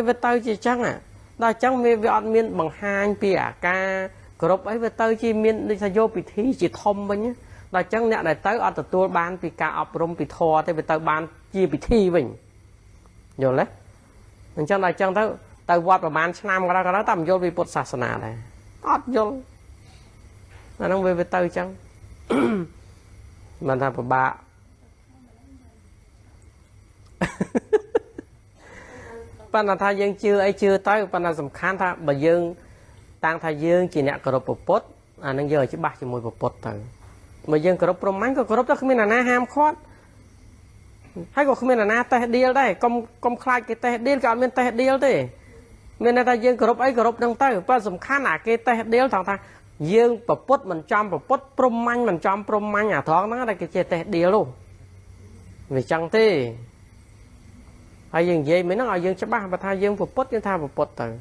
về tay chỉ chắc à đó chắc về ăn miên bằng hai pì ca group ấy về tay chỉ miên đi vô bị thí chỉ thông vậy nhá đó chắc nè này tới ởตัวban bị cả ọp rôm bị thò tới về tới ban chia bị thi mình rồi đấy mình chắc là chắc tới tới vótประมาณ năm cái đó tầm vô bị bộtศาสนาnày ọt vô là nó về tới chắc mình làm bà bạn là thay dương chưa ấy chưa tới bạn là sầm khán tha bà dương tăng thay dương chỉ nè cờ rộp bột nâng giờ chỉ bạc chỉ mùi bột từ mà dương cờ rộp prom mánh cờ rộp đó không biết là na ham khót hay còn không biết là na tè điêu đây công khai cái tè điêu cả miền tè điêu thế miền này thay dương cờ rộp ấy cờ rộp đang tới bạn sầm khán là cái tè điêu thằng ta dương bột mình chom bột prom mánh mình chom prom mánh nhà thoáng nó đây cái chơi tè điêu luôn vì chẳng thế hay dương gì mấy nó ở dương chấp ba và thay dương phục bút như thay phục bút từ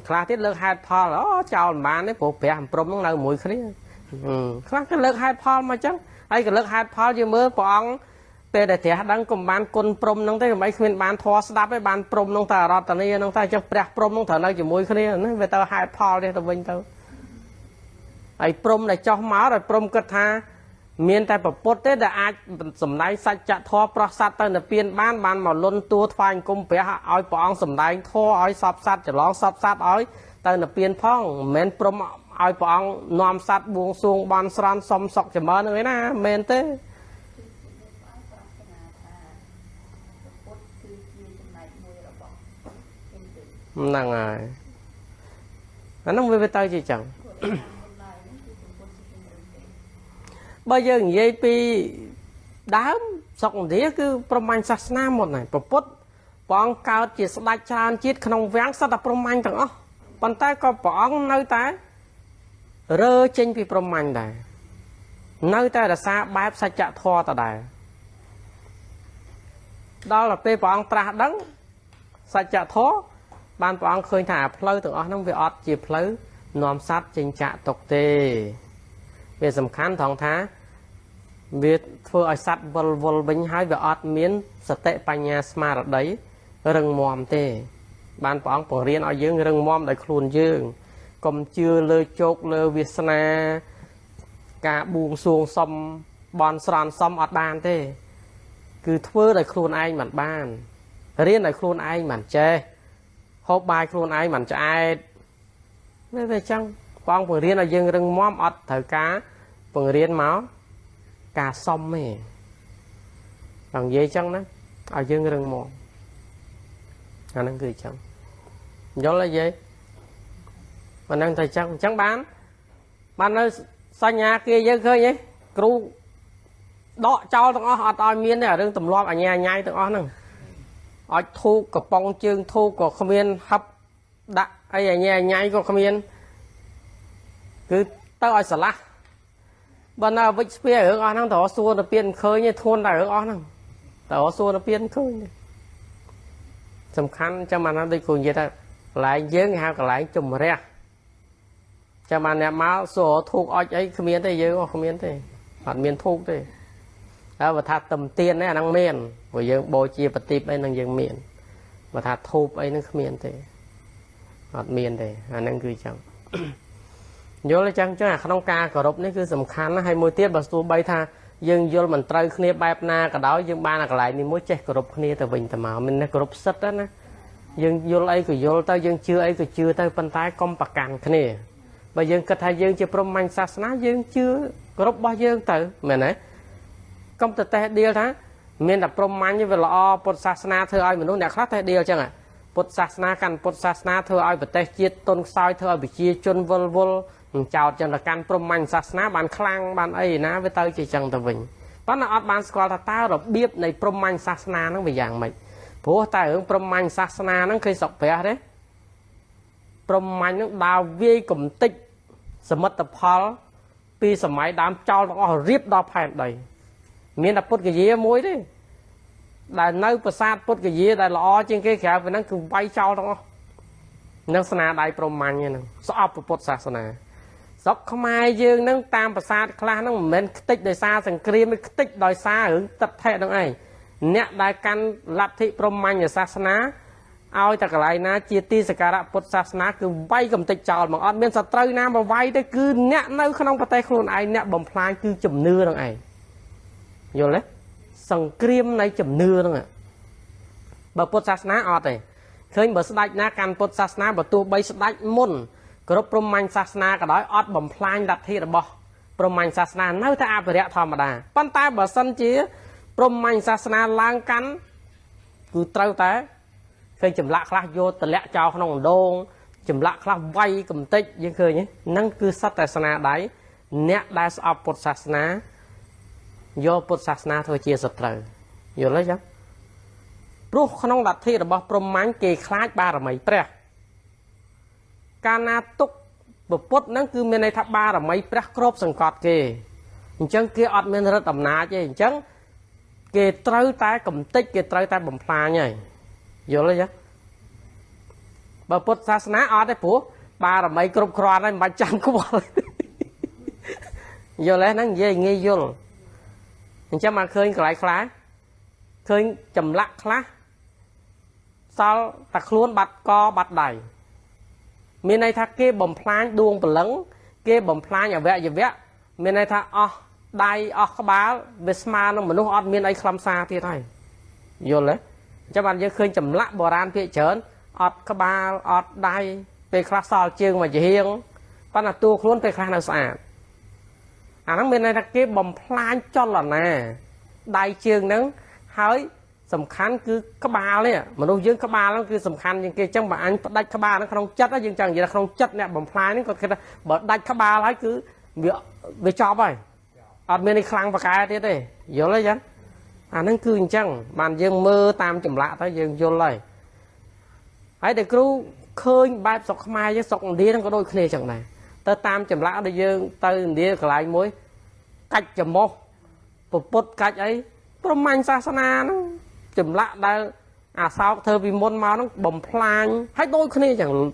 khai tiết lợn hai pha đó chào bạn đấy phục bẻ hàm prom nó là mùi khế khai cái lợn hai pha mà chắc hay cái lợn hai pha dương mơ bọn về để thẻ đang cùng bán côn prom nó thấy mấy khuyên bán thoa đáp với bán prom nó ta rót tận đây nó ta chắc bẻ prom nó thở nơi chỉ mùi khế nó về tao hai pha đi tao vinh tao hay prom này cho máu rồi prom cất tha miền tây bậc bốt thế đã ai sầm đáy sạch chặt thò prasat tới là piên bán mà luân tua phanh cung bé oi bỏng sầm đáy thò oi sập sắt chỉ lóng sập sắt oi tới là piên phong men prom oi bỏng nòm sắt buông xuông ban sran xom sọc chỉ mơ nữa na men thế năng à nó về tay chị chẳng bây giờ vậy pi đám sọc đĩa cứ proman sát na một này bột bong cao chỉ sạch tràn chiết không váng sát là proman thằng ó bàn tay có bong nơi tay rơ trên pi proman này nơi tay là xa bái sạch chạ thò ta đây đó là pi bong tra đắng sạch chạ thò ban bong khơi thả phơi thằng ó nó về ọt chỉ phơi nòm sát trên chạ tộc tê về sầm khán thòng thá việc phơi ở sát vol bánh hai về ọt miến sạch tệ panya smart đấy rừng mòm tê ban bóng bỏ riêng ở dương rừng mòm để khuôn dương còn chưa lơ chốt lơ việt na cả buông xuông xóm bon sòn xóm ọt ban tê cứ phơi để khuôn anh mặn ban riêng để khuôn anh mặn chê hộp bài khuôn anh mặn cho ai về chăng bóng bỏ riêng ở dương rừng mòm ọt thở cá bỏ riêng máu cá xong ấy bằng dây chăng đó ở dương rừng mòm nó cười chăng gió là gì mà đang thầy chẳng bán nó xa nhà kia dơ khơi nhé cru đọ cho tụi nó họ tòi miên này ở rừng tùm lọp ở nhà nhai tụi nó nè ở thu của bông chương thu của không yên hấp đã ấy ở nhà nhai của không yên cứ tao ở xả lắc bên nào với phía ở nó năng tỏ xua nó biên khơi như thôn đại ở nó tỏ xua nó biên khơi sầm khăn cho mà nó đi cùng vậy ta lại dướng hao cả lại chùm ra cho mà nè máu sổ thuộc ở ấy không miên thế dướng không miên thế hoặc miên thuộc thế đó và thà tầm tiền đấy năng miên của dướng bồi chia bật tịp ấy năng dướng miên và thà thuộc ấy nó không miên thế hoặc miên thế năng cười chẳng vô là chẳng chứ không ca cờ rộp này cứ sầm khăn hay môi tiết và xua bay tha dương vô mình trơi khné bẹp na cả đó dương ba là lại đi mối chết cờ rộp khné từ bình từ màu mình cờ rộp sắt đó nè dương vô ấy cứ vô tao dương chưa ấy cứ chưa tao bàn tay công bạc càn khné bây giờ cái thay dương chưa prom man sát ná dương chưa cờ rộp bao dương từ mẹ này công từ tay điêu thá miền đập prom man như vậy là bột sát ná thưa ai mình nói đẹp khác tay điêu chẳng à bột sát ná căn bột sát ná thưa ai bật tay chia tôn soi thưa ai bị chia chôn vol chào cho là can prom man sát ná bàn khlang bàn ấy ná với tao chỉ chẳng từ mình bắt nó bàn squat tao rồi biết này prom man sát ná nó bị dạng mày bố ta hướng prom man sát ná nó khi sọc vẻ đấy prom man nó đào vi cùng tích sầm mất tập hall pi sầm máy đám trao nó riếp đo phải đầy miền đập bút cái gì muối đấy đại nơi bờ sát bút cái gì đại lọ trên cái kẹo phải năng cứ bay trao đó năng sana đại prom man như năng sọp bút sa sana sọp không ai dương năng tam bờ sát kla năng mình tích đời xa thành kia mới tích đời xa hướng tập thể đó ấy nè đại căn lập thị prom man như sa sana ao ta cái này na chia ti sạc ra bút sa sana cứ bay cầm tích trào mà ăn miền sạt trôi nam mà bay đấy cứ nè nơi không có tay khuôn ai nè bầm phai cứ chùm nưa đó ấy vô lấy sòng kriêm này chấm nưa đó ạ bà Phật sát ná ọt này khơi bà sát ná can Phật sát ná bà tu bay sát môn group prom man sát ná cái đó ọt bầm phai đặt thi là bỏ prom man sát ná nơi ta áp rẻ thò mà đà pan ta bà sân chia prom man sát ná lang cắn cứ trâu té khơi chấm lạ khla vô từ lẹ chào không đôn chấm lạ khla vay cầm tích như khơi nhé năng cứ sát tại sát đấy nét đai ọt Phật sát ná vô Phật sát na thôi chia sập trời vô lấy chứ lúc không đặt thi là bao prom máng kề khai ba là mấy pre cana túc bậc Phật nó cứ bên này tháp ba là mấy pre crop sừng cọt kề chân kia ọt bên rất tầm ná chứ chân kề trâu tay cầm tích kề trâu tay bầm pha nhảy vô lấy chứ bậc Phật sát na ọt đấy phú ba là mấy crop crop này mà chẳng có bỏ vô lấy nó về nghe vô cho mà khơi lại khá khơi chầm lạ khá sao tạc luôn bạch co bạch đầy miền này thác kia bầm phai đuông bờ lấn kia bầm phai nhà vẽ miền này thác đai các bá về smart nó mà nó miền ấy khăm xa thì thôi vô lấy cho bạn giờ khơi chầm lạ bò ran phía chớn các bá đai về class sao chương mà chỉ hiên bạn là tua luôn về class nào sạch nó bên này là cái bầm phai cho là nè đại trường nắng hơi sầm khăn cứ các ba đấy mà đâu dương các ba nó cứ sầm khăn những kia trong bà anh đạch các ba nó không chất đó dương chẳng gì là không chất nè bầm phai nó còn cái bật đạch các ba lấy cứ về cho vậy ở bên này khăn và cái thế đây vô lấy chứ nó cứ chẳng bàn dương mơ tam chùm lạ tới dương vô lấy ấy để cứ khơi bài sọc mai với sọc đi nó có đôi khi chẳng này tơ tam chùm lạ đây dương tơ đi cái lại muối cách chùm mô Phật cách ấy prom man sát na nó chùm lạ đây sao thơ vì môn máu nó bầm phai hay đôi khi chẳng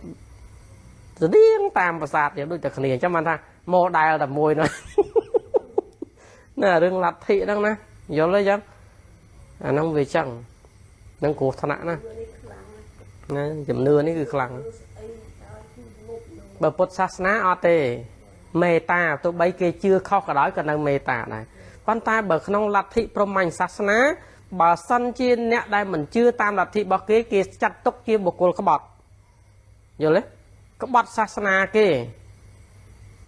điên tam và sạt thì đôi từ khi cho man ta mô đài là mùi nữa nè đừng lặt thị đâu nè vô lấy chứ nó về chẳng nó cổ thân nè chùm nưa này cứ khăn bà Phật sát ná ở tề mê ta tôi bây kia chưa khóc ở đó còn đang mê ta này con ta bởi không lặt thị prom man sát ná bà sân chiên nè đây mình chưa tam lặt thị bỏ kế kia chặt tốc chia một cột các bọt vô lấy các bọt sát ná kia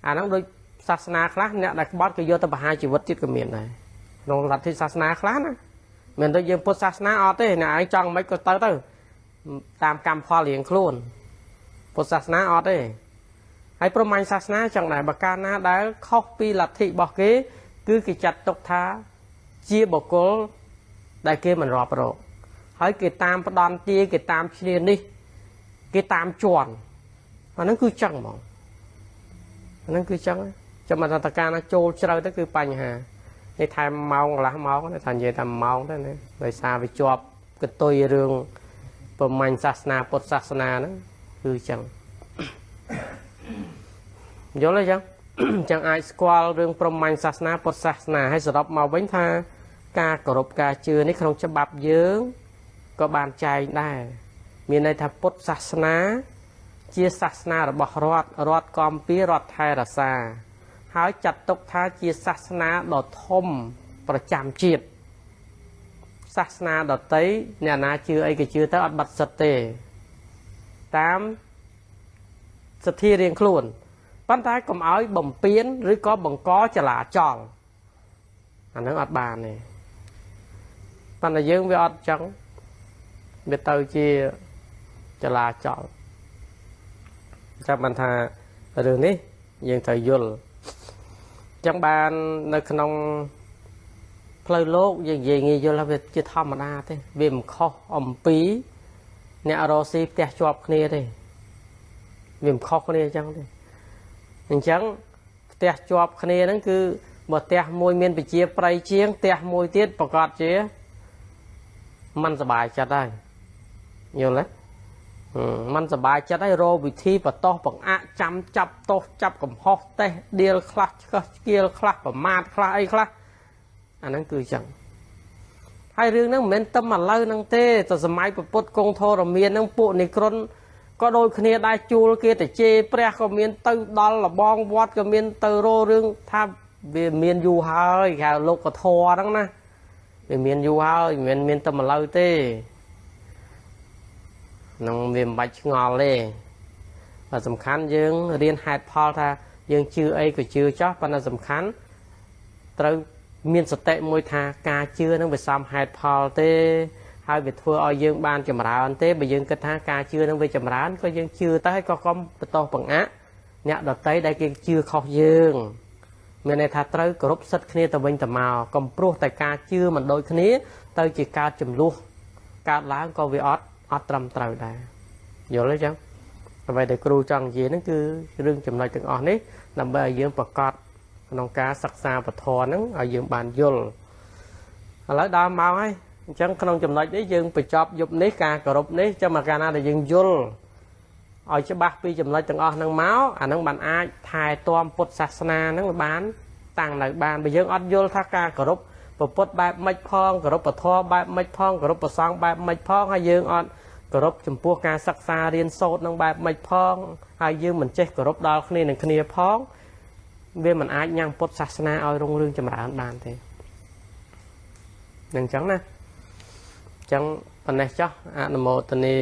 nó đôi sát ná khác nè đây các bọt kia vô ta bà hai chữ vật chết của miền này nó lặt thị sát ná khác nè mình tôi dương Phật sát ná ở tề nè ai trong mấy con tới tam cam pho liền luôn Phật sát ná ở tề hay prom man sát ná chẳng này bà ca na đã khóc pi lặt thị bỏ kế cứ cái chặt tộc thá chia bộ cố đại kia mình rọp rồi hỏi cái tam đòn chia cái tam chia đi cái tam tròn mà nó cứ chẳng mỏng nó cứ chẳng cho mà ta ca nó trôi chơi tới cứ bành hà để tham mong là máu nó thành gì tham mong thế này rồi sao bị chọp cái tôi rương prom man sát na Phật sát na nó cứ chẳng vô lấy chăng chẳng ai squall rương prom man sát na Phật sát na hay sập màu bánh tha ca cờ rộp ca chưa ní không cho bạp dướng có bàn chai đây miền này thà Phật sát na chia sát na là bỏ rót com pí rót thay là xa hái chặt tốc tha chia sát na đọt thôm và chạm triệt sát na đọt tới nhà na chưa ấy cái chưa tới ọt bật sật tề tám sật thi riêng luôn bán tay cầm áo bầm piến rồi có bằng có chả là tròn nó ọt bàn này bạn là dương với ọt trắng biết tao chia chả là tròn chắc bạn thà ở đường đi dương thời dul trong bàn nơi trong plei lốt gì nghi vô là việc chưa thăm mà đa thế viêm kho pí nè rosi tè chọp kia đây viêm kho kia chẳng đây chẳng tè chọp kia nó cứ บ่เตะមួយមានបជាប្រៃជាងเตะមួយទៀតប្រកាសជាมันสบายចិត្តហើយយល់ទេมันสบายចិត្តហើយរកវិធីបតោះបង្អាក់ចាំចាប់តោះចាប់កំហុសតេះដៀលខ្លះឆ្កឹះឆ្កៀលខ្លះប្រមាថខ្លះអីខ្លះអាហ្នឹងគឺចឹងហើយរឿងហ្នឹងមិនមែនតែឥឡូវហ្នឹងទេតែសម័យពុទ្ធគង់ធរមានហ្នឹងពួកនិក្រុនក៏ដូចគ្នាដែរជួលគេទៅជេរព្រះក៏មានទៅដល់លបងវត្តក៏មានទៅរោរឿងថាវាមានយូរហើយគេហៅលោកកធរហ្នឹងណាវាមានយូរហើយមិនមែនមានតែឥឡូវទេនឹងវាមិនបាច់ឆ្ងល់ទេតែសំខាន់យើងរៀនហេតុផលថាយើងជឿអីក៏ជឿចោះប៉ុន្តែសំខាន់ត្រូវមានសតិមួយថាការជឿនឹងវាសមហេតុផលទេហើយវាធ្វើឲ្យយើងបានចម្រើនទេបើយើងគិតថាការជឿនឹងវាចម្រើនក៏យើងជឿទៅហើយក៏កុំបន្តបង្អាក់អ្នកដតីដែលគេជឿខុសយើងមានន័យថាត្រូវគោរពសិទ្ធិគ្នាទៅវិញទៅមកកុំព្រោះតែការជឿមិនដូចគ្នាទៅជាការចំនួនកើតឡើងក៏វាអត់ត្រឹមត្រូវដែរយល់ទេចឹងអ្វីដែលគ្រូចង់និយាយហ្នឹងគឺរឿងចំណុចទាំងអស់នេះដើម្បីឲ្យយើងប្រកបក្នុងការសិក្សាពធហ្នឹងឲ្យយើងបានយល់ឥឡូវដល់មកហើយអញ្ចឹងក្នុងចំណុចនេះយើងបញ្ចប់យប់នេះការគោរពនេះចាំមកកាលណាដែលយើងយល់ឲ្យច្បាស់ពីចំណុចទាំងអស់ហ្នឹងមកអាហ្នឹងបានអាចថែទាំពុទ្ធសាសនាហ្នឹងបានតាំងនៅបានបើយើងអត់យល់ថាការគោរពពុទ្ធបែបម៉េចផងគោរពពធបែបម៉េចផងគោរពប្រសងបែបម៉េចផងហើយយើងអត់គោរពចំពោះការសិក្សារៀនសូត្រនឹងបែបម៉េចផងហើយយើងមិនចេះគោរពដល់គ្នានឹងគ្នាផងវាមិនអាចញ៉ាំងពុទ្ធសាសនាឲ្យរុងរឿងចម្រើនបានទេនឹងចឹងណាចឹងប៉ុណ្ណេះចុះអនុមោទនា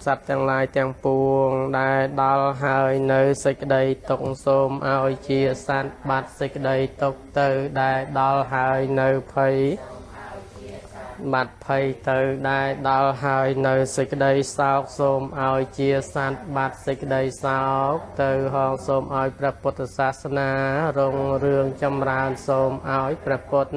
សត្វទាំងឡាយទាំងពួងដែលដល់ហើយនៅសេចក្តីទុកសូមឲ្យជាសត្វបាត់សេចក្តីទុកទៅដែលដល់ហើយនៅភ័យបាត់ភ័យទៅដែលដល់ហើយនៅសេចក្តីសោកសូមឲ្យជាសត្វបាត់សេចក្តីសោកទៅហងសូមឲ្យព្រះពុទ្ធសាសនារុងរឿងចម្រើនសូមឲ្យព្រះពុទ្ធ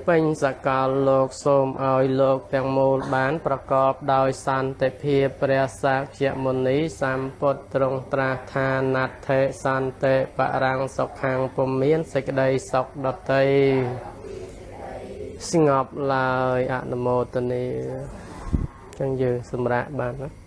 ពេញសកលលោកសូមឲ្យលោកទាំងមូលបានប្រកបដោយសន្តិភាពព្រះសាក្យមុនីសម្ពុទ្ធទ្រង់ត្រាស់ថាណដ្ឋិសន្តិបរាំងសុខខាងពុំមានសេចក្តីសុខដតីស្ងប់ឡើយអនុមោទនាចឹងយើងសម្រាប់បានណា